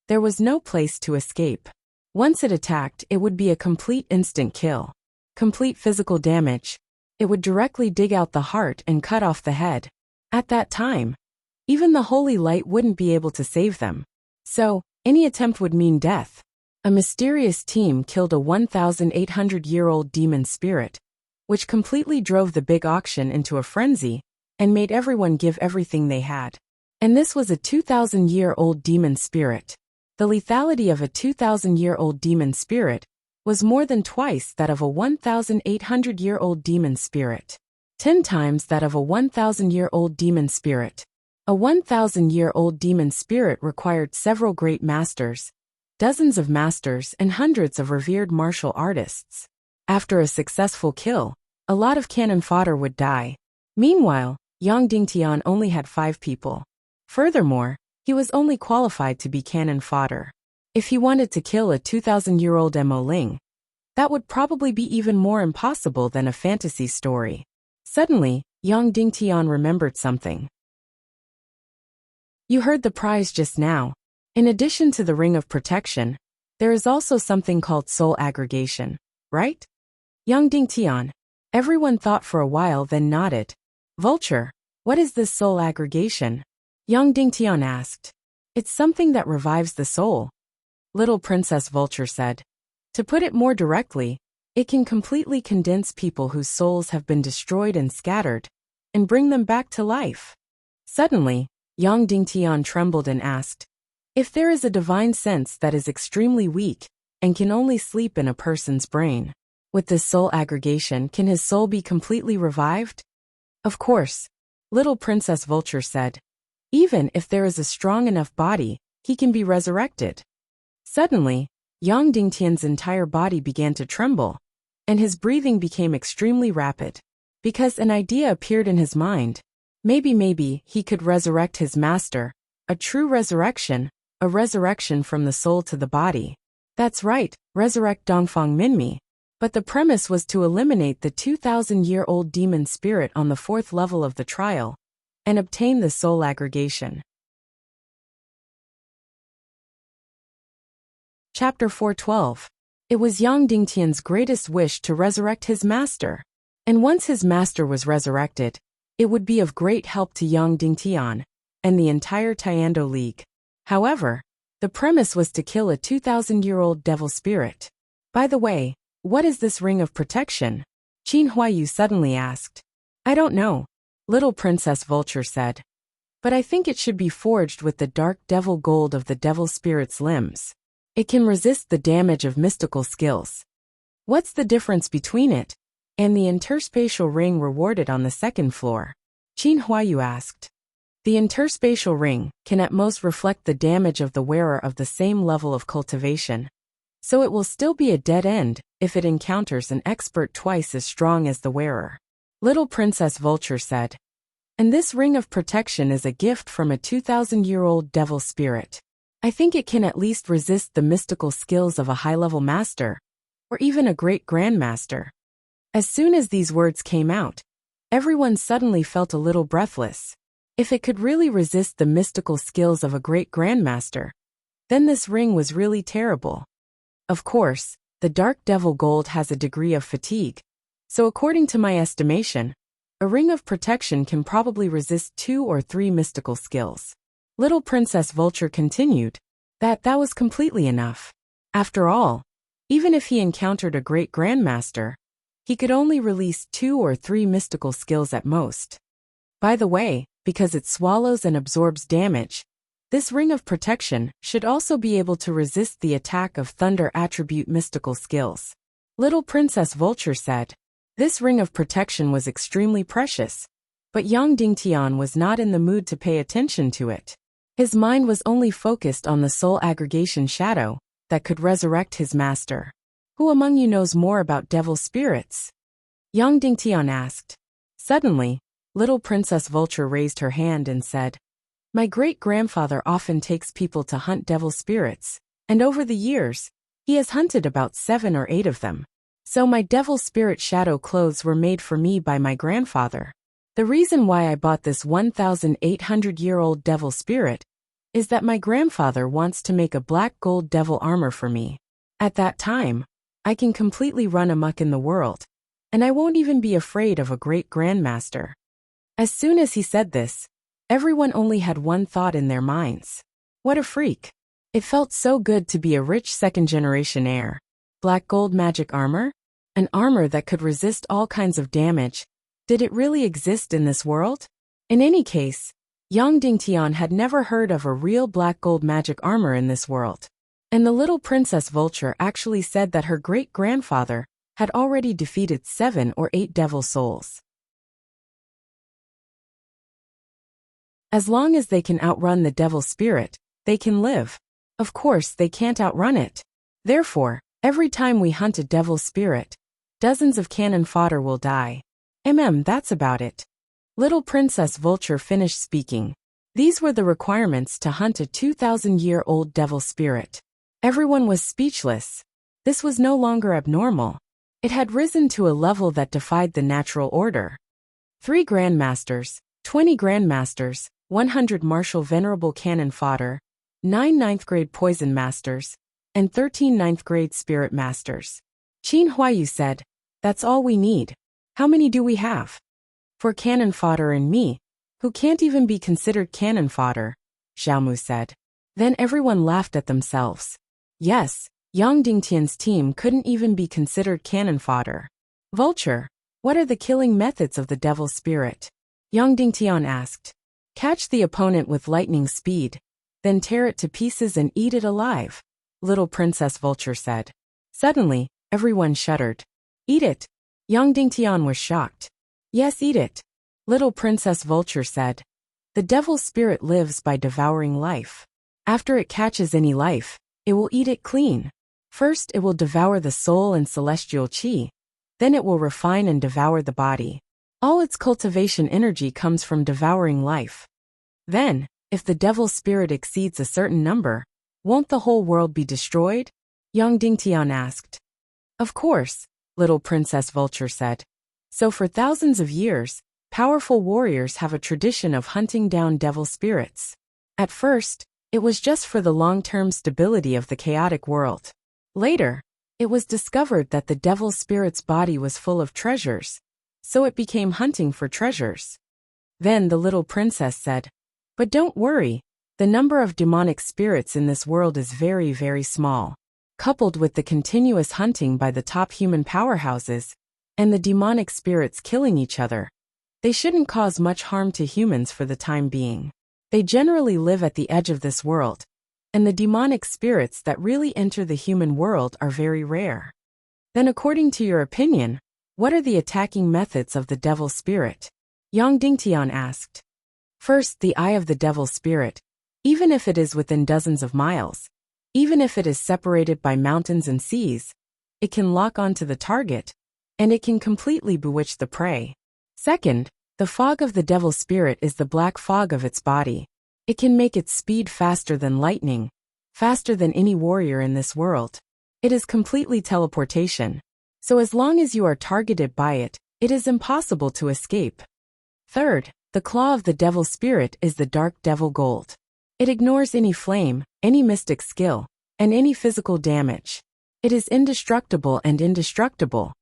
There was no place to escape. Once it attacked, it would be a complete instant kill. Complete physical damage. It would directly dig out the heart and cut off the head. At that time, even the holy light wouldn't be able to save them. So, any attempt would mean death. A mysterious team killed a 1,800-year-old demon spirit, which completely drove the big auction into a frenzy and made everyone give everything they had. And this was a 2,000-year-old demon spirit. The lethality of a 2,000-year-old demon spirit was more than twice that of a 1,800-year-old demon spirit. 10 times that of a 1,000-year-old demon spirit. A 1,000-year-old demon spirit required several great masters, dozens of masters, and hundreds of revered martial artists. After a successful kill, a lot of cannon fodder would die. Meanwhile, Yang Dingtian only had 5 people. Furthermore, he was only qualified to be cannon fodder. If he wanted to kill a 2,000-year-old Mo Ling, that would probably be even more impossible than a fantasy story. Suddenly, Yang Dingtian remembered something. You heard the prize just now. In addition to the Ring of Protection, there is also something called soul aggregation, right? Yang Dingtian. Everyone thought for a while, then nodded. Vulture, what is this soul aggregation? Yang Dingtian asked. It's something that revives the soul. Little Princess Vulture said. To put it more directly, it can completely condense people whose souls have been destroyed and scattered, and bring them back to life. Suddenly, Yang Dingtian trembled and asked, if there is a divine sense that is extremely weak and can only sleep in a person's brain, with this soul aggregation, can his soul be completely revived? Of course, Little Princess Vulture said. Even if there is a strong enough body, he can be resurrected. Suddenly, Yang Dingtian's entire body began to tremble, and his breathing became extremely rapid. Because an idea appeared in his mind. Maybe he could resurrect his master, a true resurrection, a resurrection from the soul to the body. That's right, resurrect Dongfang Minmi. But the premise was to eliminate the 2,000-year-old demon spirit on the 4th level of the trial, and obtain the soul aggregation. Chapter 412. It was Yang Dingtian's greatest wish to resurrect his master. And once his master was resurrected, it would be of great help to Yang Dingtian and the entire Tiando League. However, the premise was to kill a 2,000-year-old devil spirit. By the way, what is this ring of protection? Qin Huayu suddenly asked. I don't know, Little Princess Vulture said. But I think it should be forged with the dark devil gold of the devil spirit's limbs. It can resist the damage of mystical skills. What's the difference between it and the interspatial ring rewarded on the 2nd floor? Qin Huayu asked. The interspatial ring can at most reflect the damage of the wearer of the same level of cultivation. So it will still be a dead end if it encounters an expert twice as strong as the wearer. Little Princess Vulture said. And this ring of protection is a gift from a 2,000-year-old devil spirit. I think it can at least resist the mystical skills of a high-level master, or even a great grandmaster. As soon as these words came out, everyone suddenly felt a little breathless. If it could really resist the mystical skills of a great grandmaster, then this ring was really terrible. Of course, the dark devil gold has a degree of fatigue, so according to my estimation, a ring of protection can probably resist 2 or 3 mystical skills. Little Princess Vulture continued. That was completely enough. After all, even if he encountered a great grandmaster, He could only release 2 or 3 mystical skills at most. By the way, because it swallows and absorbs damage, this ring of protection should also be able to resist the attack of thunder attribute mystical skills. Little Princess Vulture said. This ring of protection was extremely precious, but Yang Dingtian was not in the mood to pay attention to it. His mind was only focused on the soul aggregation shadow that could resurrect his master. Who among you knows more about devil spirits? Yang Dingtian asked. Suddenly, Little Princess Vulture raised her hand and said, my great-grandfather often takes people to hunt devil spirits, and over the years, he has hunted about 7 or 8 of them. So my devil spirit shadow clothes were made for me by my grandfather. The reason why I bought this 1,800-year-old devil spirit is that my grandfather wants to make a black gold devil armor for me. At that time, I can completely run amok in the world, and I won't even be afraid of a great-grandmaster. As soon as he said this, everyone only had one thought in their minds. What a freak. It felt so good to be a rich second-generation heir. Black gold magic armor? An armor that could resist all kinds of damage. Did it really exist in this world? In any case, Yang Dingtian had never heard of a real black gold magic armor in this world. And the Little Princess Vulture actually said that her great-grandfather had already defeated 7 or 8 devil souls. As long as they can outrun the devil spirit, they can live. Of course, they can't outrun it. Therefore, every time we hunt a devil spirit, dozens of cannon fodder will die. That's about it. Little Princess Vulture finished speaking. These were the requirements to hunt a 2,000-year-old devil spirit. Everyone was speechless. This was no longer abnormal. It had risen to a level that defied the natural order. 3 grandmasters, 20 grandmasters, 100 martial venerable cannon fodder, 9 ninth-grade poison masters, and 13 ninth-grade spirit masters. Qin Huayu said, that's all we need. How many do we have? For cannon fodder and me, who can't even be considered cannon fodder, Xiaomu said. Then everyone laughed at themselves. Yes, Yang Dingtian's team couldn't even be considered cannon fodder. Vulture, what are the killing methods of the devil spirit? Yang Dingtian asked. Catch the opponent with lightning speed, then tear it to pieces and eat it alive, Little Princess Vulture said. Suddenly, everyone shuddered. Eat it. Yang Dingtian was shocked. Yes, eat it, Little Princess Vulture said. The devil spirit lives by devouring life. After it catches any life, it will eat it clean. First, it will devour the soul and celestial qi. Then it will refine and devour the body. All its cultivation energy comes from devouring life. Then, if the devil spirit exceeds a certain number, won't the whole world be destroyed? Yang Dingtian asked. Of course, Little Princess Vulture said. So for thousands of years, powerful warriors have a tradition of hunting down devil spirits. At first, it was just for the long-term stability of the chaotic world. Later, it was discovered that the devil spirit's body was full of treasures, so it became hunting for treasures. Then the little princess said, but don't worry, the number of demonic spirits in this world is very, very small. Coupled with the continuous hunting by the top human powerhouses, and the demonic spirits killing each other, they shouldn't cause much harm to humans for the time being. They generally live at the edge of this world, and the demonic spirits that really enter the human world are very rare. Then according to your opinion, what are the attacking methods of the devil spirit? Yang Dingtian asked. First, the eye of the devil spirit, even if it is within dozens of miles, even if it is separated by mountains and seas, it can lock onto the target, and it can completely bewitch the prey. Second, the fog of the devil spirit is the black fog of its body. It can make its speed faster than lightning, faster than any warrior in this world. It is completely teleportation. So as long as you are targeted by it, it is impossible to escape. Third, the claw of the devil spirit is the dark devil gold. It ignores any flame, any mystic skill, and any physical damage. It is indestructible and indestructible.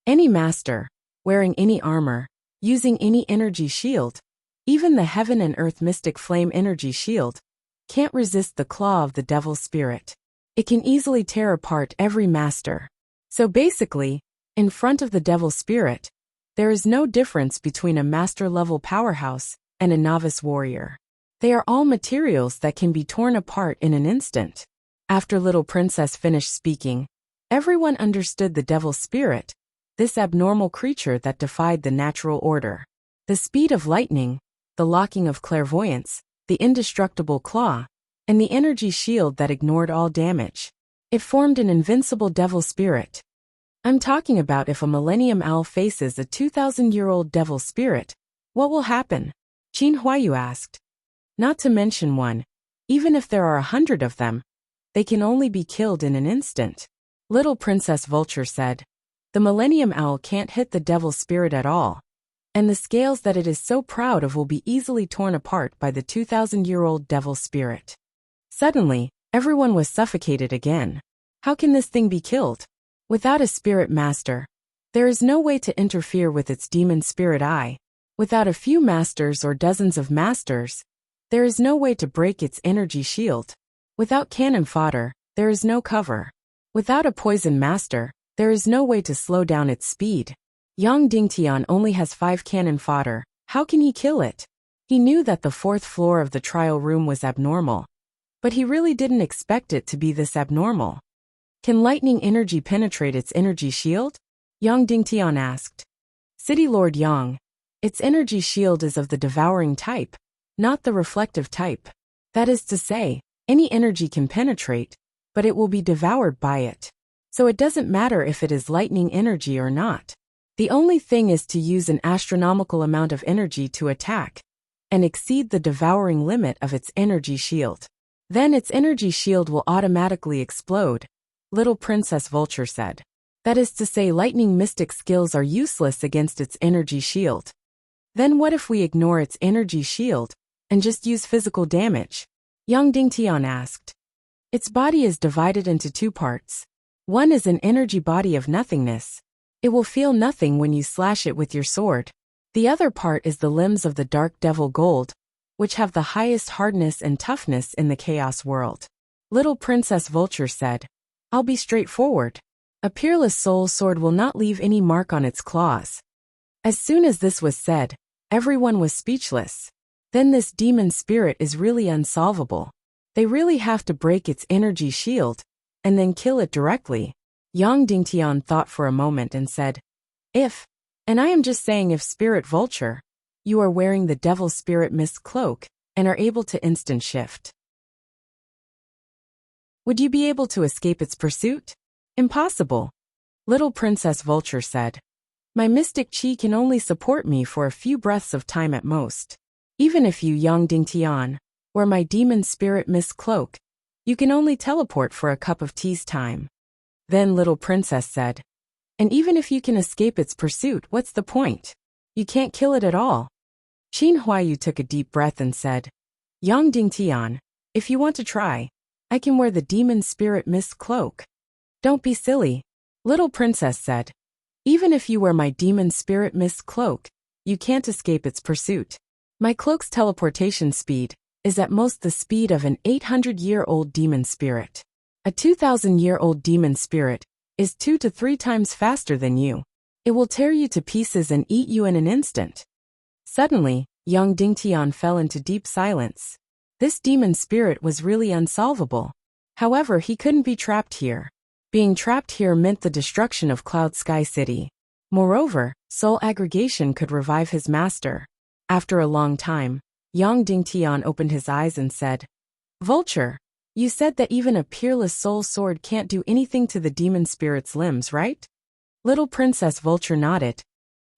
Any master, wearing any armor, using any energy shield, even the heaven and earth mystic flame energy shield, can't resist the claw of the devil spirit. It can easily tear apart every master. So basically, in front of the devil spirit, there is no difference between a master-level powerhouse and a novice warrior. They are all materials that can be torn apart in an instant. After little princess finished speaking, everyone understood the devil spirit, this abnormal creature that defied the natural order. The speed of lightning, the locking of clairvoyance, the indestructible claw, and the energy shield that ignored all damage. It formed an invincible devil spirit. I'm talking about if a Millennium Owl faces a 2,000-year-old devil spirit, what will happen? Qin Huayu asked. Not to mention one, even if there are 100 of them, they can only be killed in an instant. Little Princess Vulture said, the Millennium Owl can't hit the devil spirit at all, and the scales that it is so proud of will be easily torn apart by the 2,000-year-old devil spirit. Suddenly, everyone was suffocated again. How can this thing be killed? Without a spirit master, there is no way to interfere with its demon spirit eye. Without a few masters or dozens of masters, there is no way to break its energy shield. Without cannon fodder, there is no cover. Without a poison master, there is no way to slow down its speed. Yang Dingtian only has 5 cannon fodder. How can he kill it? He knew that the 4th floor of the trial room was abnormal, but he really didn't expect it to be this abnormal. Can lightning energy penetrate its energy shield? Yang Dingtian asked. City Lord Yang, its energy shield is of the devouring type, not the reflective type. That is to say, any energy can penetrate, but it will be devoured by it. So it doesn't matter if it is lightning energy or not. The only thing is to use an astronomical amount of energy to attack, and exceed the devouring limit of its energy shield. Then its energy shield will automatically explode, Little Princess Vulture said. That is to say, lightning mystic skills are useless against its energy shield. Then what if we ignore its energy shield, and just use physical damage? Yang Dingtian asked. Its body is divided into 2 parts. One is an energy body of nothingness. It will feel nothing when you slash it with your sword. The other part is the limbs of the dark devil gold, which have the highest hardness and toughness in the chaos world. Little Princess Vulture said, I'll be straightforward. A peerless soul sword will not leave any mark on its claws. As soon as this was said, everyone was speechless. Then this demon spirit is really unsolvable. They really have to break its energy shield, and then kill it directly. Yang Dingtian thought for a moment and said, and I am just saying if Spirit Vulture, you are wearing the Devil Spirit Mist cloak, and are able to instant shift. Would you be able to escape its pursuit? Impossible. Little Princess Vulture said. My mystic chi can only support me for a few breaths of time at most. Even if you, Yang Dingtian, wear my demon spirit mist cloak, you can only teleport for a cup of tea's time. Then Little Princess said, and even if you can escape its pursuit, what's the point? You can't kill it at all. Qin Huayu took a deep breath and said, Yang Dingtian, if you want to try, I can wear the demon spirit mist cloak. Don't be silly, Little Princess said. Even if you wear my demon spirit mist cloak, you can't escape its pursuit. My cloak's teleportation speed is at most the speed of an 800-year-old demon spirit. A 2,000-year-old demon spirit is 2 to 3 times faster than you. It will tear you to pieces and eat you in an instant. Suddenly, Yang Dingtian fell into deep silence. This demon spirit was really unsolvable. However, he couldn't be trapped here. Being trapped here meant the destruction of Cloud Sky City. Moreover, soul aggregation could revive his master. After a long time, Yang Dingtian opened his eyes and said, Vulture, you said that even a peerless soul sword can't do anything to the demon spirit's limbs, right? Little Princess Vulture nodded.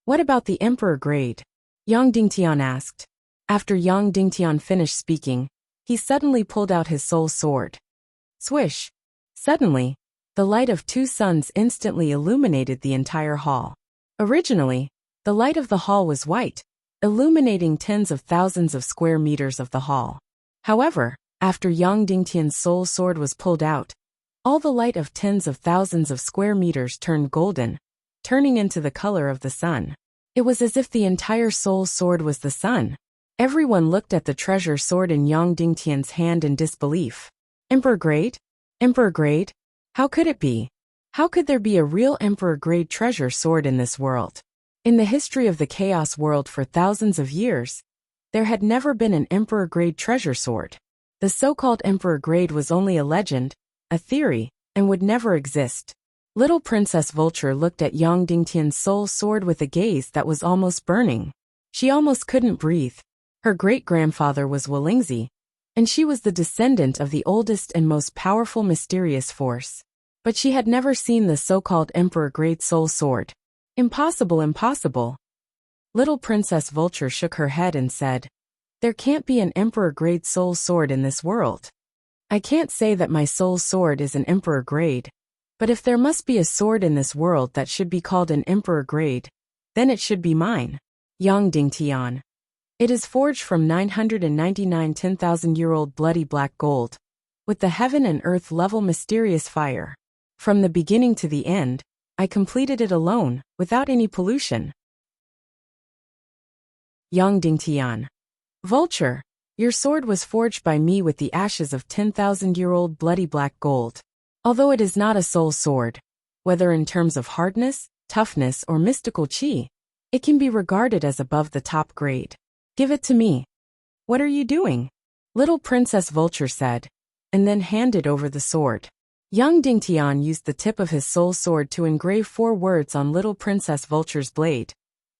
What about the Emperor grade? Yang Dingtian asked. After Yang Dingtian finished speaking, he suddenly pulled out his soul sword. Swish! Suddenly, the light of 2 suns instantly illuminated the entire hall. Originally, the light of the hall was white, illuminating tens of thousands of square meters of the hall. However, after Yang Dingtian's soul sword was pulled out, all the light of tens of thousands of square meters turned golden, turning into the color of the sun. It was as if the entire soul sword was the sun. Everyone looked at the treasure sword in Yang Dingtian's hand in disbelief. Emperor grade? Emperor grade? How could it be? How could there be a real emperor-grade treasure sword in this world? In the history of the Chaos world for thousands of years, there had never been an emperor-grade treasure sword. The so-called emperor-grade was only a legend, a theory, and would never exist. Little Princess Vulture looked at Yang Dingtian's soul sword with a gaze that was almost burning. She almost couldn't breathe. Her great-grandfather was Wuxia, and she was the descendant of the oldest and most powerful mysterious force. But she had never seen the so-called emperor-grade soul sword. Impossible, impossible. Little Princess Vulture shook her head and said, "There can't be an emperor-grade soul sword in this world. I can't say that my soul sword is an emperor-grade, but if there must be a sword in this world that should be called an emperor-grade, then it should be mine. Yang Dingtian. It is forged from 999 10,000-year-old bloody black gold, with the heaven and earth level mysterious fire. From the beginning to the end, I completed it alone, without any pollution." Yang Dingtian. Vulture, your sword was forged by me with the ashes of 10,000-year-old bloody black gold. Although it is not a soul sword, whether in terms of hardness, toughness, or mystical chi, it can be regarded as above the top grade. Give it to me. What are you doing? Little Princess Vulture said, and then handed over the sword. Yang Dingtian used the tip of his soul sword to engrave 4 words on Little Princess Vulture's blade.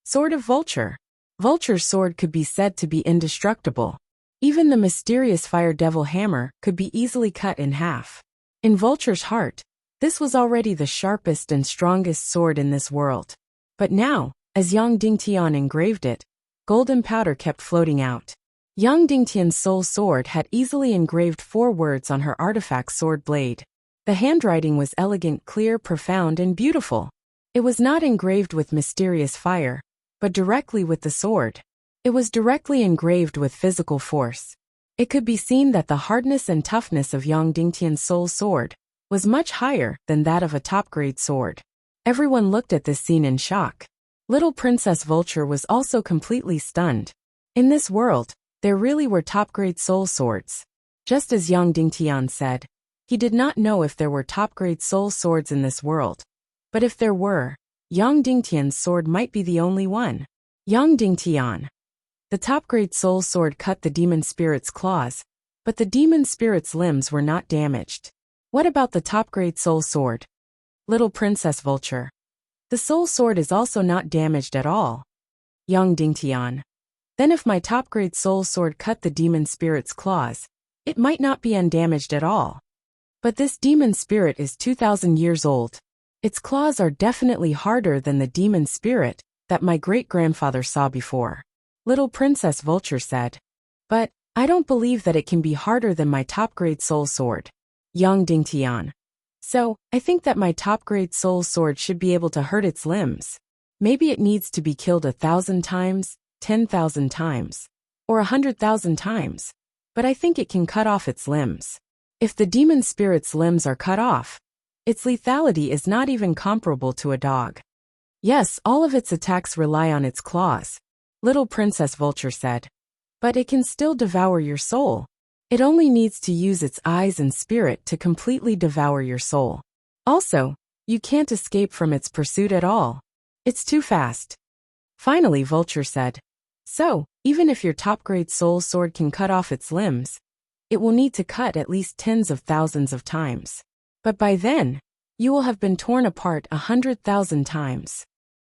Sword of Vulture. Vulture's sword could be said to be indestructible. Even the mysterious fire devil hammer could be easily cut in half. In Vulture's heart, this was already the sharpest and strongest sword in this world. But now, as Yang Dingtian engraved it, golden powder kept floating out. Yang Dingtian's soul sword had easily engraved 4 words on her artifact sword blade. The handwriting was elegant, clear, profound, and beautiful. It was not engraved with mysterious fire, but directly with the sword. It was directly engraved with physical force. It could be seen that the hardness and toughness of Yang Dingtian's soul sword was much higher than that of a top-grade sword. Everyone looked at this scene in shock. Little Princess Vulture was also completely stunned. In this world, there really were top-grade soul swords. Just as Yang Dingtian said, he did not know if there were top-grade soul swords in this world. But if there were, Yang Dingtian's sword might be the only one. Yang Dingtian. The top-grade soul sword cut the demon spirit's claws, but the demon spirit's limbs were not damaged. What about the top-grade soul sword? Little Princess Vulture. The soul sword is also not damaged at all. Yang Dingtian. Then if my top-grade soul sword cut the demon spirit's claws, it might not be undamaged at all. But this demon spirit is 2,000 years old. Its claws are definitely harder than the demon spirit that my great-grandfather saw before. Little Princess Vulture said. But I don't believe that it can be harder than my top-grade soul sword. Yang Dingtian. So, I think that my top-grade soul sword should be able to hurt its limbs. Maybe it needs to be killed 1,000 times, 10,000 times, or 100,000 times. But I think it can cut off its limbs. If the demon spirit's limbs are cut off, its lethality is not even comparable to a dog. Yes, all of its attacks rely on its claws. Little Princess Vulture said. But it can still devour your soul. It only needs to use its eyes and spirit to completely devour your soul. Also, you can't escape from its pursuit at all. It's too fast. Finally, Vulture said. So, even if your top-grade soul sword can cut off its limbs, it will need to cut at least tens of thousands of times. But by then, you will have been torn apart 100,000 times.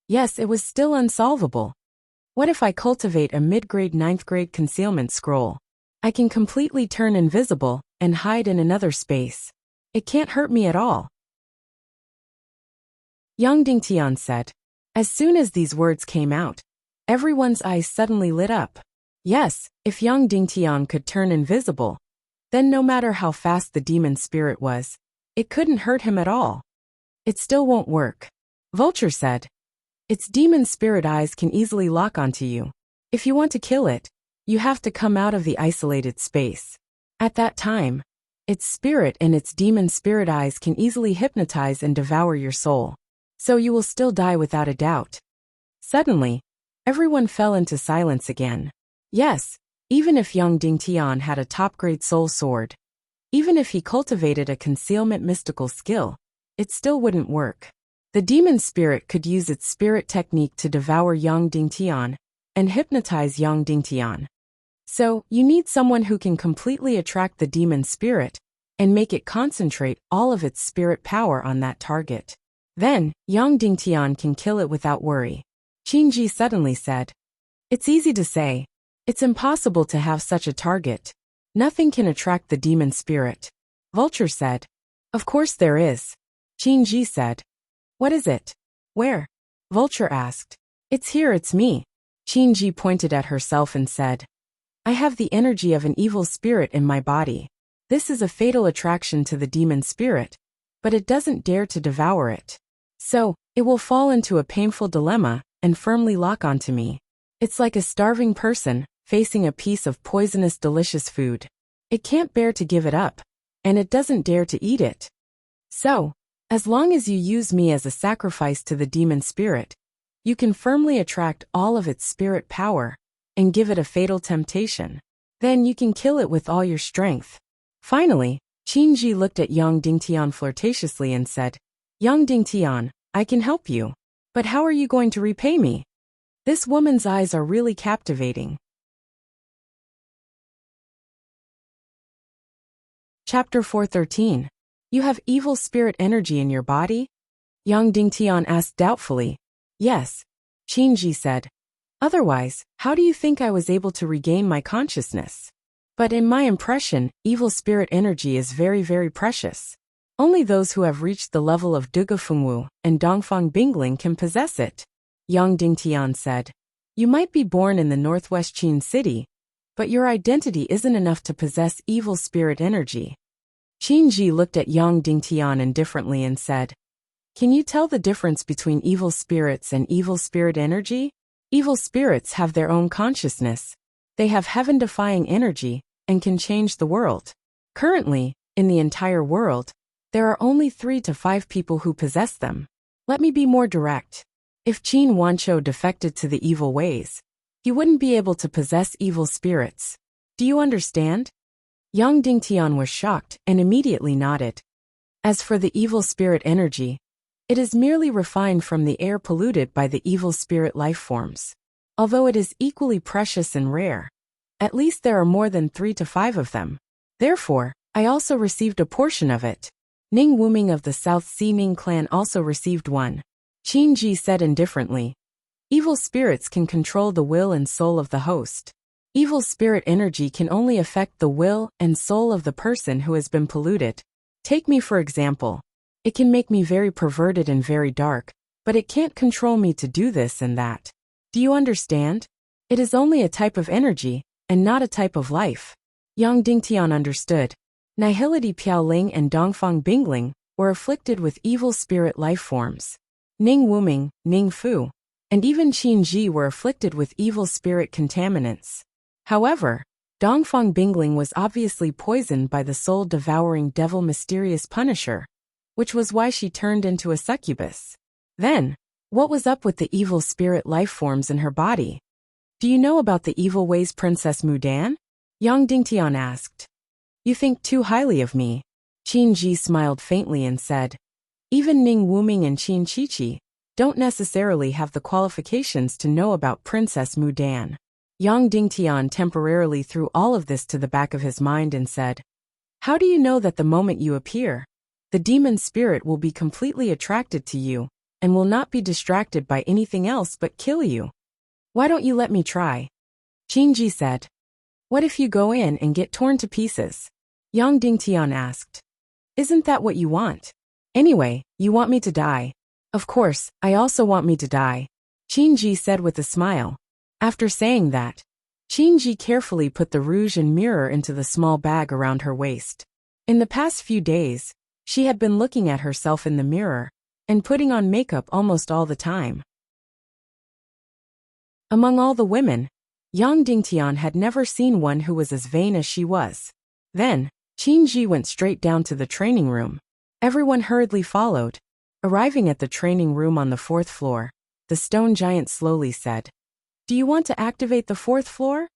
Yes, it was still unsolvable. What if I cultivate a mid-grade 9th-grade concealment scroll? I can completely turn invisible and hide in another space. It can't hurt me at all. Yang Dingtian said. As soon as these words came out, everyone's eyes suddenly lit up. Yes, if Yang Dingtian could turn invisible, then no matter how fast the demon spirit was, it couldn't hurt him at all. It still won't work. Vulture said. Its demon spirit eyes can easily lock onto you. If you want to kill it, you have to come out of the isolated space. At that time, its spirit and its demon spirit eyes can easily hypnotize and devour your soul. So you will still die without a doubt. Suddenly, everyone fell into silence again. Yes, even if Yang Dingtian had a top-grade soul sword, even if he cultivated a concealment mystical skill, it still wouldn't work. The demon spirit could use its spirit technique to devour Yang Dingtian and hypnotize Yang Dingtian. So, you need someone who can completely attract the demon spirit and make it concentrate all of its spirit power on that target. Then, Yang Dingtian can kill it without worry. Qingji suddenly said. It's easy to say. It's impossible to have such a target. Nothing can attract the demon spirit. Vulture said. Of course there is. Qingji said. What is it? Where? Vulture asked. It's here, it's me. Qingji pointed at herself and said. I have the energy of an evil spirit in my body. This is a fatal attraction to the demon spirit, but it doesn't dare to devour it. So, it will fall into a painful dilemma and firmly lock onto me. It's like a starving person facing a piece of poisonous delicious food. It can't bear to give it up, and it doesn't dare to eat it. So, as long as you use me as a sacrifice to the demon spirit, you can firmly attract all of its spirit power and give it a fatal temptation. Then you can kill it with all your strength. Finally, Qingji looked at Yang Dingtian flirtatiously and said, Yang Dingtian, I can help you. But how are you going to repay me? This woman's eyes are really captivating. Chapter 413. You have evil spirit energy in your body? Yang Dingtian asked doubtfully. Yes. Qingji said. Otherwise, how do you think I was able to regain my consciousness? But in my impression, evil spirit energy is very, very precious. Only those who have reached the level of Dugafengwu and Dongfang Bingling can possess it. Yang Dingtian said. You might be born in the northwest Qin city, but your identity isn't enough to possess evil spirit energy. Qingji looked at Yang Dingtian indifferently and said, Can you tell the difference between evil spirits and evil spirit energy? Evil spirits have their own consciousness. They have heaven-defying energy and can change the world. Currently, in the entire world, there are only 3 to 5 people who possess them. Let me be more direct. If Qin Wanqiu defected to the evil ways, he wouldn't be able to possess evil spirits. Do you understand? Yang Dingtian was shocked and immediately nodded. As for the evil spirit energy, it is merely refined from the air polluted by the evil spirit life forms. Although it is equally precious and rare, at least there are more than 3 to 5 of them. Therefore, I also received a portion of it. Ning Wuming of the South Sea Ning clan also received one. Qingji said indifferently. Evil spirits can control the will and soul of the host. Evil spirit energy can only affect the will and soul of the person who has been polluted. Take me for example. It can make me very perverted and very dark, but it can't control me to do this and that. Do you understand? It is only a type of energy, and not a type of life. Yang Dingtian understood. Nihility Piaoling and Dongfang Bingling were afflicted with evil spirit life forms. Ning Wuming, Ning Fu, and even Qingji were afflicted with evil spirit contaminants. However, Dongfang Bingling was obviously poisoned by the soul-devouring devil Mysterious Punisher, which was why she turned into a succubus. Then, what was up with the evil spirit life forms in her body? Do you know about the evil ways Princess Mudan? Yang Dingtian asked. You think too highly of me. Qingji smiled faintly and said, even Ning Wuming and Qin Qiqi don't necessarily have the qualifications to know about Princess Mudan. Yang Dingtian temporarily threw all of this to the back of his mind and said, How do you know that the moment you appear, the demon spirit will be completely attracted to you and will not be distracted by anything else but kill you? Why don't you let me try? Qingji said. What if you go in and get torn to pieces? Yang Dingtian asked. Isn't that what you want? Anyway, you want me to die. Of course, I also want me to die. Qingji said with a smile. After saying that, Qingji carefully put the rouge and mirror into the small bag around her waist. In the past few days, she had been looking at herself in the mirror and putting on makeup almost all the time. Among all the women, Yang Dingtian had never seen one who was as vain as she was. Then, Qingji went straight down to the training room. Everyone hurriedly followed. Arriving at the training room on the 4th floor, the stone giant slowly said, Do you want to activate the 4th floor?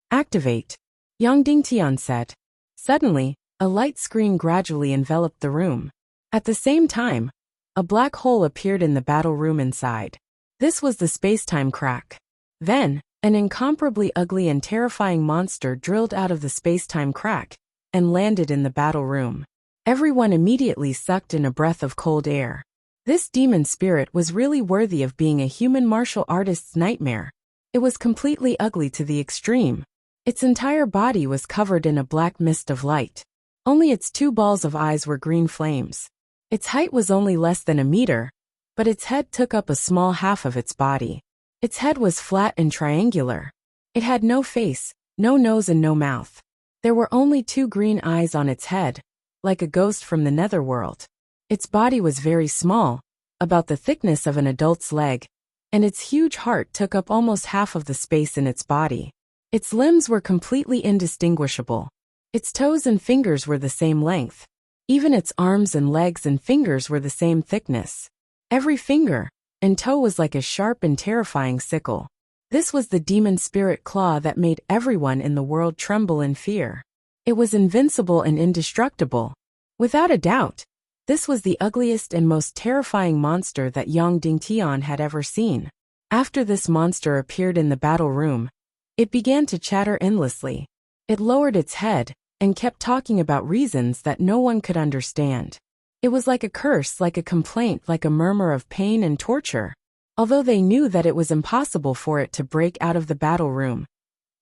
Activate, Yang Dingtian said. Suddenly, a light screen gradually enveloped the room. At the same time, a black hole appeared in the battle room inside. This was the space-time crack. Then, an incomparably ugly and terrifying monster drilled out of the space-time crack and landed in the battle room. Everyone immediately sucked in a breath of cold air. This demon spirit was really worthy of being a human martial artist's nightmare. It was completely ugly to the extreme. Its entire body was covered in a black mist of light. Only its 2 balls of eyes were green flames. Its height was only less than a meter, but its head took up a small half of its body. Its head was flat and triangular. It had no face, no nose and no mouth. There were only 2 green eyes on its head, like a ghost from the netherworld. Its body was very small, about the thickness of an adult's leg, and its huge heart took up almost half of the space in its body. Its limbs were completely indistinguishable. Its toes and fingers were the same length. Even its arms and legs and fingers were the same thickness. Every finger and toe was like a sharp and terrifying sickle. This was the demon spirit claw that made everyone in the world tremble in fear. It was invincible and indestructible. Without a doubt, this was the ugliest and most terrifying monster that Yang Dingtian had ever seen. After this monster appeared in the battle room, it began to chatter endlessly. It lowered its head and kept talking about reasons that no one could understand. It was like a curse, like a complaint, like a murmur of pain and torture. Although they knew that it was impossible for it to break out of the battle room,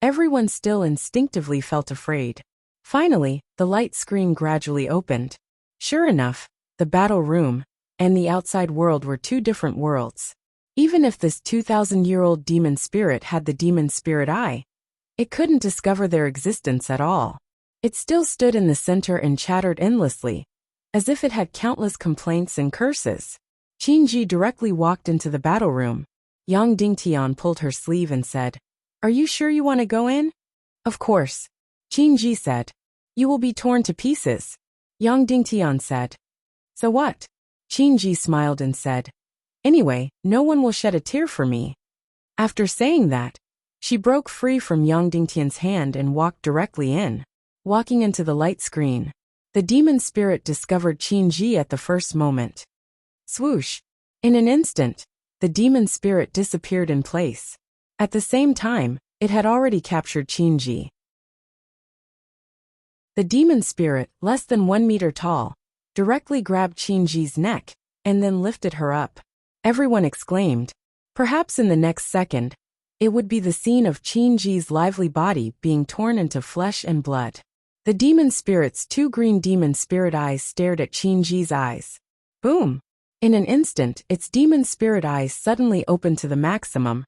everyone still instinctively felt afraid. Finally, the light screen gradually opened. Sure enough, the battle room and the outside world were 2 different worlds. Even if this 2,000-year-old demon spirit had the demon spirit eye, it couldn't discover their existence at all. It still stood in the center and chattered endlessly, as if it had countless complaints and curses. Qingji directly walked into the battle room. Yang Dingtian pulled her sleeve and said, "Are you sure you want to go in?" "Of course," Qingji said. "You will be torn to pieces." Yang Dingtian said. "So what?" Qingji smiled and said, "Anyway, no one will shed a tear for me." After saying that, she broke free from Yang Dingtian's hand and walked directly in. Walking into the light screen, the demon spirit discovered Qingji at the first moment. Swoosh! In an instant, the demon spirit disappeared in place. At the same time, it had already captured Qingji. The demon spirit, less than 1 meter tall, directly grabbed Qingji's neck and then lifted her up. Everyone exclaimed. Perhaps in the next second, it would be the scene of Qingji's lively body being torn into flesh and blood. The demon spirit's 2 green demon spirit eyes stared at Qingji's eyes. Boom! In an instant, its demon spirit eyes suddenly opened to the maximum,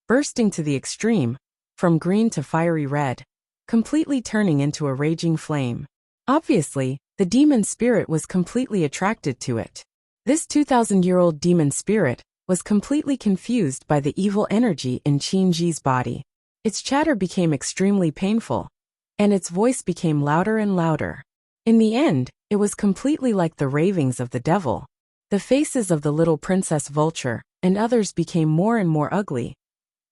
bursting to the extreme, from green to fiery red, completely turning into a raging flame. Obviously, the demon spirit was completely attracted to it. This 2,000-year-old demon spirit was completely confused by the evil energy in Qingji's body. Its chatter became extremely painful, and its voice became louder and louder. In the end, it was completely like the ravings of the devil. The faces of the little princess vulture and others became more and more ugly,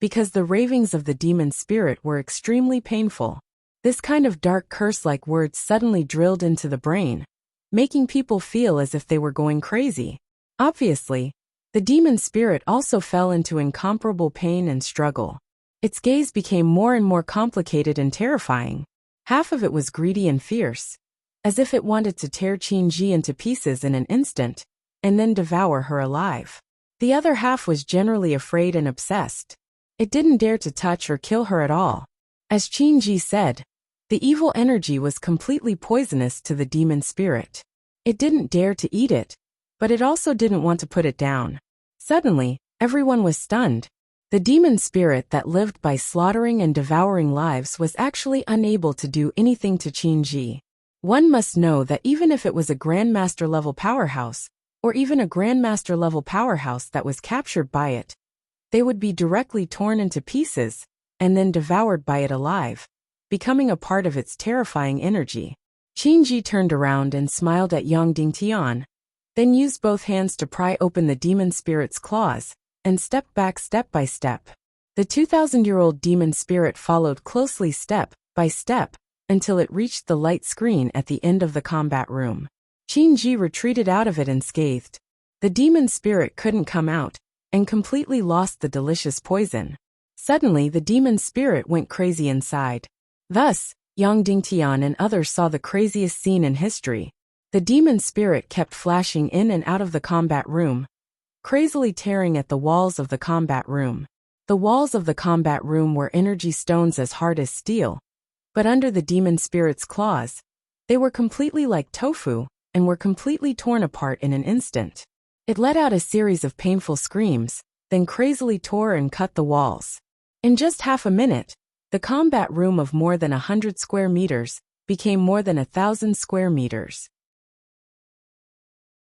because the ravings of the demon spirit were extremely painful. This kind of dark curse-like words suddenly drilled into the brain, making people feel as if they were going crazy. Obviously, the demon spirit also fell into incomparable pain and struggle. Its gaze became more and more complicated and terrifying. Half of it was greedy and fierce, as if it wanted to tear Qingji into pieces in an instant, and then devour her alive. The other half was generally afraid and obsessed. It didn't dare to touch or kill her at all. As Qingji said, the evil energy was completely poisonous to the demon spirit. It didn't dare to eat it, but it also didn't want to put it down. Suddenly, everyone was stunned. The demon spirit that lived by slaughtering and devouring lives was actually unable to do anything to Qingji. One must know that even if it was a Grandmaster level powerhouse, or even a Grandmaster level powerhouse that was captured by it, they would be directly torn into pieces, and then devoured by it alive, becoming a part of its terrifying energy. Qingji turned around and smiled at Yang Dingtian, then used both hands to pry open the demon spirit's claws, and stepped back step by step. The 2,000-year-old demon spirit followed closely step by step, until it reached the light screen at the end of the combat room. Qingji retreated out of it unscathed. The demon spirit couldn't come out, and completely lost the delicious poison. Suddenly the demon spirit went crazy inside. Thus, Yang Dingtian and others saw the craziest scene in history. The demon spirit kept flashing in and out of the combat room, crazily tearing at the walls of the combat room. The walls of the combat room were energy stones as hard as steel, but under the demon spirit's claws, they were completely like tofu, and were completely torn apart in an instant. It let out a series of painful screams, then crazily tore and cut the walls. In just half a minute, the combat room of more than 100 square meters became more than 1,000 square meters.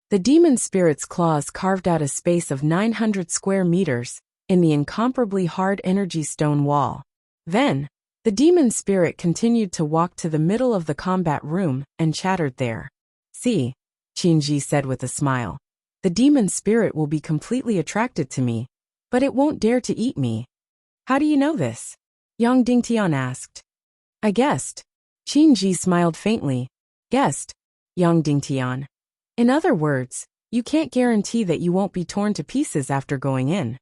The demon spirit's claws carved out a space of 900 square meters in the incomparably hard energy stone wall. Then, the demon spirit continued to walk to the middle of the combat room and chattered there. "See," Qingji said with a smile. "The demon spirit will be completely attracted to me, but it won't dare to eat me." "How do you know this?" Yang Dingtian asked. "I guessed." Qingji smiled faintly. "Guessed," Yang Dingtian. "In other words, you can't guarantee that you won't be torn to pieces after going in."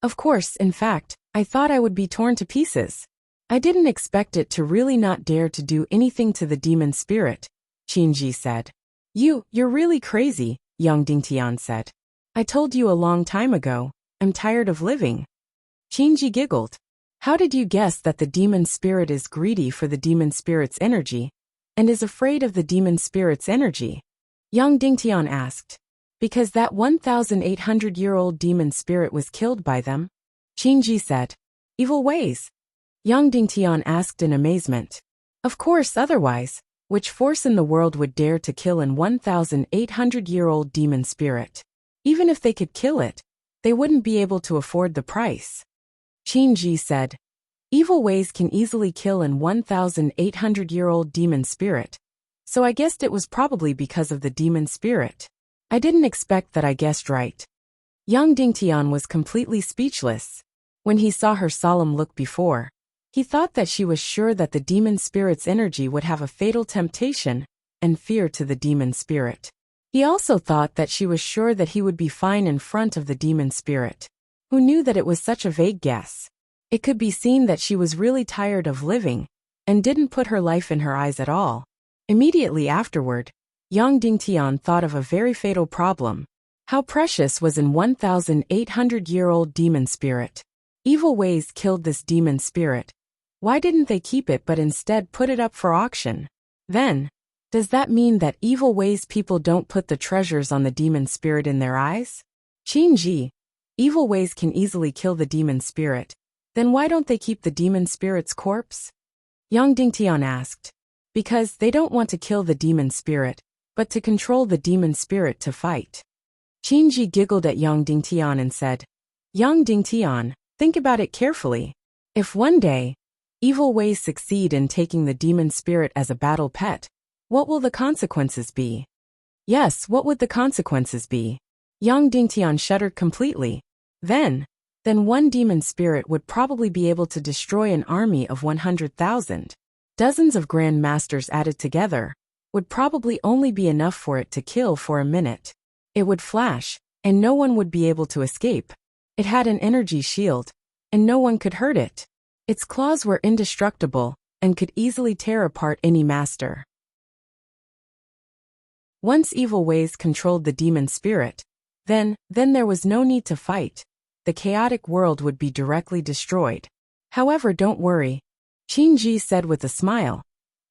"Of course, in fact, I thought I would be torn to pieces. I didn't expect it to really not dare to do anything to the demon spirit," Qingji said. You're really crazy," Yang Dingtian said. "I told you a long time ago, I'm tired of living." Qingji giggled. "How did you guess that the demon spirit is greedy for the demon spirit's energy, and is afraid of the demon spirit's energy?" Yang Dingtian asked. "Because that 1,800-year-old demon spirit was killed by them," Qingji said. "Evil ways?" Yang Dingtian asked in amazement. "Of course, otherwise, which force in the world would dare to kill an 1,800-year-old demon spirit? Even if they could kill it, they wouldn't be able to afford the price." Qingji said, "Evil ways can easily kill an 1,800-year-old demon spirit, so I guessed it was probably because of the demon spirit. I didn't expect that I guessed right." Yang Dingtian was completely speechless. When he saw her solemn look before, he thought that she was sure that the demon spirit's energy would have a fatal temptation and fear to the demon spirit. He also thought that she was sure that he would be fine in front of the demon spirit. Who knew that it was such a vague guess? It could be seen that she was really tired of living and didn't put her life in her eyes at all. Immediately afterward, Yang Dingtian thought of a very fatal problem. How precious was an 1,800-year-old demon spirit? Evil ways killed this demon spirit. Why didn't they keep it but instead put it up for auction? Then, does that mean that evil ways people don't put the treasures on the demon spirit in their eyes? Qingji, evil ways can easily kill the demon spirit. Then why don't they keep the demon spirit's corpse? Yang Dingtian asked. Because they don't want to kill the demon spirit, but to control the demon spirit to fight. Qingji giggled at Yang Dingtian and said, "Yang Dingtian, think about it carefully. If one day, evil ways succeed in taking the demon spirit as a battle pet, what will the consequences be?" "Yes, what would the consequences be?" Yang Dingtian shuddered completely. Then one demon spirit would probably be able to destroy an army of 100,000. Dozens of grand masters added together would probably only be enough for it to kill for a minute. It would flash, and no one would be able to escape. It had an energy shield, and no one could hurt it. Its claws were indestructible, and could easily tear apart any master. Once evil ways controlled the demon spirit, then there was no need to fight. The chaotic world would be directly destroyed. However, don't worry, Qingji said with a smile.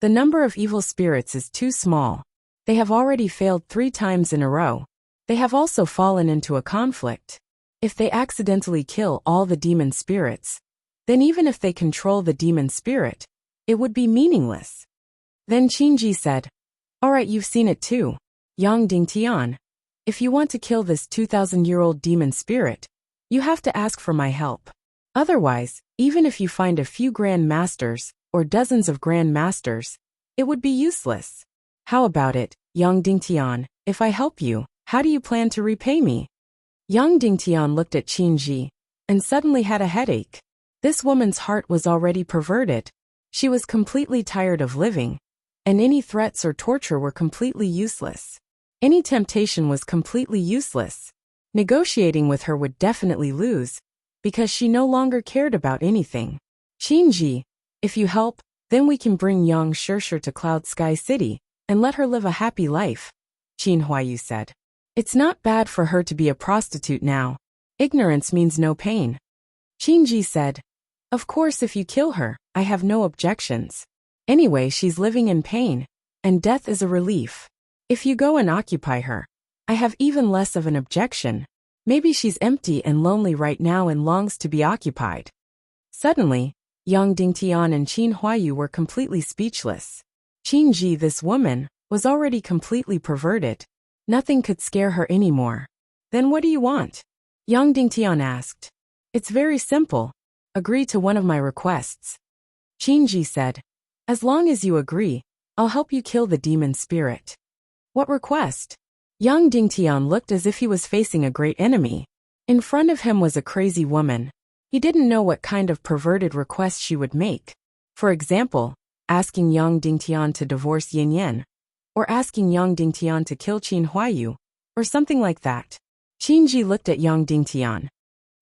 The number of evil spirits is too small. They have already failed 3 times in a row. They have also fallen into a conflict. If they accidentally kill all the demon spirits, then even if they control the demon spirit, it would be meaningless. Then Qingji said, "Alright, you've seen it too, Yang Dingtian. If you want to kill this 2,000-year-old demon spirit, you have to ask for my help. Otherwise, even if you find a few grand masters, or dozens of grand masters, it would be useless. How about it, Yang Dingtian? If I help you, how do you plan to repay me?" Yang Dingtian looked at Qingji, and suddenly had a headache. This woman's heart was already perverted. She was completely tired of living, and any threats or torture were completely useless. Any temptation was completely useless. Negotiating with her would definitely lose, because she no longer cared about anything. Qinji, if you help, then we can bring Yang Shishir to Cloud Sky City, and let her live a happy life, Qin Huayu said. It's not bad for her to be a prostitute now. Ignorance means no pain. Qinji said, of course if you kill her, I have no objections. Anyway, she's living in pain, and death is a relief. If you go and occupy her, I have even less of an objection. Maybe she's empty and lonely right now and longs to be occupied. Suddenly, Yang Dingtian and Qin Huayu were completely speechless. Qinji, this woman, was already completely perverted. Nothing could scare her anymore. Then what do you want? Yang Dingtian asked. It's very simple. Agree to one of my requests. Qinji said, as long as you agree, I'll help you kill the demon spirit. What request? Yang Dingtian looked as if he was facing a great enemy. In front of him was a crazy woman. He didn't know what kind of perverted request she would make. For example, asking Yang Dingtian to divorce Yin Yan, or asking Yang Dingtian to kill Qin Huayu, or something like that. Qinji looked at Yang Dingtian.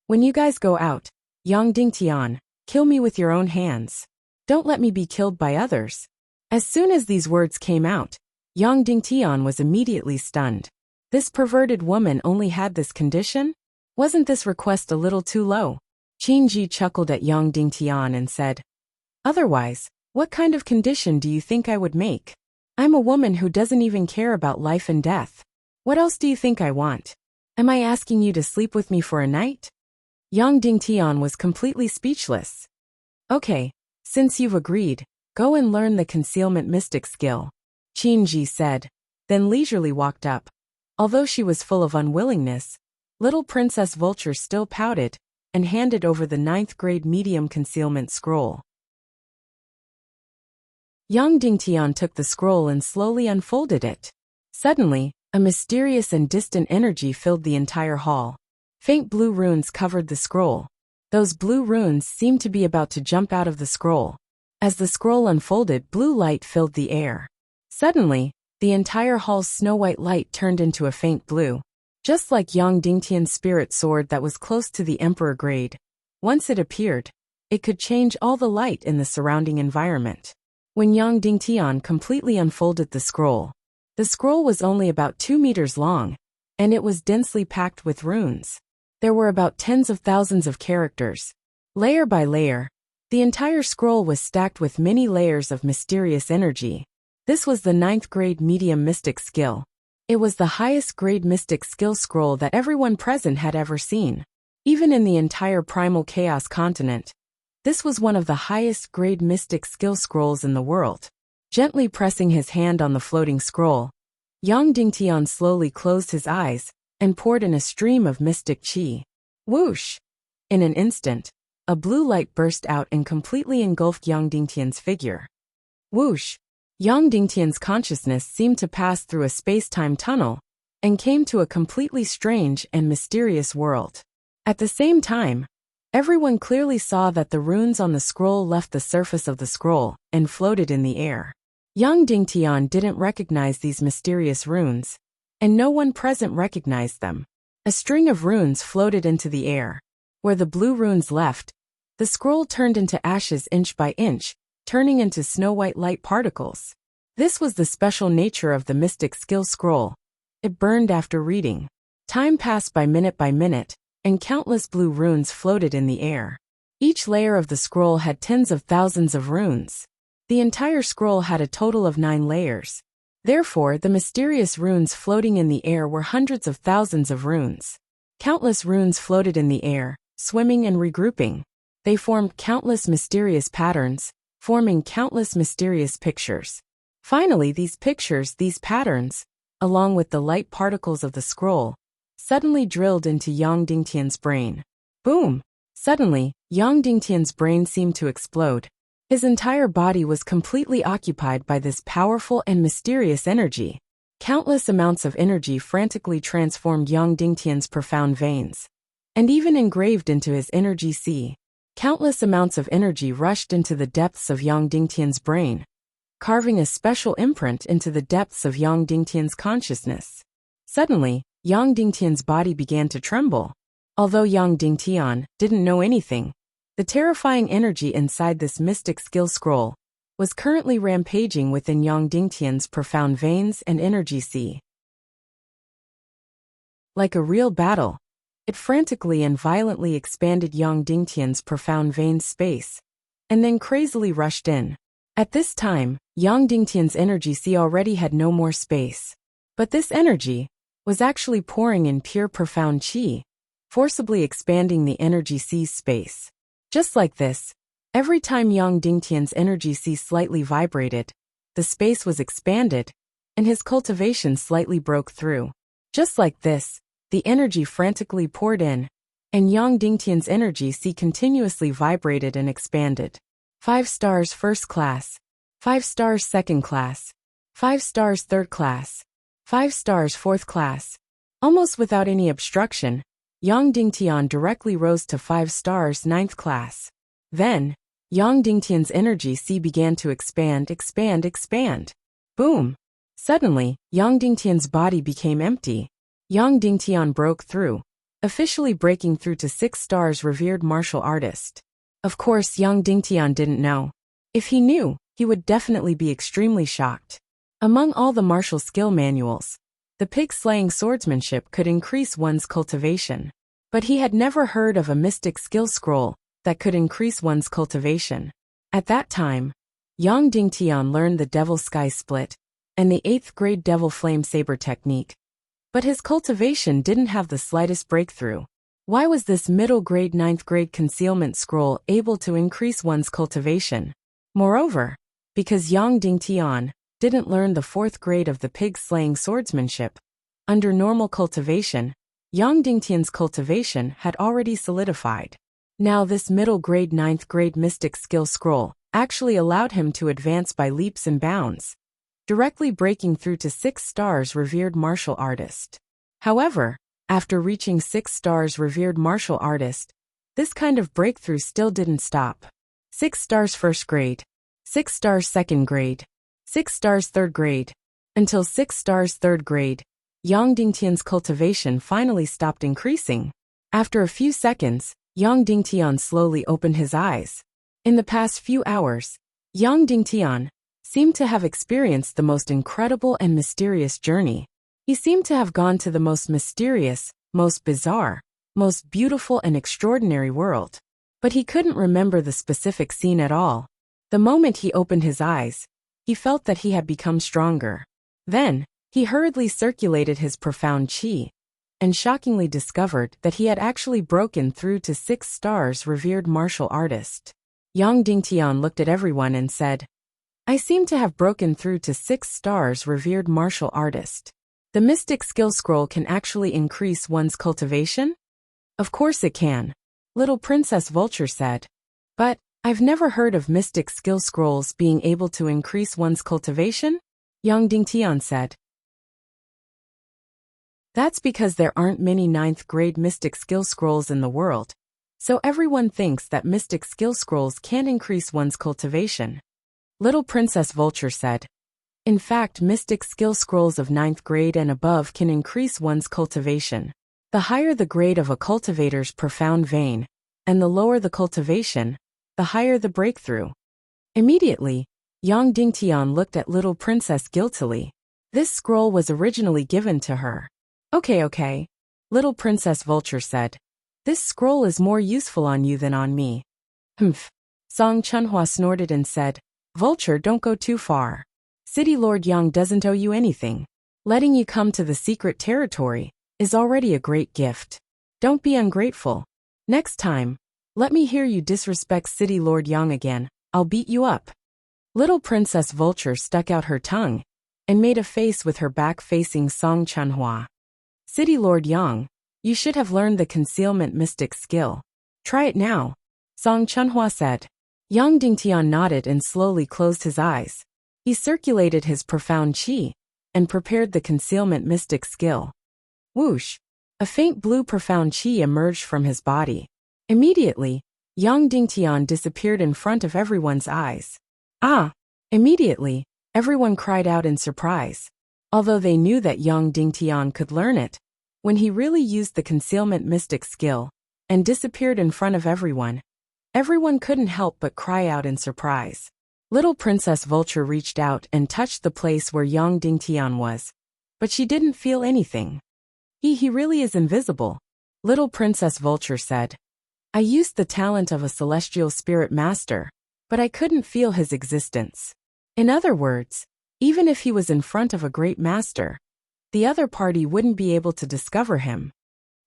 When you guys go out, Yang Dingtian, kill me with your own hands. Don't let me be killed by others. As soon as these words came out, Yang Dingtian was immediately stunned. This perverted woman only had this condition? Wasn't this request a little too low? Qinji chuckled at Yang Dingtian and said, otherwise, what kind of condition do you think I would make? I'm a woman who doesn't even care about life and death. What else do you think I want? Am I asking you to sleep with me for a night? Yang Dingtian was completely speechless. Okay, since you've agreed, go and learn the concealment mystic skill, Qinji said, then leisurely walked up. Although she was full of unwillingness, little Princess Vulture still pouted and handed over the 9th grade medium concealment scroll. Yang Dingtian took the scroll and slowly unfolded it. Suddenly, a mysterious and distant energy filled the entire hall. Faint blue runes covered the scroll. Those blue runes seemed to be about to jump out of the scroll. As the scroll unfolded, blue light filled the air. Suddenly, the entire hall's snow-white light turned into a faint blue. Just like Yang Dingtian's spirit sword that was close to the Emperor grade. Once it appeared, it could change all the light in the surrounding environment. When Yang Dingtian completely unfolded the scroll was only about 2 meters long, and it was densely packed with runes. There were about tens of thousands of characters. Layer by layer, the entire scroll was stacked with many layers of mysterious energy. This was the 9th grade medium mystic skill. It was the highest grade mystic skill scroll that everyone present had ever seen. Even in the entire primal chaos continent, this was one of the highest grade mystic skill scrolls in the world. Gently pressing his hand on the floating scroll, Yang Dingtian slowly closed his eyes and poured in a stream of mystic qi. Whoosh! In an instant, a blue light burst out and completely engulfed Yang Dingtian's figure. Whoosh! Yang Dingtian's consciousness seemed to pass through a space-time tunnel and came to a completely strange and mysterious world. At the same time, everyone clearly saw that the runes on the scroll left the surface of the scroll and floated in the air. Yang Dingtian didn't recognize these mysterious runes, and no one present recognized them. A string of runes floated into the air. Where the blue runes left, the scroll turned into ashes inch by inch, turning into snow-white light particles. This was the special nature of the mystic skill scroll. It burned after reading. Time passed by minute, and countless blue runes floated in the air. Each layer of the scroll had tens of thousands of runes. The entire scroll had a total of 9 layers. Therefore, the mysterious runes floating in the air were hundreds of thousands of runes. Countless runes floated in the air, swimming and regrouping. They formed countless mysterious patterns, forming countless mysterious pictures. Finally, these patterns, along with the light particles of the scroll, suddenly drilled into Yang Dingtian's brain. Boom! Suddenly, Yang Dingtian's brain seemed to explode. His entire body was completely occupied by this powerful and mysterious energy. Countless amounts of energy frantically transformed Yang Dingtian's profound veins, and even engraved into his energy sea. Countless amounts of energy rushed into the depths of Yang Dingtian's brain, carving a special imprint into the depths of Yang Dingtian's consciousness. Suddenly, Yang Dingtian's body began to tremble. Although Yang Dingtian didn't know anything, the terrifying energy inside this mystic skill scroll was currently rampaging within Yang Dingtian's profound veins and energy sea. Like a real battle, it frantically and violently expanded Yang Dingtian's profound veins space, and then crazily rushed in. At this time, Yang Dingtian's energy sea already had no more space. But this energy was actually pouring in pure profound qi, forcibly expanding the energy sea's space. Just like this, every time Yang Dingtian's energy sea slightly vibrated, the space was expanded, and his cultivation slightly broke through. Just like this, the energy frantically poured in, and Yang Dingtian's energy sea continuously vibrated and expanded. 5 stars first class, 5 stars second class, 5 stars third class, 5 stars fourth class. Almost without any obstruction, Yang Dingtian directly rose to 5 stars ninth class. Then, Yang Dingtian's energy sea began to expand. Boom! Suddenly, Yang Dingtian's body became empty. Yang Dingtian broke through, officially breaking through to 6 stars revered martial artist. Of course, Yang Dingtian didn't know. If he knew, he would definitely be extremely shocked. Among all the martial skill manuals, the pig-slaying swordsmanship could increase one's cultivation. But he had never heard of a mystic skill scroll that could increase one's cultivation. At that time, Yang Dingtian learned the Devil Sky Split and the 8th grade Devil Flame Saber technique. But his cultivation didn't have the slightest breakthrough. Why was this middle grade 9th grade concealment scroll able to increase one's cultivation? Moreover, because Yang Dingtian didn't learn the 4th grade of the pig-slaying swordsmanship, under normal cultivation, Yang Dingtian's cultivation had already solidified. Now this middle grade 9th grade mystic skill scroll actually allowed him to advance by leaps and bounds, directly breaking through to 6 stars revered martial artist. However, after reaching 6 stars revered martial artist, this kind of breakthrough still didn't stop. 6 stars first grade, 6 stars second grade, 6 stars third grade, until 6 stars third grade, Yang Dingtian's cultivation finally stopped increasing. After a few seconds, Yang Dingtian slowly opened his eyes. In the past few hours, Yang Dingtian seemed to have experienced the most incredible and mysterious journey. He seemed to have gone to the most mysterious, most bizarre, most beautiful and extraordinary world. But he couldn't remember the specific scene at all. The moment he opened his eyes, he felt that he had become stronger. Then, he hurriedly circulated his profound qi, and shockingly discovered that he had actually broken through to 6 stars revered martial artist. Yang Dingtian looked at everyone and said, "I seem to have broken through to 6 stars revered martial artist. The mystic skill scroll can actually increase one's cultivation?" "Of course it can," little Princess Vulture said. "But, I've never heard of mystic skill scrolls being able to increase one's cultivation," Yang Dingtian said. "That's because there aren't many 9th grade mystic skill scrolls in the world, so everyone thinks that mystic skill scrolls can't increase one's cultivation," little Princess Vulture said. "In fact, mystic skill scrolls of 9th grade and above can increase one's cultivation. The higher the grade of a cultivator's profound vein, and the lower the cultivation, the higher the breakthrough." Immediately, Yang Dingtian looked at little Princess guiltily. This scroll was originally given to her. Okay, little Princess Vulture said. "This scroll is more useful on you than on me." "Humph." Song Chunhua snorted and said, "Vulture, don't go too far. City Lord Yang doesn't owe you anything. Letting you come to the secret territory is already a great gift. Don't be ungrateful. Next time, let me hear you disrespect City Lord Yang again, I'll beat you up." Little Princess Vulture stuck out her tongue and made a face with her back facing Song Chunhua. "City Lord Yang, you should have learned the concealment mystic skill. Try it now," Song Chunhua said. Yang Dingtian nodded and slowly closed his eyes. He circulated his profound qi and prepared the concealment mystic skill. Whoosh! A faint blue profound qi emerged from his body. Immediately, Yang Dingtian disappeared in front of everyone's eyes. "Ah!" Immediately, everyone cried out in surprise. Although they knew that young Dingtian could learn it, when he really used the concealment mystic skill and disappeared in front of everyone, everyone couldn't help but cry out in surprise. Little Princess Vulture reached out and touched the place where young Dingtian was, but she didn't feel anything. He really is invisible, Little Princess Vulture said. I used the talent of a celestial spirit master, but I couldn't feel his existence. In other words, even if he was in front of a great master, the other party wouldn't be able to discover him.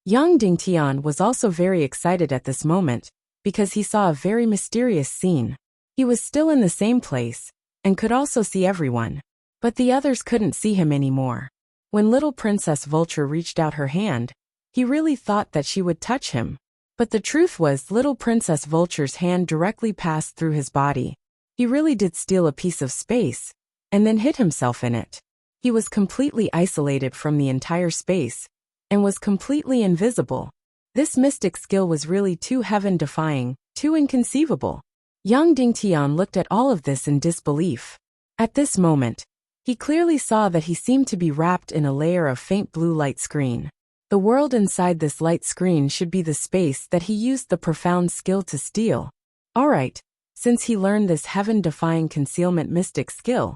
Young Dingtian was also very excited at this moment, because he saw a very mysterious scene. He was still in the same place, and could also see everyone, but the others couldn't see him anymore. When Little Princess Vulture reached out her hand, he really thought that she would touch him. But the truth was Little Princess Vulture's hand directly passed through his body. He really did steal a piece of space, and then hid himself in it. He was completely isolated from the entire space, and was completely invisible. This mystic skill was really too heaven-defying, too inconceivable. Young Dingtian looked at all of this in disbelief. At this moment, he clearly saw that he seemed to be wrapped in a layer of faint blue light screen. The world inside this light screen should be the space that he used the profound skill to steal. Alright, since he learned this heaven-defying concealment mystic skill,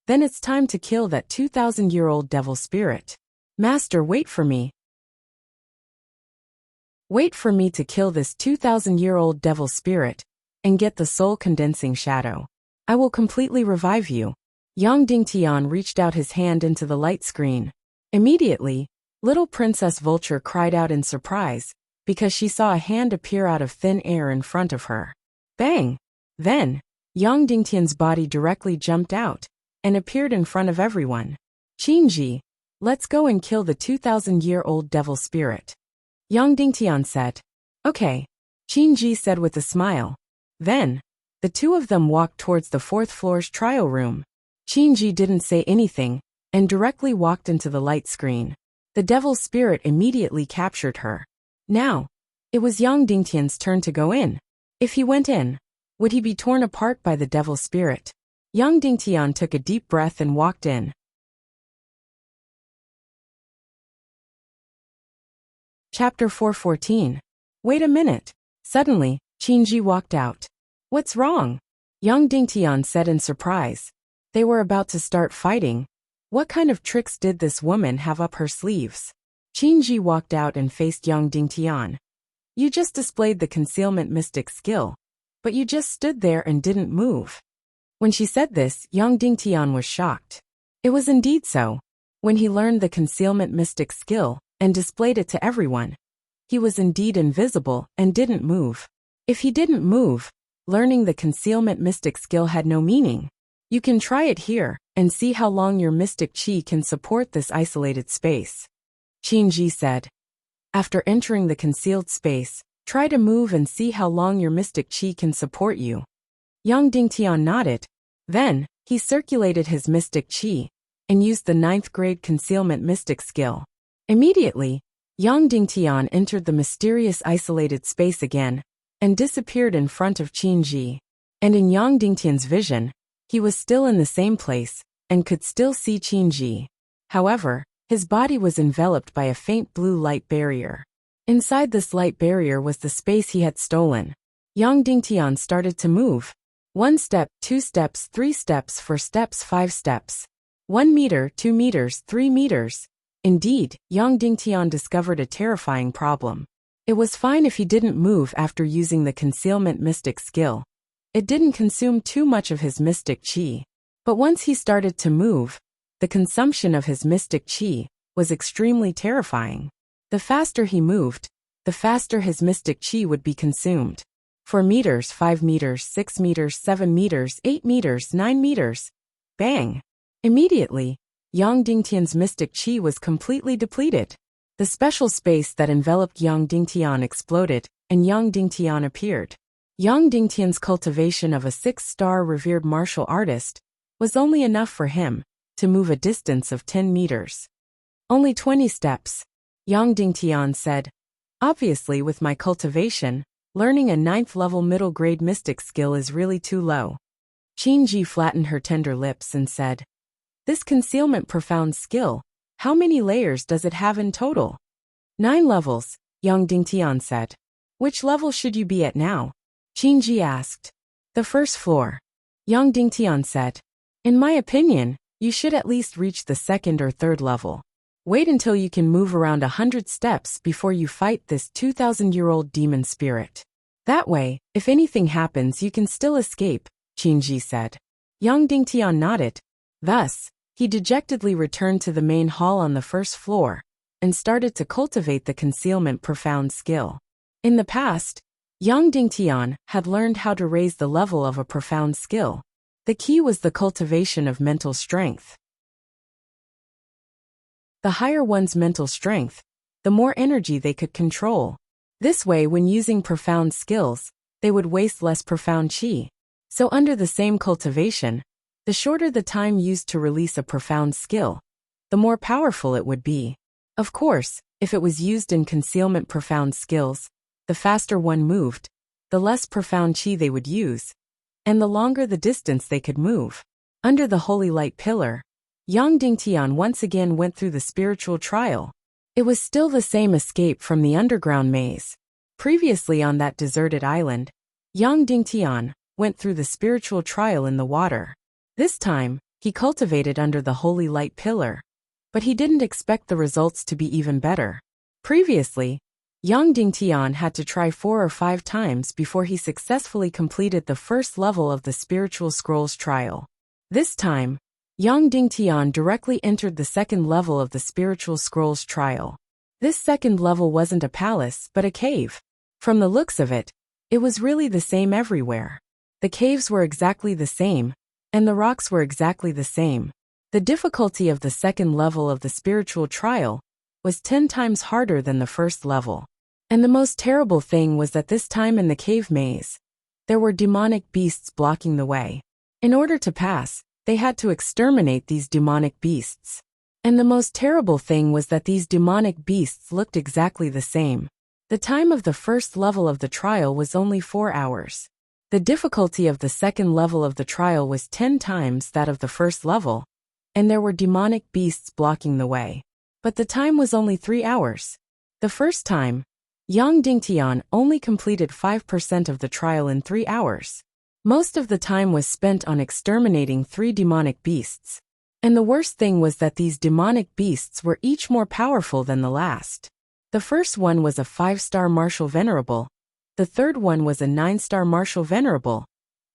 then it's time to kill that 2,000-year-old devil spirit. Master, wait for me. Wait for me to kill this 2,000-year-old devil spirit and get the soul-condensing shadow. I will completely revive you. Young Dingtian reached out his hand into the light screen. Immediately, Little Princess Vulture cried out in surprise, because she saw a hand appear out of thin air in front of her. Bang! Then, young Dingtian's body directly jumped out and appeared in front of everyone. Qingji, let's go and kill the 2,000-year-old devil spirit. Young Dingtian said. Okay, Qingji said with a smile. Then, the two of them walked towards the fourth floor's trial room. Qingji didn't say anything, and directly walked into the light screen. The devil spirit immediately captured her. Now, it was young Dingtian's turn to go in. If he went in, would he be torn apart by the devil spirit? Young Dingtian took a deep breath and walked in. Chapter 414. Wait a minute. Suddenly, Qingji walked out. What's wrong? Young Dingtian said in surprise. They were about to start fighting. What kind of tricks did this woman have up her sleeves? Qingji walked out and faced young Dingtian. You just displayed the concealment mystic skill, but you just stood there and didn't move. When she said this, young Dingtian was shocked. It was indeed so. When he learned the concealment mystic skill and displayed it to everyone, he was indeed invisible and didn't move. If he didn't move, learning the concealment mystic skill had no meaning. You can try it here and see how long your mystic chi can support this isolated space. Qingji said. After entering the concealed space, try to move and see how long your mystic chi can support you. Young Dingtian nodded. Then, he circulated his mystic chi and used the 9th grade concealment mystic skill. Immediately, young Dingtian entered the mysterious isolated space again and disappeared in front of Qingji. And in young Dingtian's vision, he was still in the same place and could still see Qingji. However, his body was enveloped by a faint blue light barrier. Inside this light barrier was the space he had stolen. Young Dingtian started to move. 1 step, 2 steps, 3 steps, 4 steps, 5 steps. 1 meter, 2 meters, 3 meters. Indeed, young Dingtian discovered a terrifying problem. It was fine if he didn't move after using the concealment mystic skill. It didn't consume too much of his mystic chi. But once he started to move, the consumption of his mystic chi was extremely terrifying. The faster he moved, the faster his mystic chi would be consumed. 4 meters, 5 meters, 6 meters, 7 meters, 8 meters, 9 meters. Bang! Immediately, young Dingtian's mystic chi was completely depleted. The special space that enveloped young Dingtian exploded, and young Dingtian appeared. Young Dingtian's cultivation of a 6-star revered martial artist was only enough for him to move a distance of 10 meters. Only 20 steps, young Dingtian said. Obviously, with my cultivation, learning a 9th level middle grade mystic skill is really too low. Qingji flattened her tender lips and said, This concealment profound skill, how many layers does it have in total? 9 levels, Yang Dingtian said. Which level should you be at now? Qin Ji asked. The first floor. Yang Dingtian said. In my opinion, you should at least reach the second or third level. Wait until you can move around 100 steps before you fight this 2,000-year-old demon spirit. That way, if anything happens you can still escape, Qin Ji said. Yang Dingtian nodded. Thus, he dejectedly returned to the main hall on the first floor and started to cultivate the concealment profound skill. In the past, Yang Dingtian had learned how to raise the level of a profound skill. The key was the cultivation of mental strength. The higher one's mental strength, the more energy they could control. This way, when using profound skills, they would waste less profound qi. So under the same cultivation, the shorter the time used to release a profound skill, the more powerful it would be. Of course, if it was used in concealment profound skills, the faster one moved, the less profound qi they would use, and the longer the distance they could move. Under the holy light pillar, Yang Dingtian once again went through the spiritual trial. It was still the same escape from the underground maze. Previously on that deserted island, Yang Dingtian went through the spiritual trial in the water. This time, he cultivated under the holy light pillar. But he didn't expect the results to be even better. Previously, Yang Dingtian had to try 4 or 5 times before he successfully completed the first level of the spiritual scrolls trial. This time, Yang Dingtian directly entered the second level of the spiritual scrolls trial. This second level wasn't a palace but a cave. From the looks of it, it was really the same everywhere. The caves were exactly the same, and the rocks were exactly the same. The difficulty of the second level of the spiritual trial was 10 times harder than the first level. And the most terrible thing was that this time in the cave maze, there were demonic beasts blocking the way. In order to pass, they had to exterminate these demonic beasts. And the most terrible thing was that these demonic beasts looked exactly the same. The time of the first level of the trial was only 4 hours. The difficulty of the second level of the trial was 10 times that of the first level, and there were demonic beasts blocking the way. But the time was only 3 hours. The first time, Yang Dingtian only completed 5% of the trial in 3 hours. Most of the time was spent on exterminating 3 demonic beasts. And the worst thing was that these demonic beasts were each more powerful than the last. The first one was a 5-star martial venerable. The third one was a 9-star martial venerable.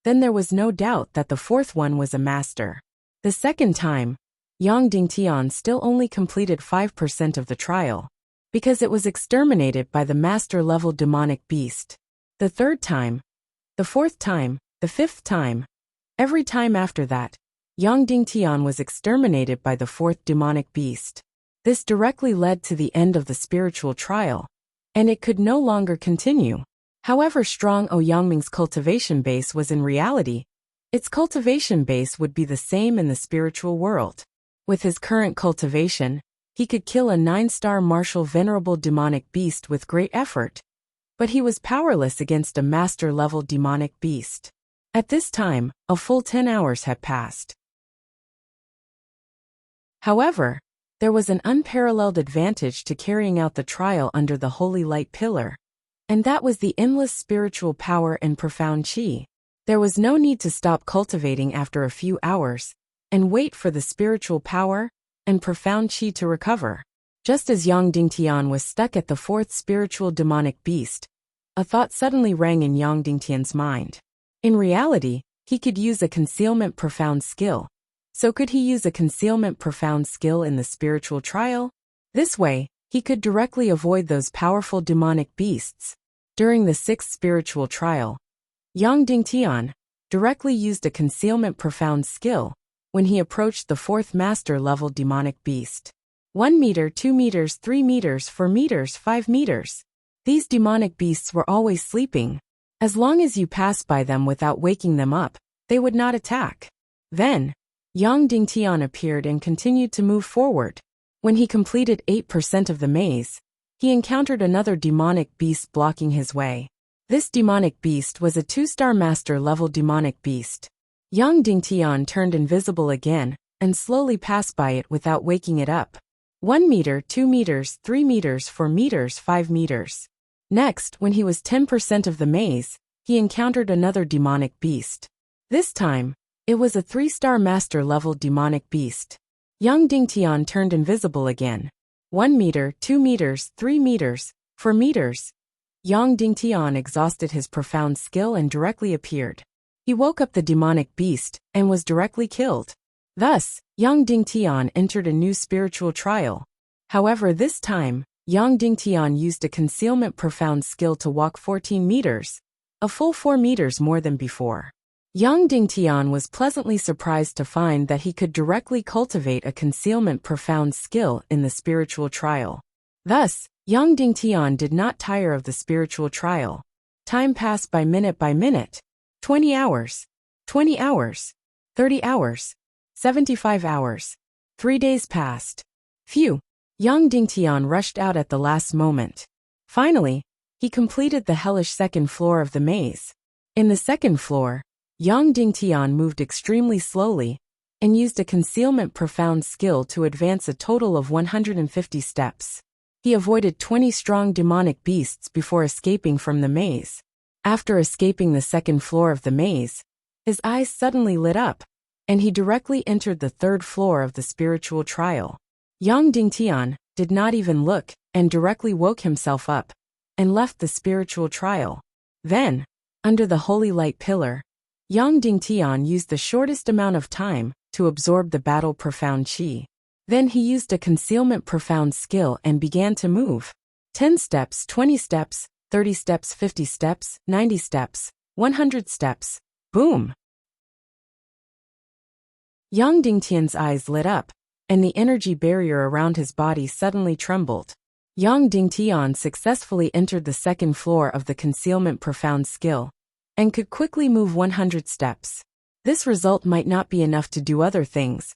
Then there was no doubt that the fourth one was a master. The second time, Yang Dingtian still only completed 5% of the trial, because it was exterminated by the master-level demonic beast. The third time, the fourth time, the fifth time, every time after that, Yang Dingtian was exterminated by the fourth demonic beast. This directly led to the end of the spiritual trial, and it could no longer continue. However strong Ouyangming's cultivation base was in reality, its cultivation base would be the same in the spiritual world. With his current cultivation, he could kill a 9-star martial venerable demonic beast with great effort, but he was powerless against a master-level demonic beast. At this time, a full 10 hours had passed. However, there was an unparalleled advantage to carrying out the trial under the holy light pillar, and that was the endless spiritual power and profound qi. There was no need to stop cultivating after a few hours and wait for the spiritual power and profound qi to recover. Just as Yang Dingtian was stuck at the fourth spiritual demonic beast, a thought suddenly rang in Yang Dingtian's mind. In reality, he could use a concealment profound skill. So could he use a concealment profound skill in the spiritual trial? This way, he could directly avoid those powerful demonic beasts. During the 6th spiritual trial, Yang Dingtian directly used a concealment profound skill when he approached the 4th master-level demonic beast. 1 meter, 2 meters, 3 meters, 4 meters, 5 meters. These demonic beasts were always sleeping. As long as you passed by them without waking them up, they would not attack. Then, Yang Dingtian appeared and continued to move forward. When he completed 8% of the maze, he encountered another demonic beast blocking his way. This demonic beast was a 2-star master-level demonic beast. Yang Dingtian turned invisible again and slowly passed by it without waking it up. 1 meter, 2 meters, 3 meters, 4 meters, 5 meters. Next, when he was 10% of the maze, he encountered another demonic beast. This time, it was a 3-star master-level demonic beast. Young Dingtian turned invisible again. 1 meter, 2 meters, 3 meters, 4 meters. Yang Dingtian exhausted his profound skill and directly appeared. He woke up the demonic beast and was directly killed. Thus, Yang Dingtian entered a new spiritual trial. However, this time, Yang Dingtian used a concealment profound skill to walk 14 meters, a full 4 meters more than before. Yang Dingtian was pleasantly surprised to find that he could directly cultivate a concealment profound skill in the spiritual trial. Thus, Yang Dingtian did not tire of the spiritual trial. Time passed by minute, 20 hours, 20 hours, 30 hours, 75 hours. 3 days passed. Phew! Yang Dingtian rushed out at the last moment. Finally, he completed the hellish second floor of the maze. In the second floor, Yang Dingtian moved extremely slowly and used a concealment profound skill to advance a total of 150 steps. He avoided 20 strong demonic beasts before escaping from the maze. After escaping the second floor of the maze, his eyes suddenly lit up, and he directly entered the third floor of the spiritual trial. Yang Dingtian did not even look and directly woke himself up and left the spiritual trial. Then, under the holy light pillar, Yang Dingtian used the shortest amount of time to absorb the battle profound chi. Then he used a concealment profound skill and began to move. 10 steps, 20 steps, 30 steps, 50 steps, 90 steps, 100 steps. Boom! Yang Dingtian's eyes lit up, and the energy barrier around his body suddenly trembled. Yang Dingtian successfully entered the second floor of the concealment profound skill, and could quickly move 100 steps. This result might not be enough to do other things,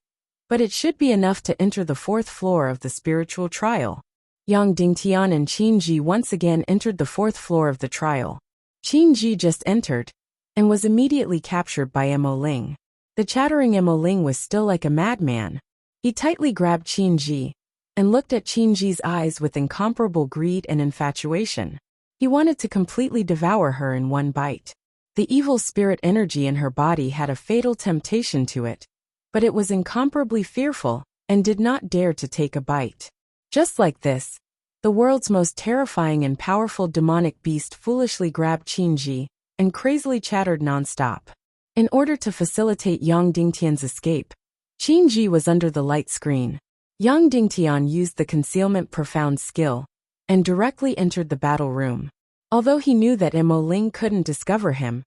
but it should be enough to enter the fourth floor of the spiritual trial. Yang Dingtian and Qin Ji once again entered the fourth floor of the trial. Qin Ji just entered, and was immediately captured by Mo Ling. The chattering Mo Ling was still like a madman. He tightly grabbed Qin Ji, and looked at Qin Ji's eyes with incomparable greed and infatuation. He wanted to completely devour her in one bite. The evil spirit energy in her body had a fatal temptation to it, but it was incomparably fearful and did not dare to take a bite. Just like this, the world's most terrifying and powerful demonic beast foolishly grabbed Qin Ji and crazily chattered non-stop. In order to facilitate Yang Dingtian's escape, Qin Ji was under the light screen. Yang Dingtian used the concealment profound skill and directly entered the battle room. Although he knew that Mo Ling couldn't discover him,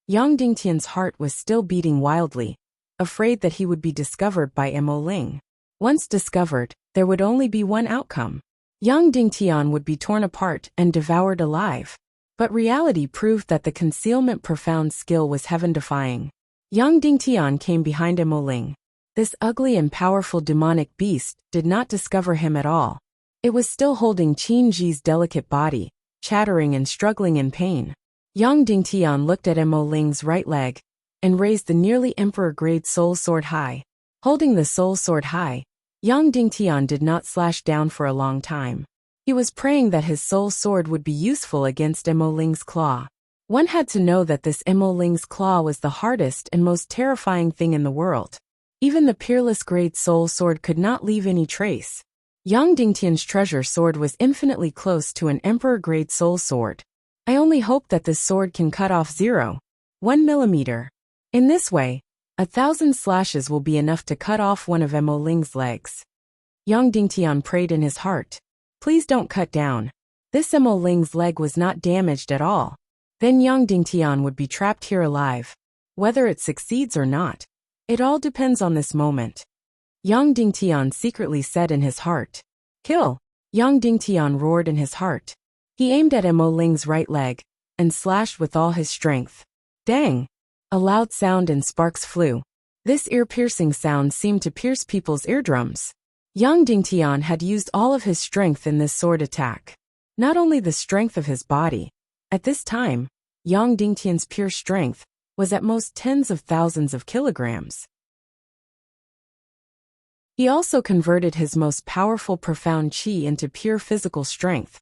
Yang Dingtian's heart was still beating wildly, afraid that he would be discovered by Mo Ling. Once discovered, there would only be one outcome. Yang Dingtian would be torn apart and devoured alive. But reality proved that the concealment profound skill was heaven-defying. Yang Dingtian came behind Mo Ling. This ugly and powerful demonic beast did not discover him at all. It was still holding Qin Ji's delicate body, chattering and struggling in pain. Yang Dingtian looked at Mo Ling's right leg and raised the nearly emperor-grade soul sword high. Holding the soul sword high, Yang Dingtian did not slash down for a long time. He was praying that his soul sword would be useful against Mo Ling's claw. One had to know that this Mo Ling's claw was the hardest and most terrifying thing in the world. Even the peerless grade soul sword could not leave any trace. Yang Dingtian's treasure sword was infinitely close to an emperor-grade soul sword. I only hope that this sword can cut off 0.1 millimeter. In this way, 1,000 slashes will be enough to cut off one of Mo Ling's legs. Yang Dingtian prayed in his heart. Please don't cut down. This Mo Ling's leg was not damaged at all. Then Yang Dingtian would be trapped here alive. Whether it succeeds or not, it all depends on this moment. Yang Dingtian secretly said in his heart. Kill! Yang Dingtian roared in his heart. He aimed at Mo Ling's right leg and slashed with all his strength. Dang! A loud sound and sparks flew. This ear-piercing sound seemed to pierce people's eardrums. Yang Dingtian had used all of his strength in this sword attack. Not only the strength of his body. At this time, Yang Dingtian's pure strength was at most tens of thousands of kilograms. He also converted his most powerful profound qi into pure physical strength,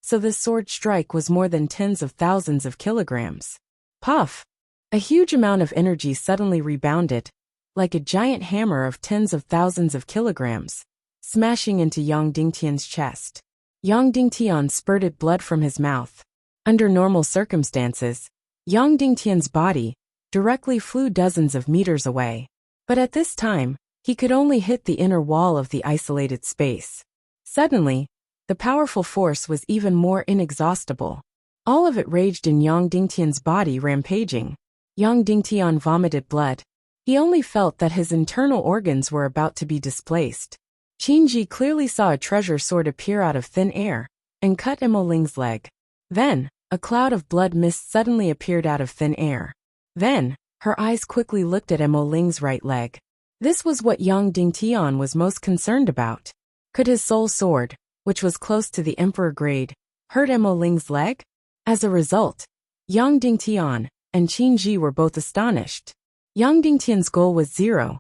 so this sword strike was more than tens of thousands of kilograms. Puff! A huge amount of energy suddenly rebounded, like a giant hammer of tens of thousands of kilograms, smashing into Yang Dingtian's chest. Yang Dingtian spurted blood from his mouth. Under normal circumstances, Yang Dingtian's body directly flew dozens of meters away. But at this time, he could only hit the inner wall of the isolated space. Suddenly, the powerful force was even more inexhaustible. All of it raged in Yang Dingtian's body, rampaging. Yang Dingtian vomited blood. He only felt that his internal organs were about to be displaced. Qinji clearly saw a treasure sword appear out of thin air and cut Emo Ling's leg. Then, a cloud of blood mist suddenly appeared out of thin air. Then, her eyes quickly looked at Emo Ling's right leg. This was what Yang Dingtian was most concerned about. Could his soul sword, which was close to the emperor grade, hurt Emo Ling's leg? As a result, Yang Dingtian and Qinji were both astonished. Yang Dingtian's goal was 0.1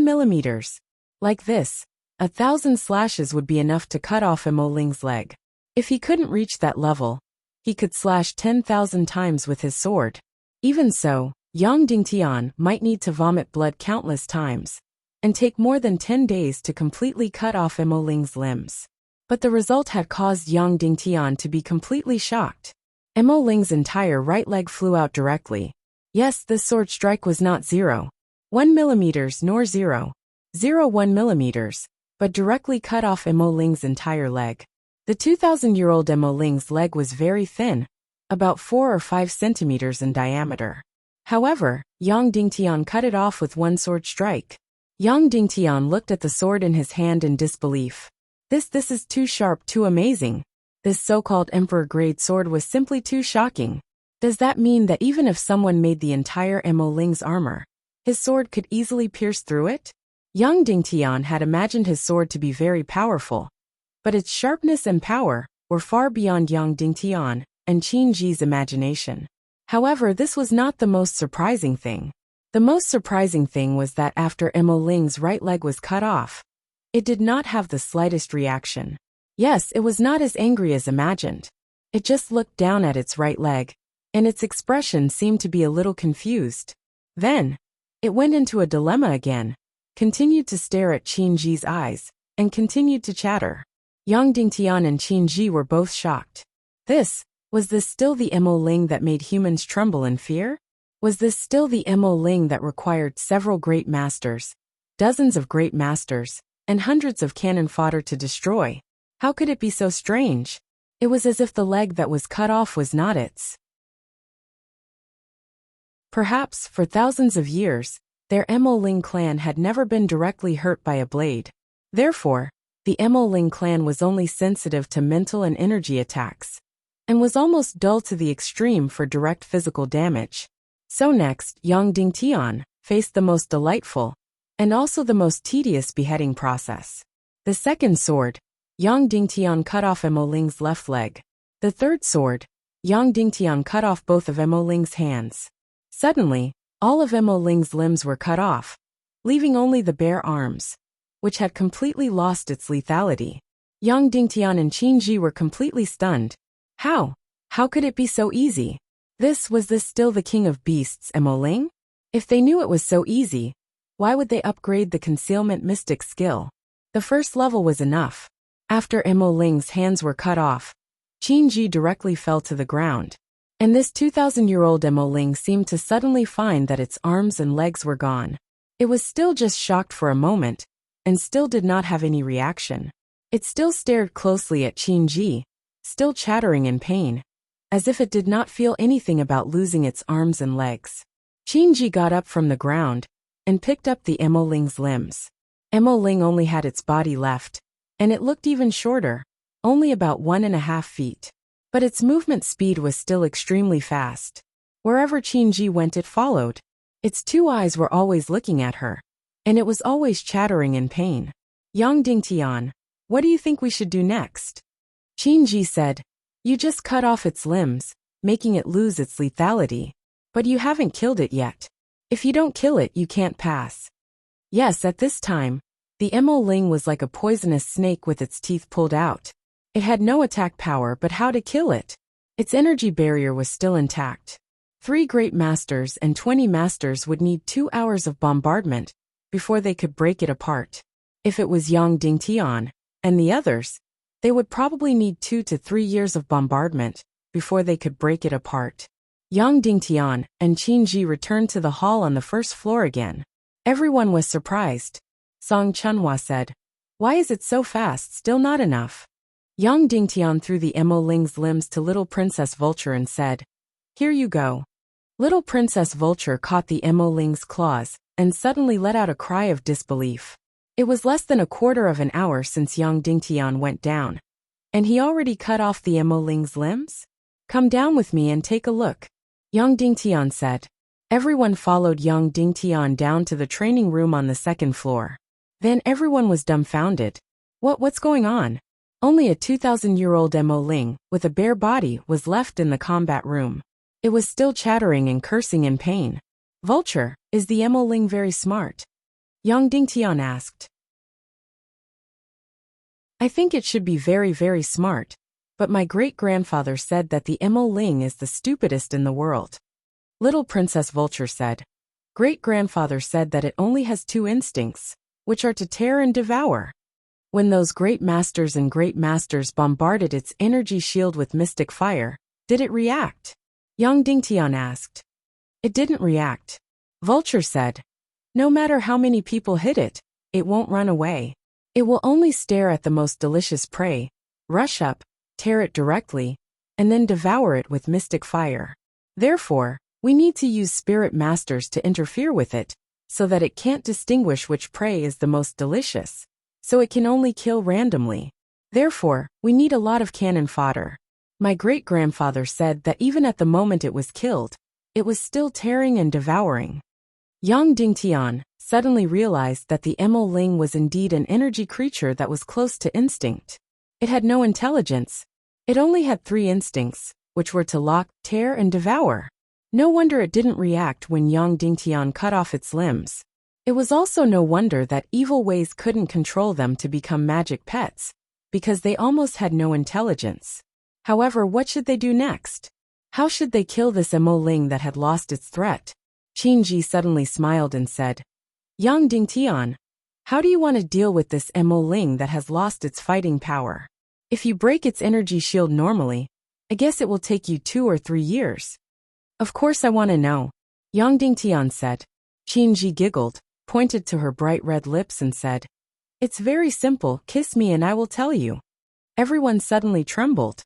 millimeters. Like this, 1,000 slashes would be enough to cut off Emo Ling's leg. If he couldn't reach that level, he could slash 10,000 times with his sword. Even so, Yang Dingtian might need to vomit blood countless times and take more than 10 days to completely cut off Emo Ling's limbs. But the result had caused Yang Dingtian to be completely shocked. Emo Ling's entire right leg flew out directly. Yes, this sword strike was not 0.1 millimeters nor 0.01 millimeters, but directly cut off Emo Ling's entire leg. The 2,000-year-old Emo Ling's leg was very thin, about 4 or 5 centimeters in diameter. However, Yang Dingtian cut it off with one sword strike. Yang Dingtian looked at the sword in his hand in disbelief. This is too sharp, too amazing. This so-called emperor-grade sword was simply too shocking. Does that mean that even if someone made the entire Emo Ling's armor, his sword could easily pierce through it? Yang Dingtian had imagined his sword to be very powerful, but its sharpness and power were far beyond Yang Dingtian and Qinji's imagination. However, this was not the most surprising thing. The most surprising thing was that after Emo Ling's right leg was cut off, it did not have the slightest reaction. Yes, it was not as angry as imagined. It just looked down at its right leg, and its expression seemed to be a little confused. Then, it went into a dilemma again, continued to stare at Qinji's eyes, and continued to chatter. Yang Dingtian and Qinji were both shocked. Was this still the Emo Ling that made humans tremble in fear? Was this still the Emo Ling that required several great masters, dozens of great masters, and hundreds of cannon fodder to destroy? How could it be so strange? It was as if the leg that was cut off was not its. Perhaps, for thousands of years, their Emo Ling clan had never been directly hurt by a blade. Therefore, the Emo Ling clan was only sensitive to mental and energy attacks, and was almost dull to the extreme for direct physical damage. So next, Yang Dingtian faced the most delightful, and also the most tedious beheading process. The second sword, Yang Dingtian cut off Emo Ling's left leg. The third sword, Yang Dingtian cut off both of Emo Ling's hands. Suddenly, all of Emo Ling's limbs were cut off, leaving only the bare arms, which had completely lost its lethality. Yang Dingtian and Qinji were completely stunned. How could it be so easy? Was this still the king of beasts, Emo Ling? If they knew it was so easy, why would they upgrade the concealment mystic skill? The first level was enough. After Emo Ling's hands were cut off, Qinji directly fell to the ground. And this 2,000-year-old Emo Ling seemed to suddenly find that its arms and legs were gone. It was still just shocked for a moment, and still did not have any reaction. It still stared closely at Qinji, still chattering in pain, as if it did not feel anything about losing its arms and legs. Qinji got up from the ground and picked up the Emo Ling's limbs. Emo Ling only had its body left, and it looked even shorter, only about 1.5 feet. But its movement speed was still extremely fast. Wherever Qinji went, it followed. Its two eyes were always looking at her, and it was always chattering in pain. Yang Dingtian, what do you think we should do next? Qinji said, you just cut off its limbs, making it lose its lethality. But you haven't killed it yet. If you don't kill it, you can't pass. Yes, at this time, The Ling was like a poisonous snake with its teeth pulled out. It had no attack power, but how to kill it? Its energy barrier was still intact. 3 great masters and 20 masters would need 2 hours of bombardment before they could break it apart. If it was Yang Dingtian and the others, they would probably need 2 to 3 years of bombardment before they could break it apart. Yang Dingtian and Qin Ji returned to the hall on the first floor again. Everyone was surprised. Song Chunhua said, "Why is it so fast, still not enough?" Yang Dingtian threw the Ling's limbs to little Princess Vulture and said, "Here you go." Little Princess Vulture caught the Ling's claws and suddenly let out a cry of disbelief. It was less than a quarter of an hour since Yang Dingtian went down, and he already cut off the Ling's limbs? "Come down with me and take a look," Yang Dingtian said. Everyone followed Yang Dingtian down to the training room on the second floor. Then everyone was dumbfounded. What's going on? Only a 2,000-year-old Ling, with a bare body, was left in the combat room. It was still chattering and cursing in pain. "Vulture, is the Ling very smart?" Yang Dingtian asked. "I think it should be very, very smart, but my great-grandfather said that the Ling is the stupidest in the world." Little Princess Vulture said. "Great-grandfather said that it only has 2 instincts, which are to tear and devour." When those great masters and great masters bombarded its energy shield with mystic fire, did it react? Yang Dingtian asked. "It didn't react," Vulture said. "No matter how many people hit it, it won't run away. It will only stare at the most delicious prey, rush up, tear it directly, and then devour it with mystic fire. Therefore, we need to use spirit masters to interfere with it, so that it can't distinguish which prey is the most delicious, so it can only kill randomly. Therefore, we need a lot of cannon fodder. My great-grandfather said that even at the moment it was killed, it was still tearing and devouring." Yang Dingtian suddenly realized that the Ling was indeed an energy creature that was close to instinct. It had no intelligence. It only had 3 instincts, which were to lock, tear, and devour. No wonder it didn't react when Yang Dingtian cut off its limbs. It was also no wonder that evil ways couldn't control them to become magic pets, because they almost had no intelligence. However, what should they do next? How should they kill this Ling that had lost its threat? Qin Ji suddenly smiled and said, "Yang Dingtian, how do you want to deal with this Ling that has lost its fighting power? If you break its energy shield normally, I guess it will take you 2 or 3 years." "Of course I want to know," Yang Dingtian said. Qin Ji giggled, pointed to her bright red lips and said, "It's very simple, kiss me and I will tell you." Everyone suddenly trembled.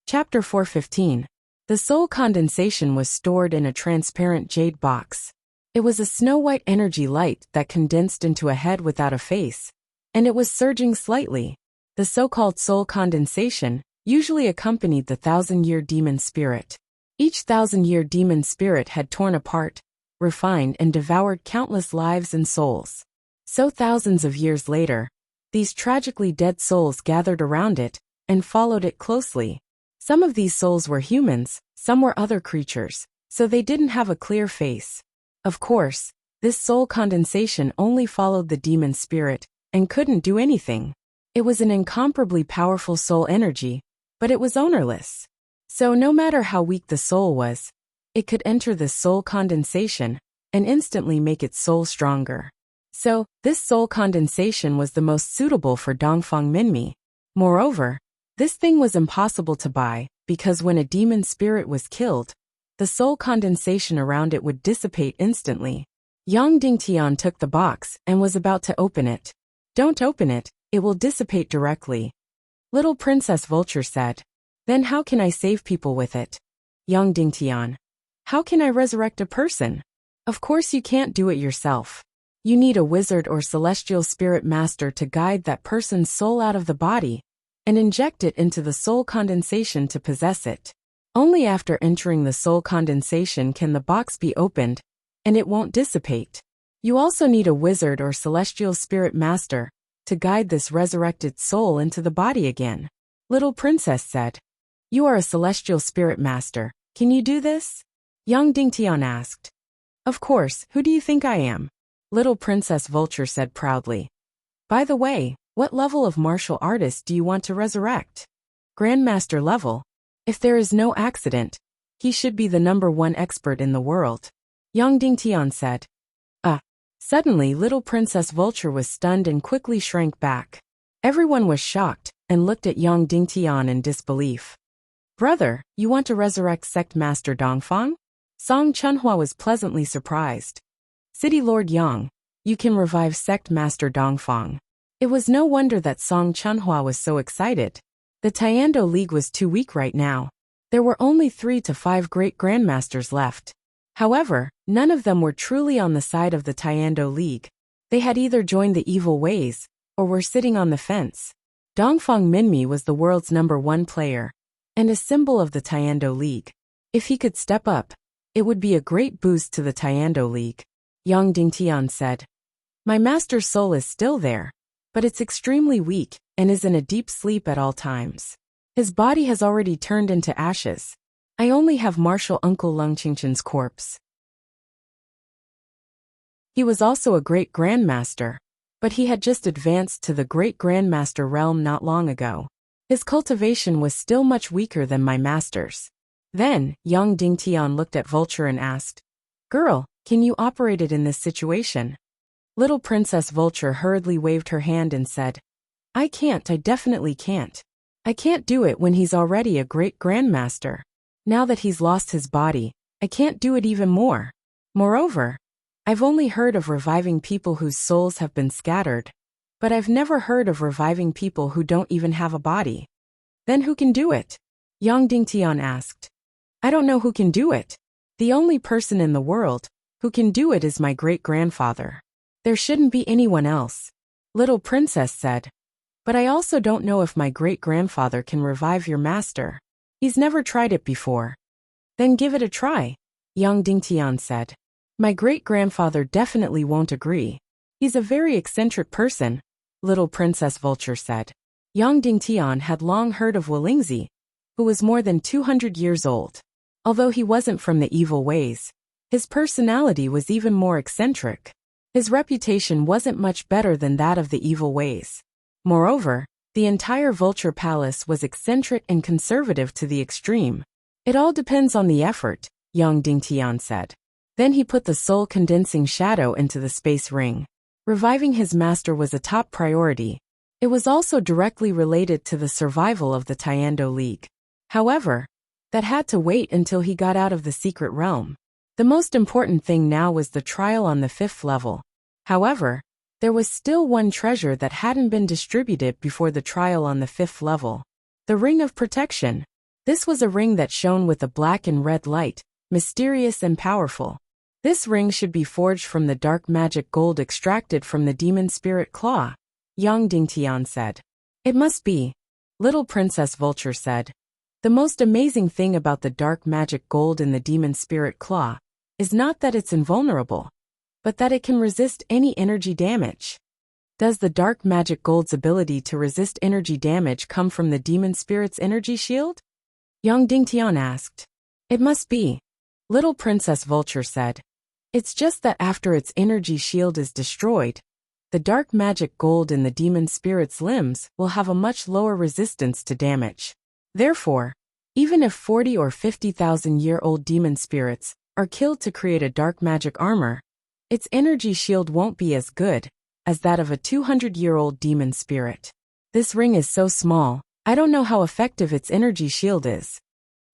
Chapter 415. The soul condensation was stored in a transparent jade box. It was a snow-white energy light that condensed into a head without a face, and it was surging slightly. The so-called soul condensation usually accompanied the 1,000-year demon spirit. Each 1,000-year demon spirit had torn apart, refined, and devoured countless lives and souls. So thousands of years later, these tragically dead souls gathered around it and followed it closely. Some of these souls were humans, some were other creatures, so they didn't have a clear face. Of course, this soul condensation only followed the demon spirit and couldn't do anything. It was an incomparably powerful soul energy, but it was ownerless. So no matter how weak the soul was, it could enter this soul condensation and instantly make its soul stronger. So, this soul condensation was the most suitable for Dongfang Minmi. Moreover, this thing was impossible to buy, because when a demon spirit was killed, the soul condensation around it would dissipate instantly. Yang Dingtian took the box and was about to open it. "Don't open it, it will dissipate directly," Little Princess Vulture said. "Then how can I save people with it?" Yang Dingtian. "How can I resurrect a person? Of course you can't do it yourself. You need a wizard or celestial spirit master to guide that person's soul out of the body and inject it into the soul condensation to possess it. Only after entering the soul condensation can the box be opened, and it won't dissipate. You also need a wizard or celestial spirit master to guide this resurrected soul into the body again," Little Princess said. "You are a celestial spirit master. Can you do this?" Yang Dingtian asked. Of course, who do you think I am? Little Princess Vulture said proudly. By the way, what level of martial artist do you want to resurrect? Grandmaster level. If there is no accident, he should be the #1 expert in the world. Yang Dingtian said. Suddenly Little Princess Vulture was stunned and quickly shrank back. Everyone was shocked and looked at Yang Dingtian in disbelief. Brother, you want to resurrect Sect Master Dongfang? Song Chunhua was pleasantly surprised. City Lord Yang, you can revive Sect Master Dongfang. It was no wonder that Song Chunhua was so excited. The Tiando League was too weak right now. There were only 3 to 5 great grandmasters left. However, none of them were truly on the side of the Tiando League. They had either joined the evil ways, or were sitting on the fence. Dongfang Minmi was the world's #1 player, and a symbol of the Tiando League. If he could step up, it would be a great boost to the Tiando League. Yang Dingtian said. My master's soul is still there, but it's extremely weak and is in a deep sleep at all times. His body has already turned into ashes. I only have Martial Uncle Lung Qingchen's corpse. He was also a great grandmaster, but he had just advanced to the great grandmaster realm not long ago. His cultivation was still much weaker than my master's. Then, Yang Dingtian looked at Vulture and asked, Girl, can you operate it in this situation? Little Princess Vulture hurriedly waved her hand and said, I definitely can't. I can't do it when he's already a great grandmaster. Now that he's lost his body, I can't do it even more. Moreover, I've only heard of reviving people whose souls have been scattered, but I've never heard of reviving people who don't even have a body. Then who can do it? Yang Dingtian asked. I don't know who can do it. The only person in the world who can do it is my great-grandfather. There shouldn't be anyone else. Little Princess said. But I also don't know if my great-grandfather can revive your master. He's never tried it before. Then give it a try, Yang Dingtian said. My great-grandfather definitely won't agree. He's a very eccentric person, Little Princess Vulture said. Yang Dingtian had long heard of Wolingzi, who was more than 200 years old. Although he wasn't from the evil ways, his personality was even more eccentric. His reputation wasn't much better than that of the evil ways. Moreover, the entire Vulture Palace was eccentric and conservative to the extreme. It all depends on the effort, Yang Dingtian said. Then he put the soul-condensing shadow into the space ring. Reviving his master was a top priority. It was also directly related to the survival of the Tiando League. However, that had to wait until he got out of the secret realm. The most important thing now was the trial on the 5th level. However, there was still one treasure that hadn't been distributed before the trial on the 5th level. The Ring of Protection. This was a ring that shone with a black and red light, mysterious and powerful. This ring should be forged from the dark magic gold extracted from the demon spirit claw, Yang Dingtian said. It must be, Little Princess Vulture said. The most amazing thing about the dark magic gold in the demon spirit claw is not that it's invulnerable, but that it can resist any energy damage. Does the dark magic gold's ability to resist energy damage come from the demon spirit's energy shield? Yang Dingtian asked. It must be, Little Princess Vulture said. It's just that after its energy shield is destroyed, the dark magic gold in the demon spirit's limbs will have a much lower resistance to damage. Therefore, even if 40 or 50,000-year-old demon spirits are killed to create a dark magic armor, its energy shield won't be as good as that of a 200-year-old demon spirit. This ring is so small, I don't know how effective its energy shield is.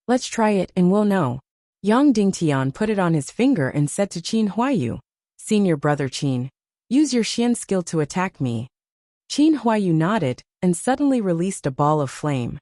Let's try it and we'll know. Yang Dingtian put it on his finger and said to Qin Huayu, Senior Brother Qin, use your Xian skill to attack me. Qin Huayu nodded and suddenly released a ball of flame.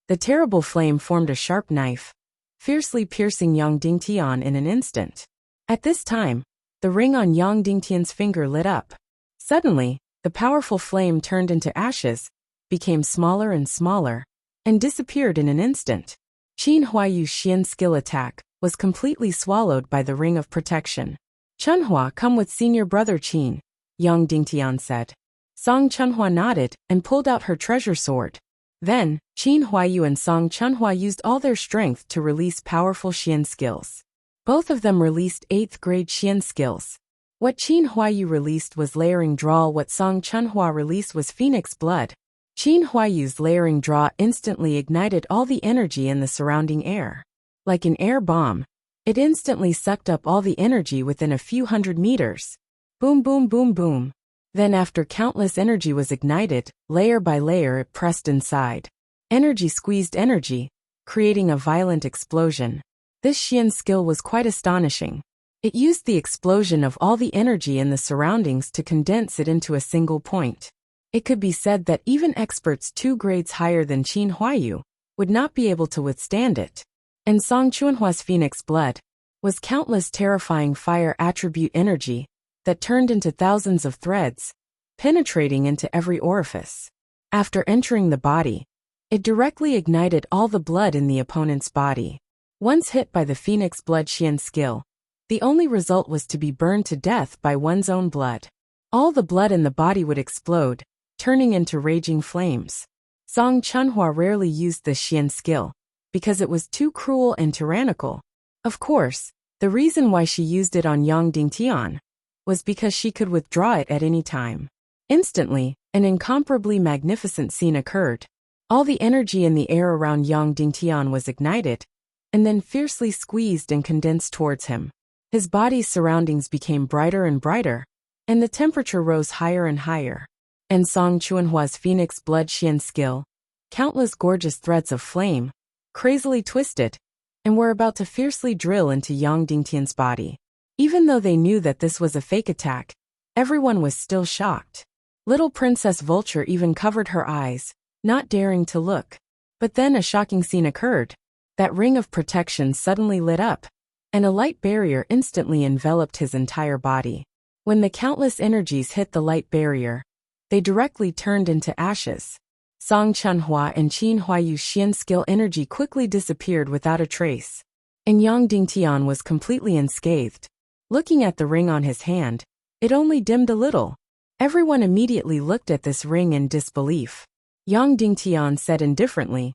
The terrible flame formed a sharp knife, fiercely piercing Yang Dingtian in an instant. At this time, the ring on Yang Dingtian's finger lit up. Suddenly, the powerful flame turned into ashes, became smaller and smaller, and disappeared in an instant. Qin Huayu's Xian skill attack was completely swallowed by the ring of protection. Chunhua, come with Senior Brother Qin, Yang Dingtian said. Song Chunhua nodded and pulled out her treasure sword. Then, Qin Huayu and Song Chunhua used all their strength to release powerful Xian skills. Both of them released 8th grade Xian skills. What Qin Huayu released was layering draw, what Song Chunhua released was Phoenix Blood. Qin Huayu's layering draw instantly ignited all the energy in the surrounding air. Like an air bomb, it instantly sucked up all the energy within a few hundred meters. Boom, boom, boom, boom. Then after countless energy was ignited, layer by layer it pressed inside. Energy squeezed energy, creating a violent explosion. This Xian skill was quite astonishing. It used the explosion of all the energy in the surroundings to condense it into a single point. It could be said that even experts 2 grades higher than Qin Huayu would not be able to withstand it. And Song Chunhua's Phoenix Blood was countless terrifying fire attribute energy that turned into thousands of threads, penetrating into every orifice. After entering the body, it directly ignited all the blood in the opponent's body. Once hit by the Phoenix Blood Xian skill, the only result was to be burned to death by one's own blood. All the blood in the body would explode, turning into raging flames. Song Chunhua rarely used this Xian skill, because it was too cruel and tyrannical. Of course, the reason why she used it on Yang Dingtian was because she could withdraw it at any time. Instantly, an incomparably magnificent scene occurred. All the energy in the air around Yang Dingtian was ignited, and then fiercely squeezed and condensed towards him. His body's surroundings became brighter and brighter, and the temperature rose higher and higher. And Song Chunhua's Phoenix Blood Xian skill, countless gorgeous threads of flame, crazily twisted, and were about to fiercely drill into Yang Dingtian's body. Even though they knew that this was a fake attack, everyone was still shocked. Little Princess Vulture even covered her eyes, not daring to look. But then a shocking scene occurred. That ring of protection suddenly lit up, and a light barrier instantly enveloped his entire body. When the countless energies hit the light barrier, they directly turned into ashes. Song Chunhua and Qin Huayu's Xian skill energy quickly disappeared without a trace, and Yang Dingtian was completely unscathed. Looking at the ring on his hand, it only dimmed a little. Everyone immediately looked at this ring in disbelief. Yang Dingtian said indifferently,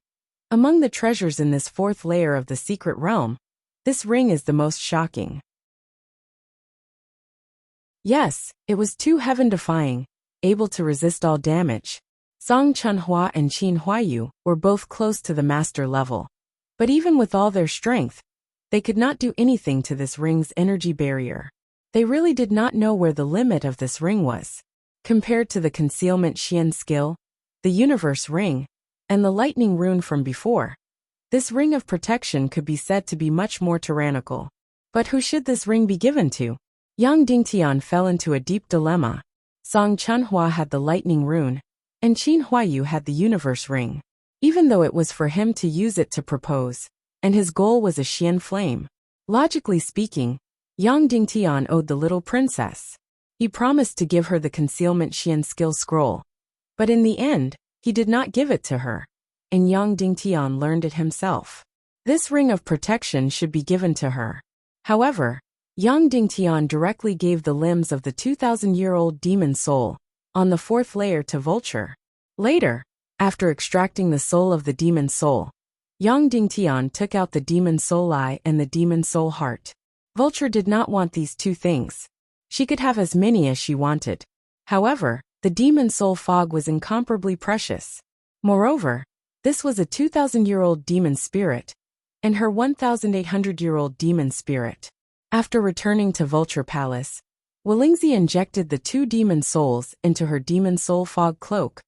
"Among the treasures in this 4th layer of the secret realm, this ring is the most shocking." Yes, it was too heaven-defying, able to resist all damage. Song Chunhua and Qin Huayu were both close to the master level. But even with all their strength, they could not do anything to this ring's energy barrier. They really did not know where the limit of this ring was. Compared to the concealment Xian skill, the universe ring, and the lightning rune from before, this ring of protection could be said to be much more tyrannical. But who should this ring be given to? Yang Dingtian fell into a deep dilemma. Song Chunhua had the lightning rune, and Qin Huayu had the universe ring. Even though it was for him to use it to propose, and his goal was a Xian flame. Logically speaking, Yang Dingtian owed the little princess. He promised to give her the concealment Xian skill scroll. But in the end, he did not give it to her, and Yang Dingtian learned it himself. This ring of protection should be given to her. However, Yang Dingtian directly gave the limbs of the 2,000-year-old demon soul on the 4th layer to Vulture. Later, after extracting the soul of the demon soul, Yang Dingtian took out the demon soul eye and the demon soul heart. Vulture did not want these 2 things. She could have as many as she wanted. However, the demon soul fog was incomparably precious. Moreover, this was a 2,000-year-old demon spirit, and her 1,800-year-old demon spirit. After returning to Vulture Palace, Wuxia injected the 2 demon souls into her demon soul fog cloak,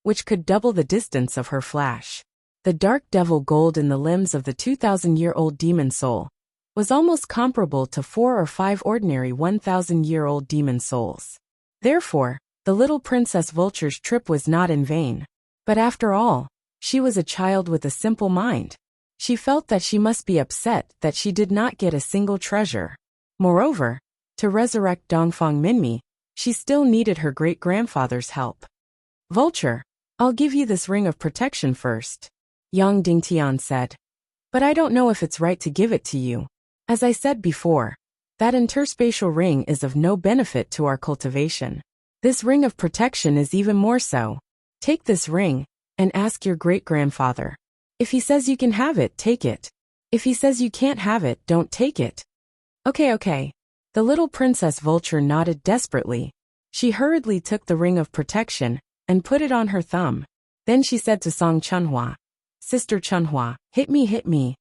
which could double the distance of her flash. The dark devil gold in the limbs of the 2,000-year-old demon soul was almost comparable to 4 or 5 ordinary 1,000-year-old demon souls. Therefore, the little Princess Vulture's trip was not in vain. But after all, she was a child with a simple mind. She felt that she must be upset that she did not get a single treasure. Moreover, to resurrect Dongfang Minmi, she still needed her great-grandfather's help. "Vulture, I'll give you this ring of protection first," Yang Dingtian said. "But I don't know if it's right to give it to you. As I said before, that interspatial ring is of no benefit to our cultivation. This ring of protection is even more so. Take this ring, and ask your great-grandfather. If he says you can have it, take it. If he says you can't have it, don't take it." Okay. The little princess vulture nodded desperately. She hurriedly took the ring of protection and put it on her thumb. Then she said to Song Chunhua, "Sister Chunhua, hit me."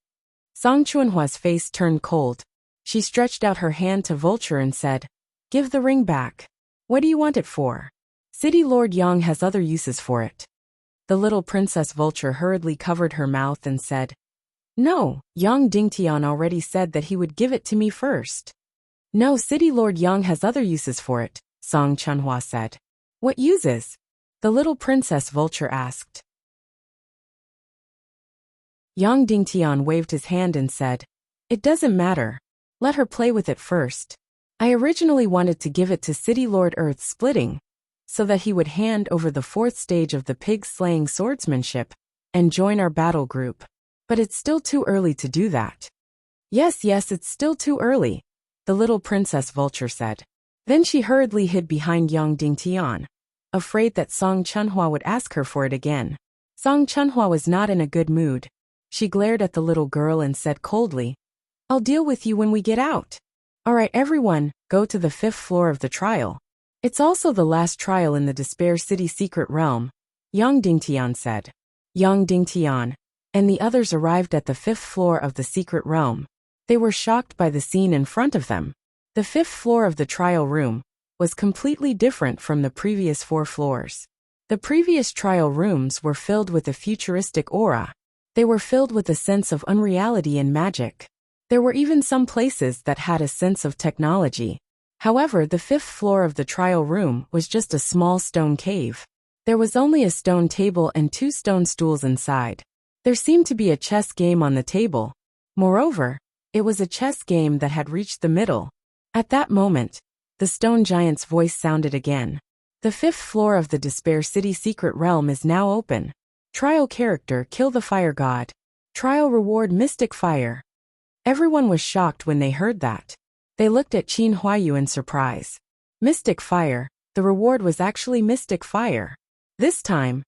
Song Chunhua's face turned cold. She stretched out her hand to Vulture and said, "Give the ring back. What do you want it for? City Lord Yang has other uses for it." The little princess vulture hurriedly covered her mouth and said, "No, Yang Dingtian already said that he would give it to me first." "No, City Lord Yang has other uses for it," Song Chunhua said. "What uses?" the little princess vulture asked. Yang Dingtian waved his hand and said, "It doesn't matter. Let her play with it first. I originally wanted to give it to City Lord Earth Splitting, so that he would hand over the 4th stage of the pig-slaying swordsmanship and join our battle group. But it's still too early to do that." Yes, it's still too early," the little princess vulture said. Then she hurriedly hid behind Yang Dingtian, afraid that Song Chunhua would ask her for it again. Song Chunhua was not in a good mood. She glared at the little girl and said coldly, "I'll deal with you when we get out. All right, everyone, go to the 5th floor of the trial. It's also the last trial in the Despair City secret realm," Yang Dingtian said. Yang Dingtian and the others arrived at the 5th floor of the secret realm. They were shocked by the scene in front of them. The 5th floor of the trial room was completely different from the previous 4 floors. The previous trial rooms were filled with a futuristic aura. They were filled with a sense of unreality and magic. There were even some places that had a sense of technology. However, the 5th floor of the trial room was just a small stone cave. There was only a stone table and 2 stone stools inside. There seemed to be a chess game on the table. Moreover, it was a chess game that had reached the middle. At that moment, the stone giant's voice sounded again. "The 5th floor of the Despair City secret realm is now open. Trial character, kill the fire god. Trial reward, mystic fire." Everyone was shocked when they heard that. They looked at Qin Huayu in surprise. Mystic fire, the reward was actually mystic fire. This time,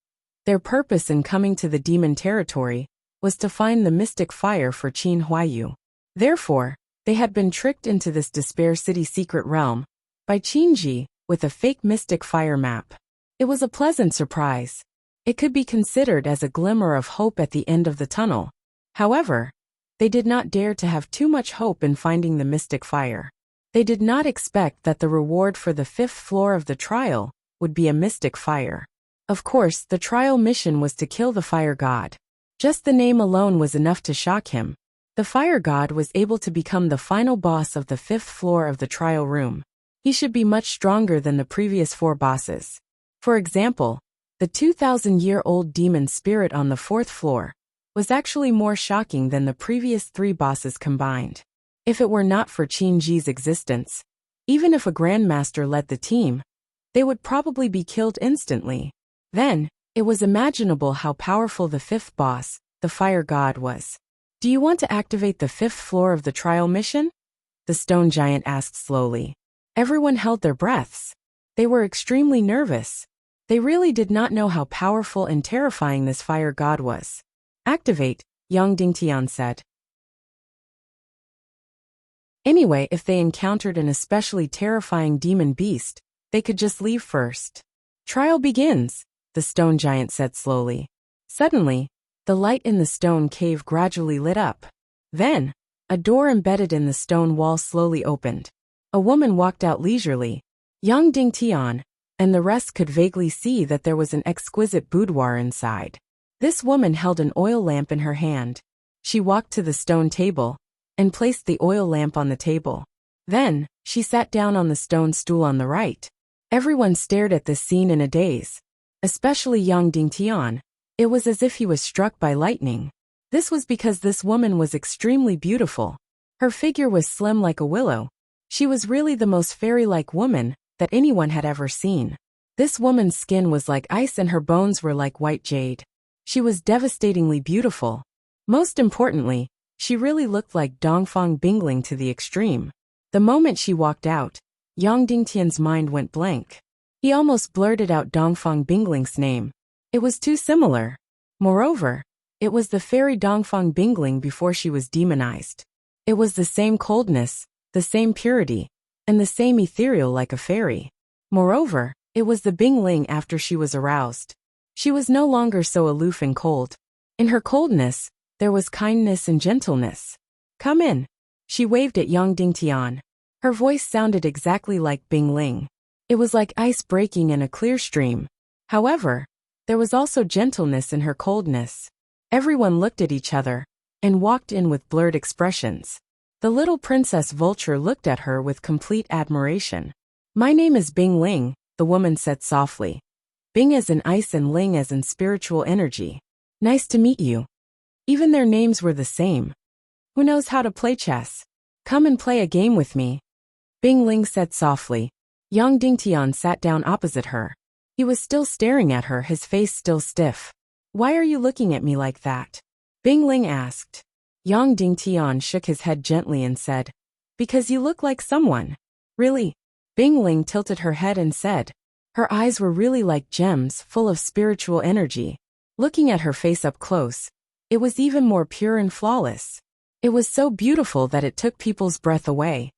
their purpose in coming to the demon territory was to find the mystic fire for Qin Huayu. Therefore, they had been tricked into this Despair City secret realm by Qinji with a fake mystic fire map. It was a pleasant surprise. It could be considered as a glimmer of hope at the end of the tunnel. However, they did not dare to have too much hope in finding the mystic fire. They did not expect that the reward for the 5th floor of the trial would be a mystic fire. Of course, the trial mission was to kill the fire god. Just the name alone was enough to shock him. The fire god was able to become the final boss of the 5th floor of the trial room. He should be much stronger than the previous 4 bosses. For example, the 2,000-year-old demon spirit on the 4th floor was actually more shocking than the previous 3 bosses combined. If it were not for Qinji's existence, even if a grandmaster led the team, they would probably be killed instantly. Then, it was imaginable how powerful the 5th boss, the fire god, was. "Do you want to activate the 5th floor of the trial mission?" the stone giant asked slowly. Everyone held their breaths. They were extremely nervous. They really did not know how powerful and terrifying this fire god was. "Activate," Yang Dingtian said. Anyway, if they encountered an especially terrifying demon beast, they could just leave first. "Trial begins," the stone giant said slowly. Suddenly, the light in the stone cave gradually lit up. Then, a door embedded in the stone wall slowly opened. A woman walked out leisurely. Yang Dingtian and the rest could vaguely see that there was an exquisite boudoir inside. This woman held an oil lamp in her hand. She walked to the stone table and placed the oil lamp on the table. Then, she sat down on the stone stool on the right. Everyone stared at this scene in a daze. Especially Yang Dingtian. It was as if he was struck by lightning. This was because this woman was extremely beautiful. Her figure was slim like a willow. She was really the most fairy-like woman that anyone had ever seen. This woman's skin was like ice and her bones were like white jade. She was devastatingly beautiful. Most importantly, she really looked like Dongfang Bingling to the extreme. The moment she walked out, Yang Dingtian's mind went blank. He almost blurted out Dongfang Bingling's name. It was too similar. Moreover, it was the fairy Dongfang Bingling before she was demonized. It was the same coldness, the same purity, and the same ethereal like a fairy. Moreover, it was the Bingling after she was aroused. She was no longer so aloof and cold. In her coldness, there was kindness and gentleness. Come in. She waved at Yang Dingtian. Her voice sounded exactly like Bingling. It was like ice breaking in a clear stream. However, there was also gentleness in her coldness. Everyone looked at each other and walked in with blurred expressions. The little Princess Vulture looked at her with complete admiration. My name is Bingling, the woman said softly. Bing as in ice and Ling as in spiritual energy. Nice to meet you. Even their names were the same. Who knows how to play chess? Come and play a game with me. Bingling said softly. Yang Dingtian sat down opposite her. He was still staring at her, his face still stiff. Why are you looking at me like that? Bingling asked. Yang Dingtian shook his head gently and said, because you look like someone. Really? Bingling tilted her head and said. Her eyes were really like gems, full of spiritual energy. Looking at her face up close, it was even more pure and flawless. It was so beautiful that it took people's breath away.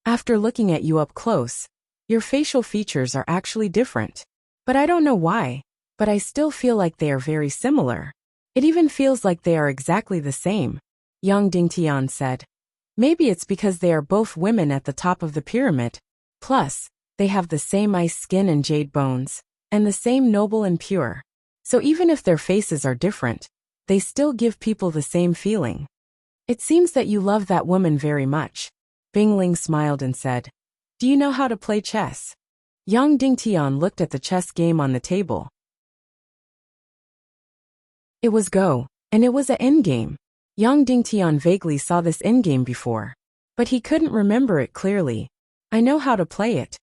After looking at you up close, your facial features are actually different. But I don't know why, but I still feel like they are very similar. It even feels like they are exactly the same, Yang Dingtian said. Maybe it's because they are both women at the top of the pyramid. Plus, they have the same ice skin and jade bones, and the same noble and pure. So even if their faces are different, they still give people the same feeling. It seems that you love that woman very much. Bingling smiled and said, do you know how to play chess? Yang Dingtian looked at the chess game on the table. It was Go, and it was an endgame. Yang Dingtian vaguely saw this endgame before, but he couldn't remember it clearly. I know how to play it.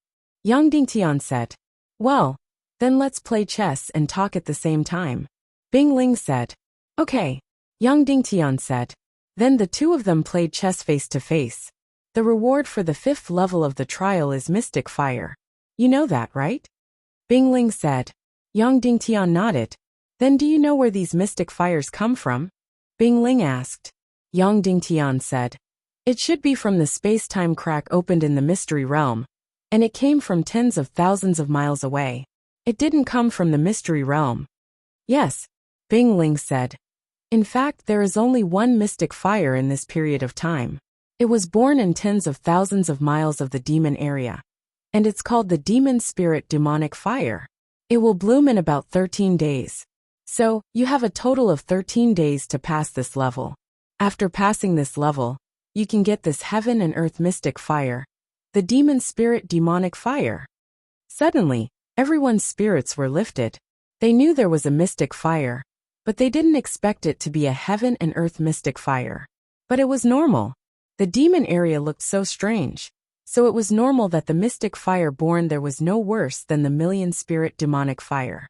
Yang Dingtian said. Well, then let's play chess and talk at the same time. Bingling said. Okay. Yang Dingtian said. Then the two of them played chess face to face. The reward for the 5th level of the trial is Mystic Fire. You know that, right? Bingling said. Yang Dingtian nodded. Then do you know where these mystic fires come from? Bingling asked. Yang Dingtian said. It should be from the space-time crack opened in the mystery realm, and it came from tens of thousands of miles away. It didn't come from the mystery realm. Yes, Bingling said. In fact, there is only one mystic fire in this period of time. It was born in tens of thousands of miles of the demon area, and it's called the demon spirit demonic fire. It will bloom in about 13 days. So, you have a total of 13 days to pass this level. After passing this level, you can get this heaven and earth mystic fire, the demon spirit demonic fire. Suddenly, everyone's spirits were lifted. They knew there was a mystic fire, but they didn't expect it to be a heaven and earth mystic fire. But it was normal. The demon area looked so strange, so it was normal that the mystic fire born there was no worse than the million spirit demonic fire.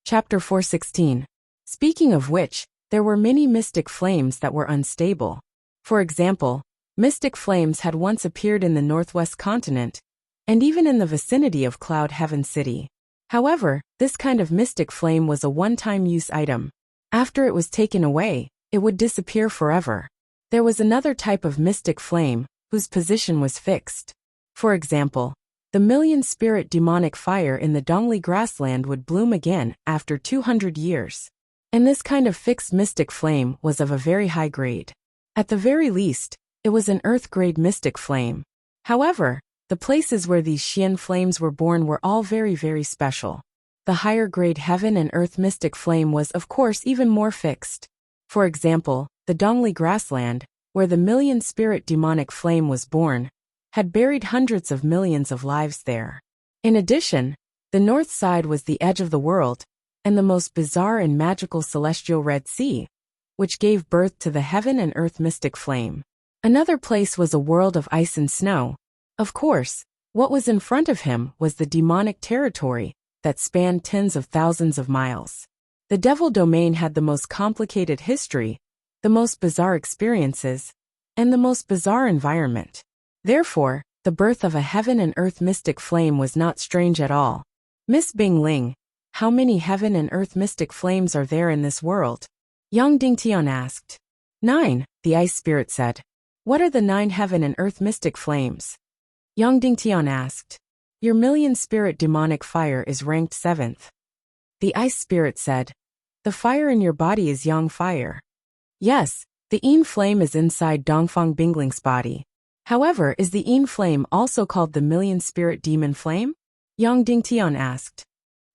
Chapter 416. Speaking of which, there were many mystic flames that were unstable. For example, mystic flames had once appeared in the northwest continent, and even in the vicinity of Cloud Heaven City. However, this kind of mystic flame was a one-time use item. After it was taken away, it would disappear forever. There was another type of mystic flame, whose position was fixed. For example, the million spirit demonic fire in the Dongli grassland would bloom again after 200 years. And this kind of fixed mystic flame was of a very high grade. At the very least, it was an earth-grade mystic flame. However, the places where these Xian flames were born were all very, very special. The higher grade heaven and earth mystic flame was of course even more fixed. For example, the Dongli grassland, where the million spirit demonic flame was born, had buried hundreds of millions of lives there. In addition, the north side was the edge of the world, and the most bizarre and magical celestial Red Sea, which gave birth to the heaven and earth mystic flame. Another place was a world of ice and snow. Of course, what was in front of him was the demonic territory that spanned tens of thousands of miles. The devil domain had the most complicated history, the most bizarre experiences, and the most bizarre environment. Therefore, the birth of a heaven and earth mystic flame was not strange at all. Miss Bingling, how many heaven and earth mystic flames are there in this world? Yang Dingtian asked. 9, the ice spirit said. What are the 9 heaven and earth mystic flames? Yang Dingtian asked. Your million spirit demonic fire is ranked 7th. The ice spirit said. The fire in your body is yang fire. Yes, the yin flame is inside Dongfang Bingling's body. However, is the yin flame also called the million spirit demon flame? Yang Dingtian asked.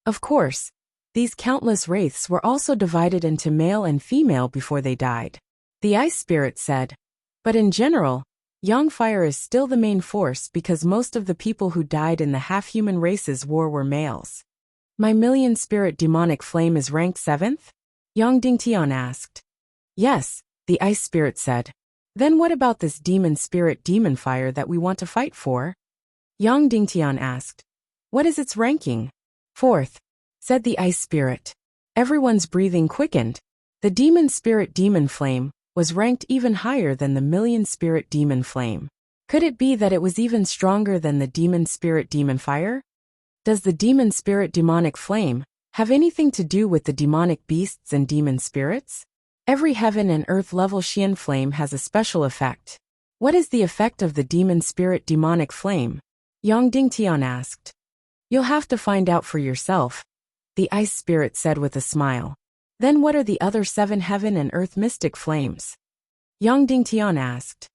Of course. These countless wraiths were also divided into male and female before they died. The ice spirit said. But in general, yang fire is still the main force because most of the people who died in the half-human races war were males. My million spirit demonic flame is ranked 7th? Yang Dingtian asked. Yes, the ice spirit said. Then what about this demon spirit demon fire that we want to fight for? Yang Dingtian asked. What is its ranking? 4th, said the ice spirit. Everyone's breathing quickened. The demon spirit demon flame was ranked even higher than the million spirit demon flame. Could it be that it was even stronger than the demon spirit demon fire? Does the demon spirit demonic flame have anything to do with the demonic beasts and demon spirits? Every heaven and earth level Xian flame has a special effect. What is the effect of the demon spirit demonic flame? Yang Dingtian asked. You'll have to find out for yourself, the ice spirit said with a smile. Then what are the other 7 heaven and earth mystic flames? Yang Dingtian asked.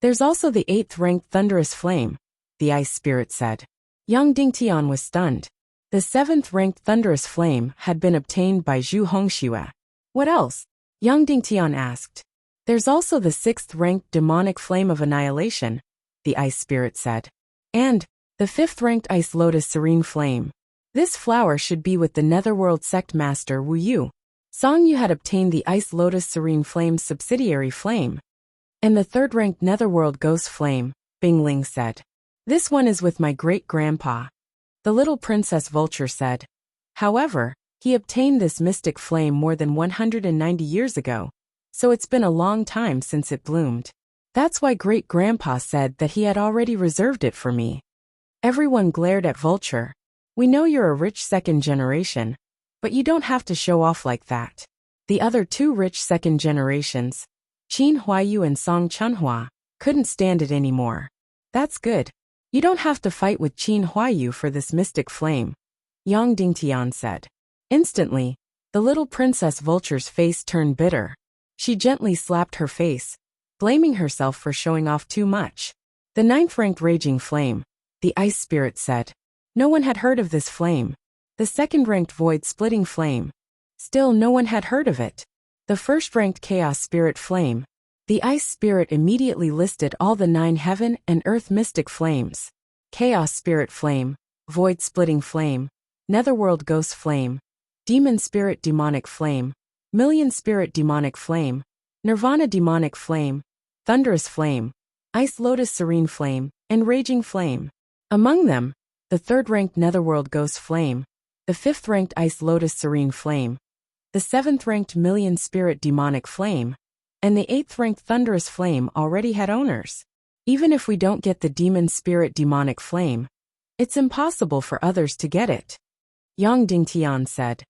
There's also the 8th ranked thunderous flame, the ice spirit said. Yang Dingtian was stunned. The 7th ranked thunderous flame had been obtained by Zhu Hongxue. What else? Yang Dingtian asked. There's also the 6th ranked demonic flame of annihilation, the ice spirit said. And the 5th ranked ice lotus serene flame. This flower should be with the netherworld sect master Wu Yu. Song Yu had obtained the ice lotus serene flame's subsidiary flame. And the 3rd ranked netherworld ghost flame, Bing Ling said. This one is with my great-grandpa. The little princess vulture said. However, he obtained this mystic flame more than 190 years ago, so it's been a long time since it bloomed. That's why great-grandpa said that he had already reserved it for me. Everyone glared at Vulture. We know you're a rich second generation, but you don't have to show off like that. The other 2 rich second generations, Qin Huayu and Song Chunhua, couldn't stand it anymore. That's good. You don't have to fight with Qin Huayu for this mystic flame, Yang Dingtian said. Instantly, the little princess Vulture's face turned bitter. She gently slapped her face, blaming herself for showing off too much. The 9th ranked raging flame, the ice spirit said. No one had heard of this flame. The 2nd ranked void splitting flame. Still no one had heard of it. The 1st ranked chaos spirit flame. The ice spirit immediately listed all the 9 heaven and earth mystic flames. Chaos spirit flame, void splitting flame, netherworld ghost flame, demon spirit demonic flame, million spirit demonic flame, nirvana demonic flame, thunderous flame, ice lotus serene flame, and raging flame. Among them, the 3rd ranked netherworld ghost flame, the 5th ranked ice lotus serene flame, the 7th ranked million spirit demonic flame, and the 8th ranked thunderous flame already had owners. Even if we don't get the demon spirit demonic flame, it's impossible for others to get it. Yang Dingtian said.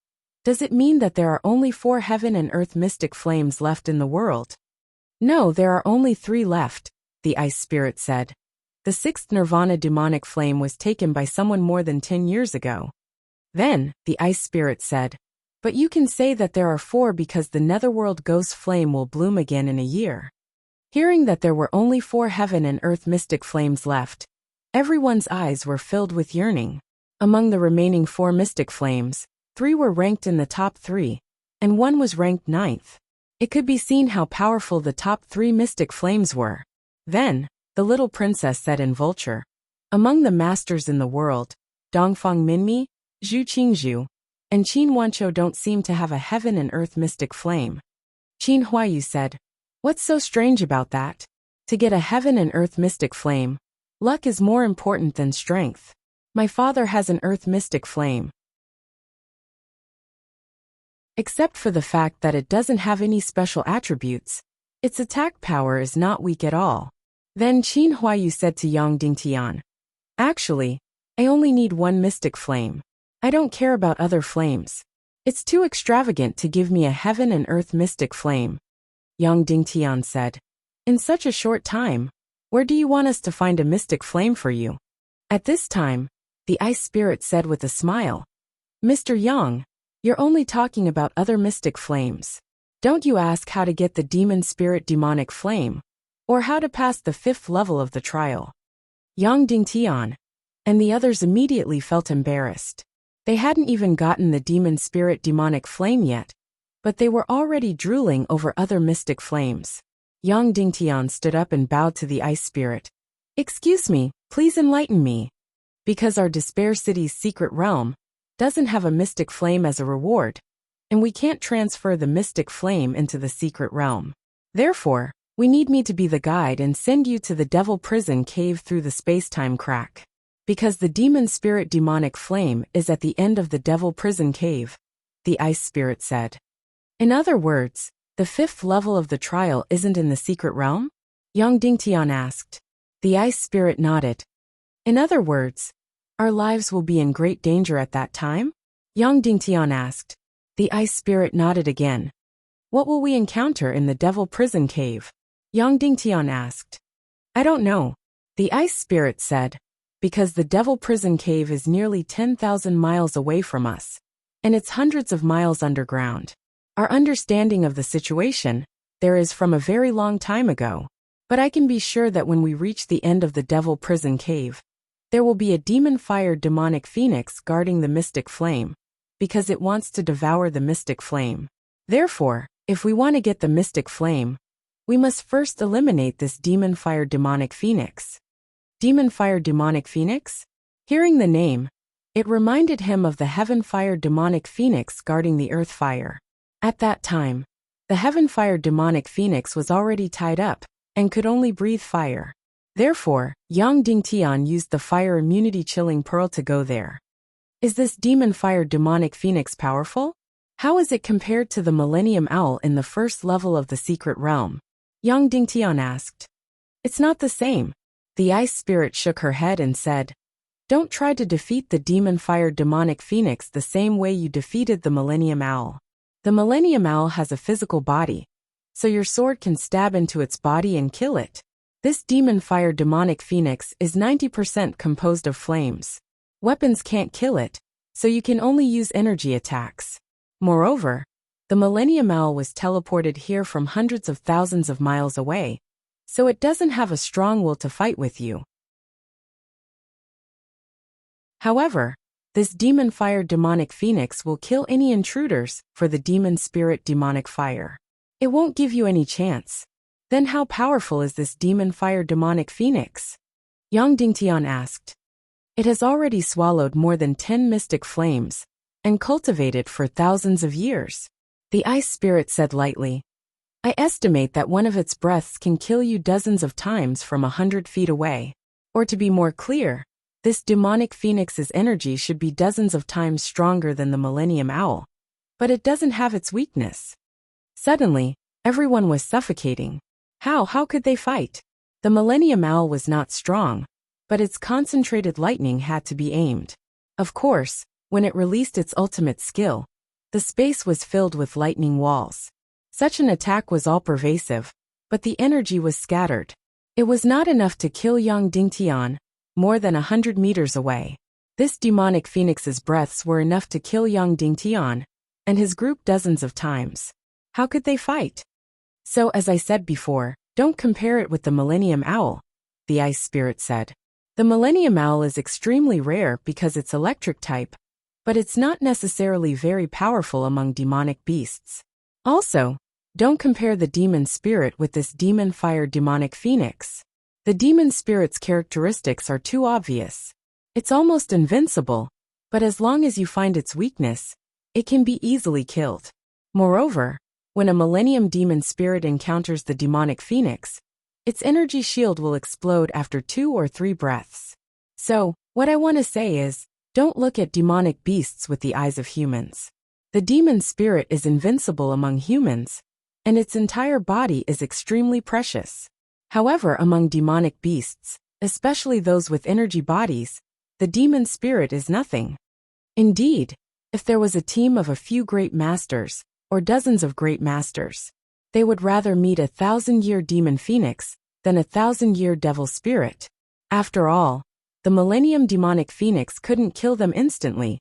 Does it mean that there are only 4 heaven and earth mystic flames left in the world? No, there are only 3 left, the ice spirit said. The 6th nirvana demonic flame was taken by someone more than 10 years ago. Then, the ice spirit said. But you can say that there are 4 because the netherworld ghost flame will bloom again in a year. Hearing that there were only 4 heaven and earth mystic flames left, everyone's eyes were filled with yearning. Among the remaining 4 mystic flames, 3 were ranked in the top 3, and 1 was ranked 9th. It could be seen how powerful the top 3 mystic flames were. Then, the little princess said in Vulture. Among the masters in the world, Dongfang Minmi, Zhu Qingzhu, and Qin Wanqiu don't seem to have a heaven and earth mystic flame. Qin Huayu said. What's so strange about that? To get a heaven and earth mystic flame, luck is more important than strength. My father has an earth mystic flame. Except for the fact that it doesn't have any special attributes, its attack power is not weak at all. Then Qin Huayu said to Yang Dingtian. Actually, I only need 1 mystic flame. I don't care about other flames. It's too extravagant to give me a heaven and earth mystic flame, Yang Dingtian said. In such a short time, where do you want us to find a mystic flame for you? At this time, the ice spirit said with a smile, Mr. Yang, you're only talking about other mystic flames. Don't you ask how to get the demon spirit demonic flame, or how to pass the 5th level of the trial. Yang Dingtian and the others immediately felt embarrassed. They hadn't even gotten the demon spirit demonic flame yet, but they were already drooling over other mystic flames. Yang Dingtian stood up and bowed to the ice spirit. Excuse me, please enlighten me. Because our Despair City's secret realm doesn't have a mystic flame as a reward, and we can't transfer the mystic flame into the secret realm. Therefore, we need me to be the guide and send you to the devil prison cave through the space-time crack. Because the demon spirit demonic flame is at the end of the devil prison cave, the ice spirit said. In other words, the 5th level of the trial isn't in the secret realm? Yang Dingtian asked. The ice spirit nodded. In other words, our lives will be in great danger at that time? Yang Dingtian asked. The ice spirit nodded again. What will we encounter in the devil prison cave? Yang Dingtian asked. I don't know, the ice spirit said. Because the devil prison cave is nearly 10,000 miles away from us, and it's hundreds of miles underground. Our understanding of the situation there is from a very long time ago, but I can be sure that when we reach the end of the devil prison cave, there will be a demon-fired demonic phoenix guarding the mystic flame, because it wants to devour the mystic flame. Therefore, if we want to get the mystic flame, we must first eliminate this demon-fired demonic phoenix. Demon-fired demonic phoenix? Hearing the name, it reminded him of the heaven-fired demonic phoenix guarding the earth fire. At that time, the heaven-fired demonic phoenix was already tied up and could only breathe fire. Therefore, Yang Dingtian used the fire immunity chilling pearl to go there. Is this demon-fired demonic phoenix powerful? How is it compared to the Millennium Owl in the 1st level of the secret realm? Yang Dingtian asked. It's not the same. The ice spirit shook her head and said, Don't try to defeat the demon-fired demonic phoenix the same way you defeated the Millennium Owl. The Millennium Owl has a physical body, so your sword can stab into its body and kill it. This demon-fired demonic phoenix is 90% composed of flames. Weapons can't kill it, so you can only use energy attacks. Moreover, the Millennium Owl was teleported here from hundreds of thousands of miles away, so it doesn't have a strong will to fight with you. However, this demon-fired demonic phoenix will kill any intruders for the demon spirit demonic fire. It won't give you any chance. Then how powerful is this demon-fired demonic phoenix? Yang Dingtian asked. It has already swallowed more than 10 mystic flames and cultivated for thousands of years. The ice spirit said lightly. I estimate that one of its breaths can kill you dozens of times from 100 feet away. Or to be more clear, this demonic phoenix's energy should be dozens of times stronger than the Millennium Owl. But it doesn't have its weakness. Suddenly, everyone was suffocating. How could they fight? The Millennium Owl was not strong, but its concentrated lightning had to be aimed. Of course, when it released its ultimate skill, the space was filled with lightning walls. Such an attack was all-pervasive, but the energy was scattered. It was not enough to kill Yang Dingtian, more than 100 meters away. This demonic phoenix's breaths were enough to kill Yang Dingtian and his group dozens of times. How could they fight? So, as I said before, don't compare it with the Millennium Owl, the ice spirit said. The Millennium Owl is extremely rare because it's electric type, but it's not necessarily very powerful among demonic beasts. Also, don't compare the demon spirit with this demon-fired demonic phoenix. The demon spirit's characteristics are too obvious. It's almost invincible, but as long as you find its weakness, it can be easily killed. Moreover, when a Millennium demon spirit encounters the demonic phoenix, its energy shield will explode after 2 or 3 breaths. So, what I want to say is, don't look at demonic beasts with the eyes of humans. The demon spirit is invincible among humans, and its entire body is extremely precious. However, among demonic beasts, especially those with energy bodies, the demon spirit is nothing. Indeed, If there was a team of a few great masters, or dozens of great masters, they would rather meet 1,000-year demon phoenix than 1,000-year devil spirit. After all, the Millennium Demonic Phoenix couldn't kill them instantly,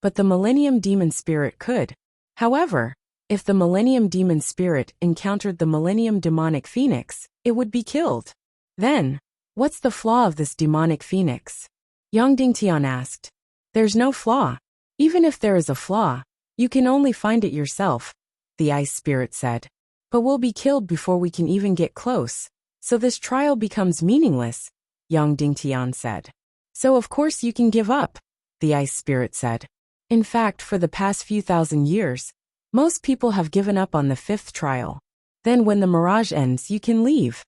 but the Millennium Demon Spirit could. However, if the Millennium Demon Spirit encountered the Millennium Demonic Phoenix, it would be killed. Then, what's the flaw of this demonic phoenix? Yang Dingtian asked. There's no flaw. Even if there is a flaw, you can only find it yourself, the Ice Spirit said. But we'll be killed before we can even get close, so this trial becomes meaningless, Yang Dingtian said. So of course you can give up, the Ice Spirit said. In fact, for the past few thousand years, most people have given up on the 5th trial. Then when the mirage ends, you can leave.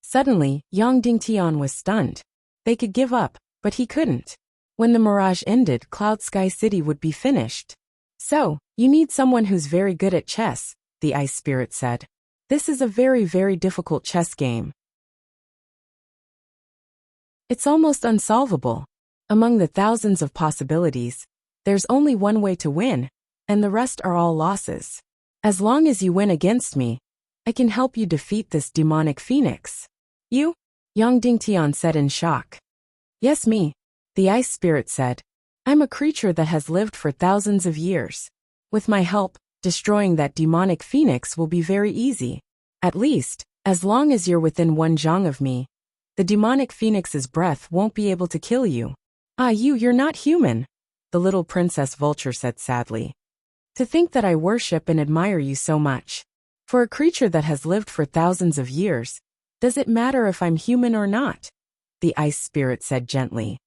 Suddenly, Yang Dingtian was stunned. They could give up, but he couldn't. When the mirage ended, Cloud Sky City would be finished. So, you need someone who's very good at chess, the Ice Spirit said. This is a very, very difficult chess game. It's almost unsolvable. Among the thousands of possibilities, there's only one way to win, and the rest are all losses. As long as you win against me, I can help you defeat this demonic phoenix. You? Yang Dingtian said in shock. Yes, me, the Ice Spirit said. I'm a creature that has lived for thousands of years. With my help, destroying that demonic phoenix will be very easy. At least, as long as you're within 1 zhang of me, the demonic phoenix's breath won't be able to kill you. Ah, you're not human, the little Princess Vulture said sadly. To think that I worship and admire you so much. For a creature that has lived for thousands of years, does it matter if I'm human or not? The Ice Spirit said gently.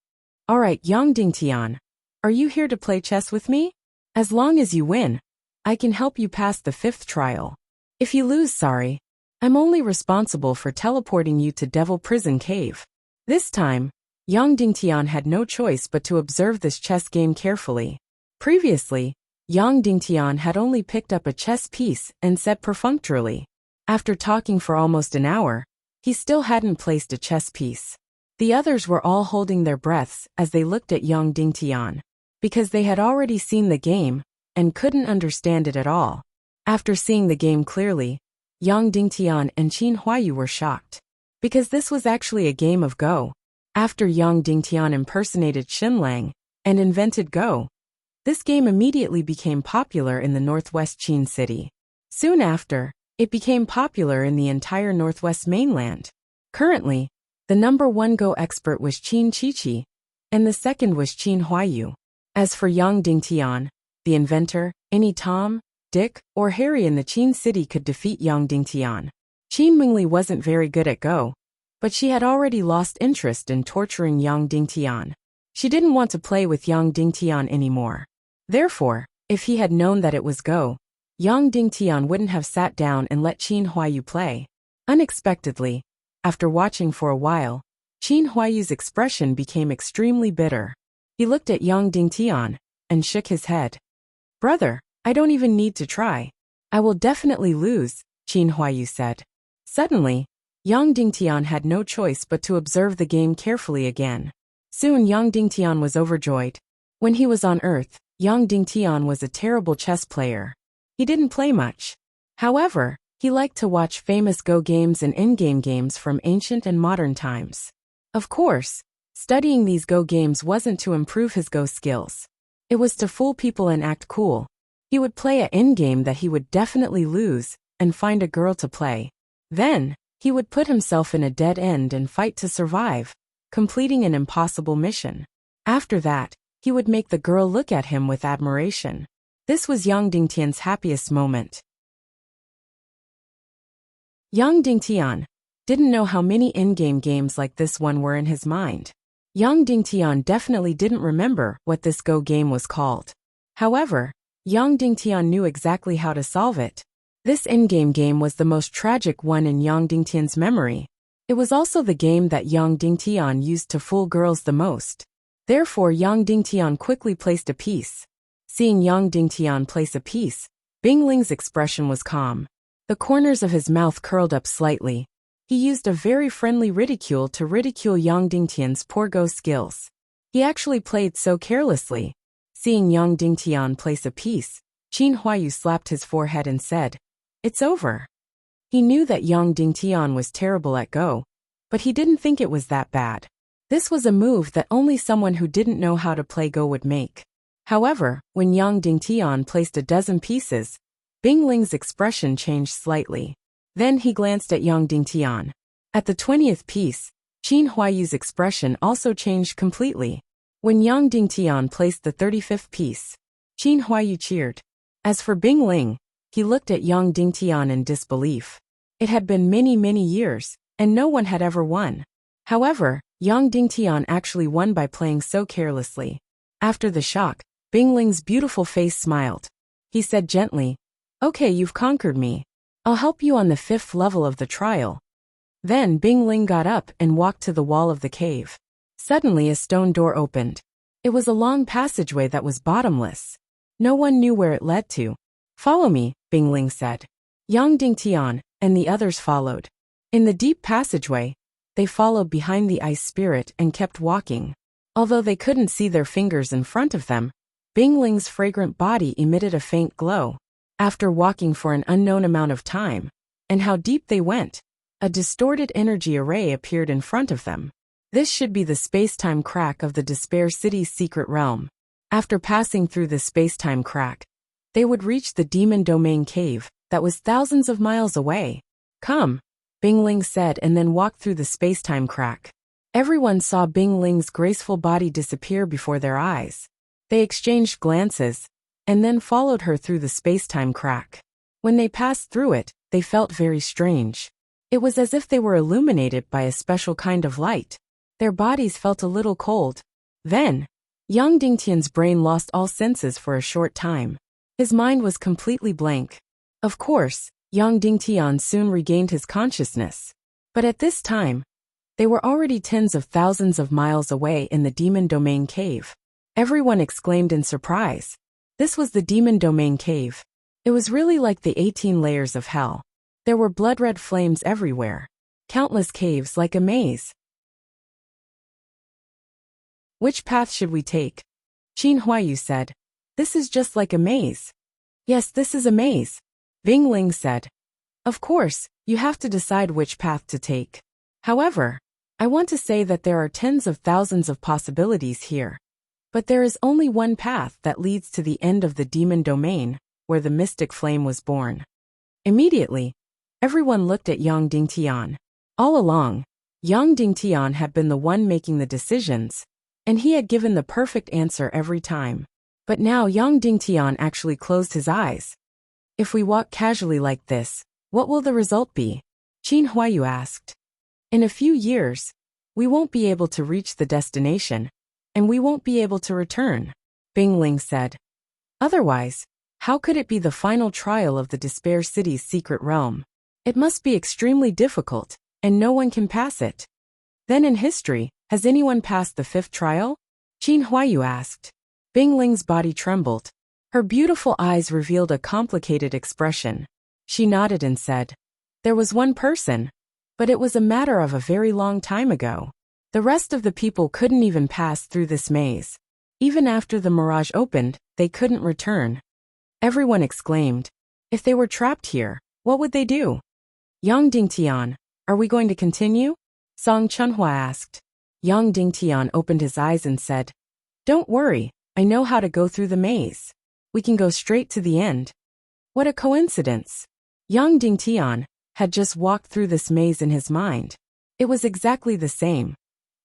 Alright, Yang Dingtian, are you here to play chess with me? As long as you win, I can help you pass the 5th trial. If you lose, sorry. I'm only responsible for teleporting you to Devil Prison Cave. This time, Yang Dingtian had no choice but to observe this chess game carefully. Previously, Yang Dingtian had only picked up a chess piece and said perfunctorily. After talking for almost an hour, he still hadn't placed a chess piece. The others were all holding their breaths as they looked at Yang Dingtian, because they had already seen the game and couldn't understand it at all. After seeing the game clearly, Yang Dingtian and Qin Huayu were shocked. Because this was actually a game of Go. After Yang Dingtian impersonated Xinlang and invented Go, this game immediately became popular in the northwest Qin city. Soon after, it became popular in the entire northwest mainland. Currently, the #1 Go expert was Qin Chichi, and the second was Qin Huayu. As for Yang Dingtian, the inventor, any Tom, Dick, or Harry in the Qin city could defeat Yang Dingtian. Qin Mingli wasn't very good at Go, but she had already lost interest in torturing Yang Dingtian. She didn't want to play with Yang Dingtian anymore. Therefore, if he had known that it was Go, Yang Dingtian wouldn't have sat down and let Qin Huayu play. Unexpectedly, after watching for a while, Qin Huayu's expression became extremely bitter. He looked at Yang Dingtian and shook his head. Brother, I don't even need to try. I will definitely lose, Qin Huayu said. Suddenly, Yang Dingtian had no choice but to observe the game carefully again. Soon Yang Dingtian was overjoyed. When he was on Earth, Yang Dingtian was a terrible chess player. He didn't play much. However, he liked to watch famous Go games and in-game games from ancient and modern times. Of course, studying these Go games wasn't to improve his Go skills. It was to fool people and act cool. He would play an in-game that he would definitely lose and find a girl to play. Then, he would put himself in a dead end and fight to survive, completing an impossible mission. After that, he would make the girl look at him with admiration. This was Yang Dingtian's happiest moment. Yang Dingtian didn't know how many in-game games like this one were in his mind. Yang Dingtian definitely didn't remember what this Go game was called. However, Yang Dingtian knew exactly how to solve it. This in-game game was the most tragic one in Yang Dingtian's memory. It was also the game that Yang Dingtian used to fool girls the most. Therefore, Yang Dingtian quickly placed a piece. Seeing Yang Dingtian place a piece, Bingling's expression was calm. The corners of his mouth curled up slightly. He used a very friendly ridicule to ridicule Yang Dingtian's poor Go skills. He actually played so carelessly. Seeing Yang Dingtian place a piece, Qin Huayu slapped his forehead and said, "It's over." He knew that Yang Dingtian was terrible at Go, but he didn't think it was that bad. This was a move that only someone who didn't know how to play Go would make. However, when Yang Dingtian placed a dozen pieces, Bing Ling's expression changed slightly. Then he glanced at Yang Dingtian. At the 20th piece, Qin Huayu's expression also changed completely. When Yang Dingtian placed the 35th piece, Qin Huayu cheered. As for Bing Ling, he looked at Yang Dingtian in disbelief. It had been many years, and no one had ever won. However, Yang Dingtian actually won by playing so carelessly. After the shock, Bing Ling's beautiful face smiled. He said gently, "Okay, you've conquered me. I'll help you on the 5th level of the trial." Then Bing Ling got up and walked to the wall of the cave. Suddenly a stone door opened. It was a long passageway that was bottomless. No one knew where it led to. "Follow me," Bing Ling said. Yang Dingtian and the others followed. In the deep passageway, they followed behind the ice spirit and kept walking. Although they couldn't see their fingers in front of them, Bing Ling's fragrant body emitted a faint glow. After walking for an unknown amount of time, and how deep they went, a distorted energy array appeared in front of them. This should be the space-time crack of the Despair City's secret realm. After passing through the space-time crack, they would reach the Demon Domain cave that was thousands of miles away. "Come," Bing Ling said, and then walked through the space-time crack. Everyone saw Bing Ling's graceful body disappear before their eyes. They exchanged glances, and then followed her through the space-time crack. When they passed through it, they felt very strange. It was as if they were illuminated by a special kind of light. Their bodies felt a little cold. Then, Yang Dingtian's brain lost all senses for a short time. His mind was completely blank. Of course, Yang Dingtian soon regained his consciousness. But at this time, they were already tens of thousands of miles away in the Demon Domain cave. Everyone exclaimed in surprise. This was the Demon Domain cave. It was really like the 18 layers of hell. There were blood-red flames everywhere. Countless caves like a maze. "Which path should we take?" Qin Huayu said. "This is just like a maze." "Yes, this is a maze," Bing Ling said. "Of course, you have to decide which path to take. However, I want to say that there are tens of thousands of possibilities here. But there is only one path that leads to the end of the Demon Domain, where the mystic flame was born." Immediately, everyone looked at Yang Dingtian. All along, Yang Dingtian had been the one making the decisions, and he had given the perfect answer every time. But now Yang Dingtian actually closed his eyes. "If we walk casually like this, what will the result be?" Qin Huayu asked. "In a few years, we won't be able to reach the destination, and we won't be able to return," Bing Ling said. "Otherwise, how could it be the final trial of the Despair City's secret realm? It must be extremely difficult, and no one can pass it." "Then in history, has anyone passed the 5th trial?" Qin Huayu asked. Bing Ling's body trembled. Her beautiful eyes revealed a complicated expression. She nodded and said, "There was one person, but it was a matter of a very long time ago. The rest of the people couldn't even pass through this maze. Even after the mirage opened, they couldn't return." Everyone exclaimed. If they were trapped here, what would they do? "Yang Dingtian, are we going to continue?" Song Chunhua asked. Yang Dingtian opened his eyes and said, "Don't worry, I know how to go through the maze. We can go straight to the end." What a coincidence. Yang Dingtian had just walked through this maze in his mind. It was exactly the same.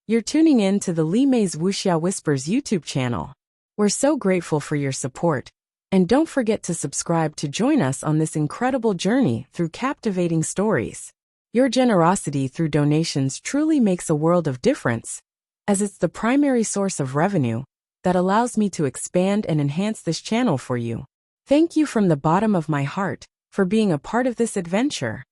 You're tuning in to the Li Mei's Wuxia Whispers YouTube channel. We're so grateful for your support, and don't forget to subscribe to join us on this incredible journey through captivating stories. Your generosity through donations truly makes a world of difference, as it's the primary source of revenue that allows me to expand and enhance this channel for you. Thank you from the bottom of my heart for being a part of this adventure.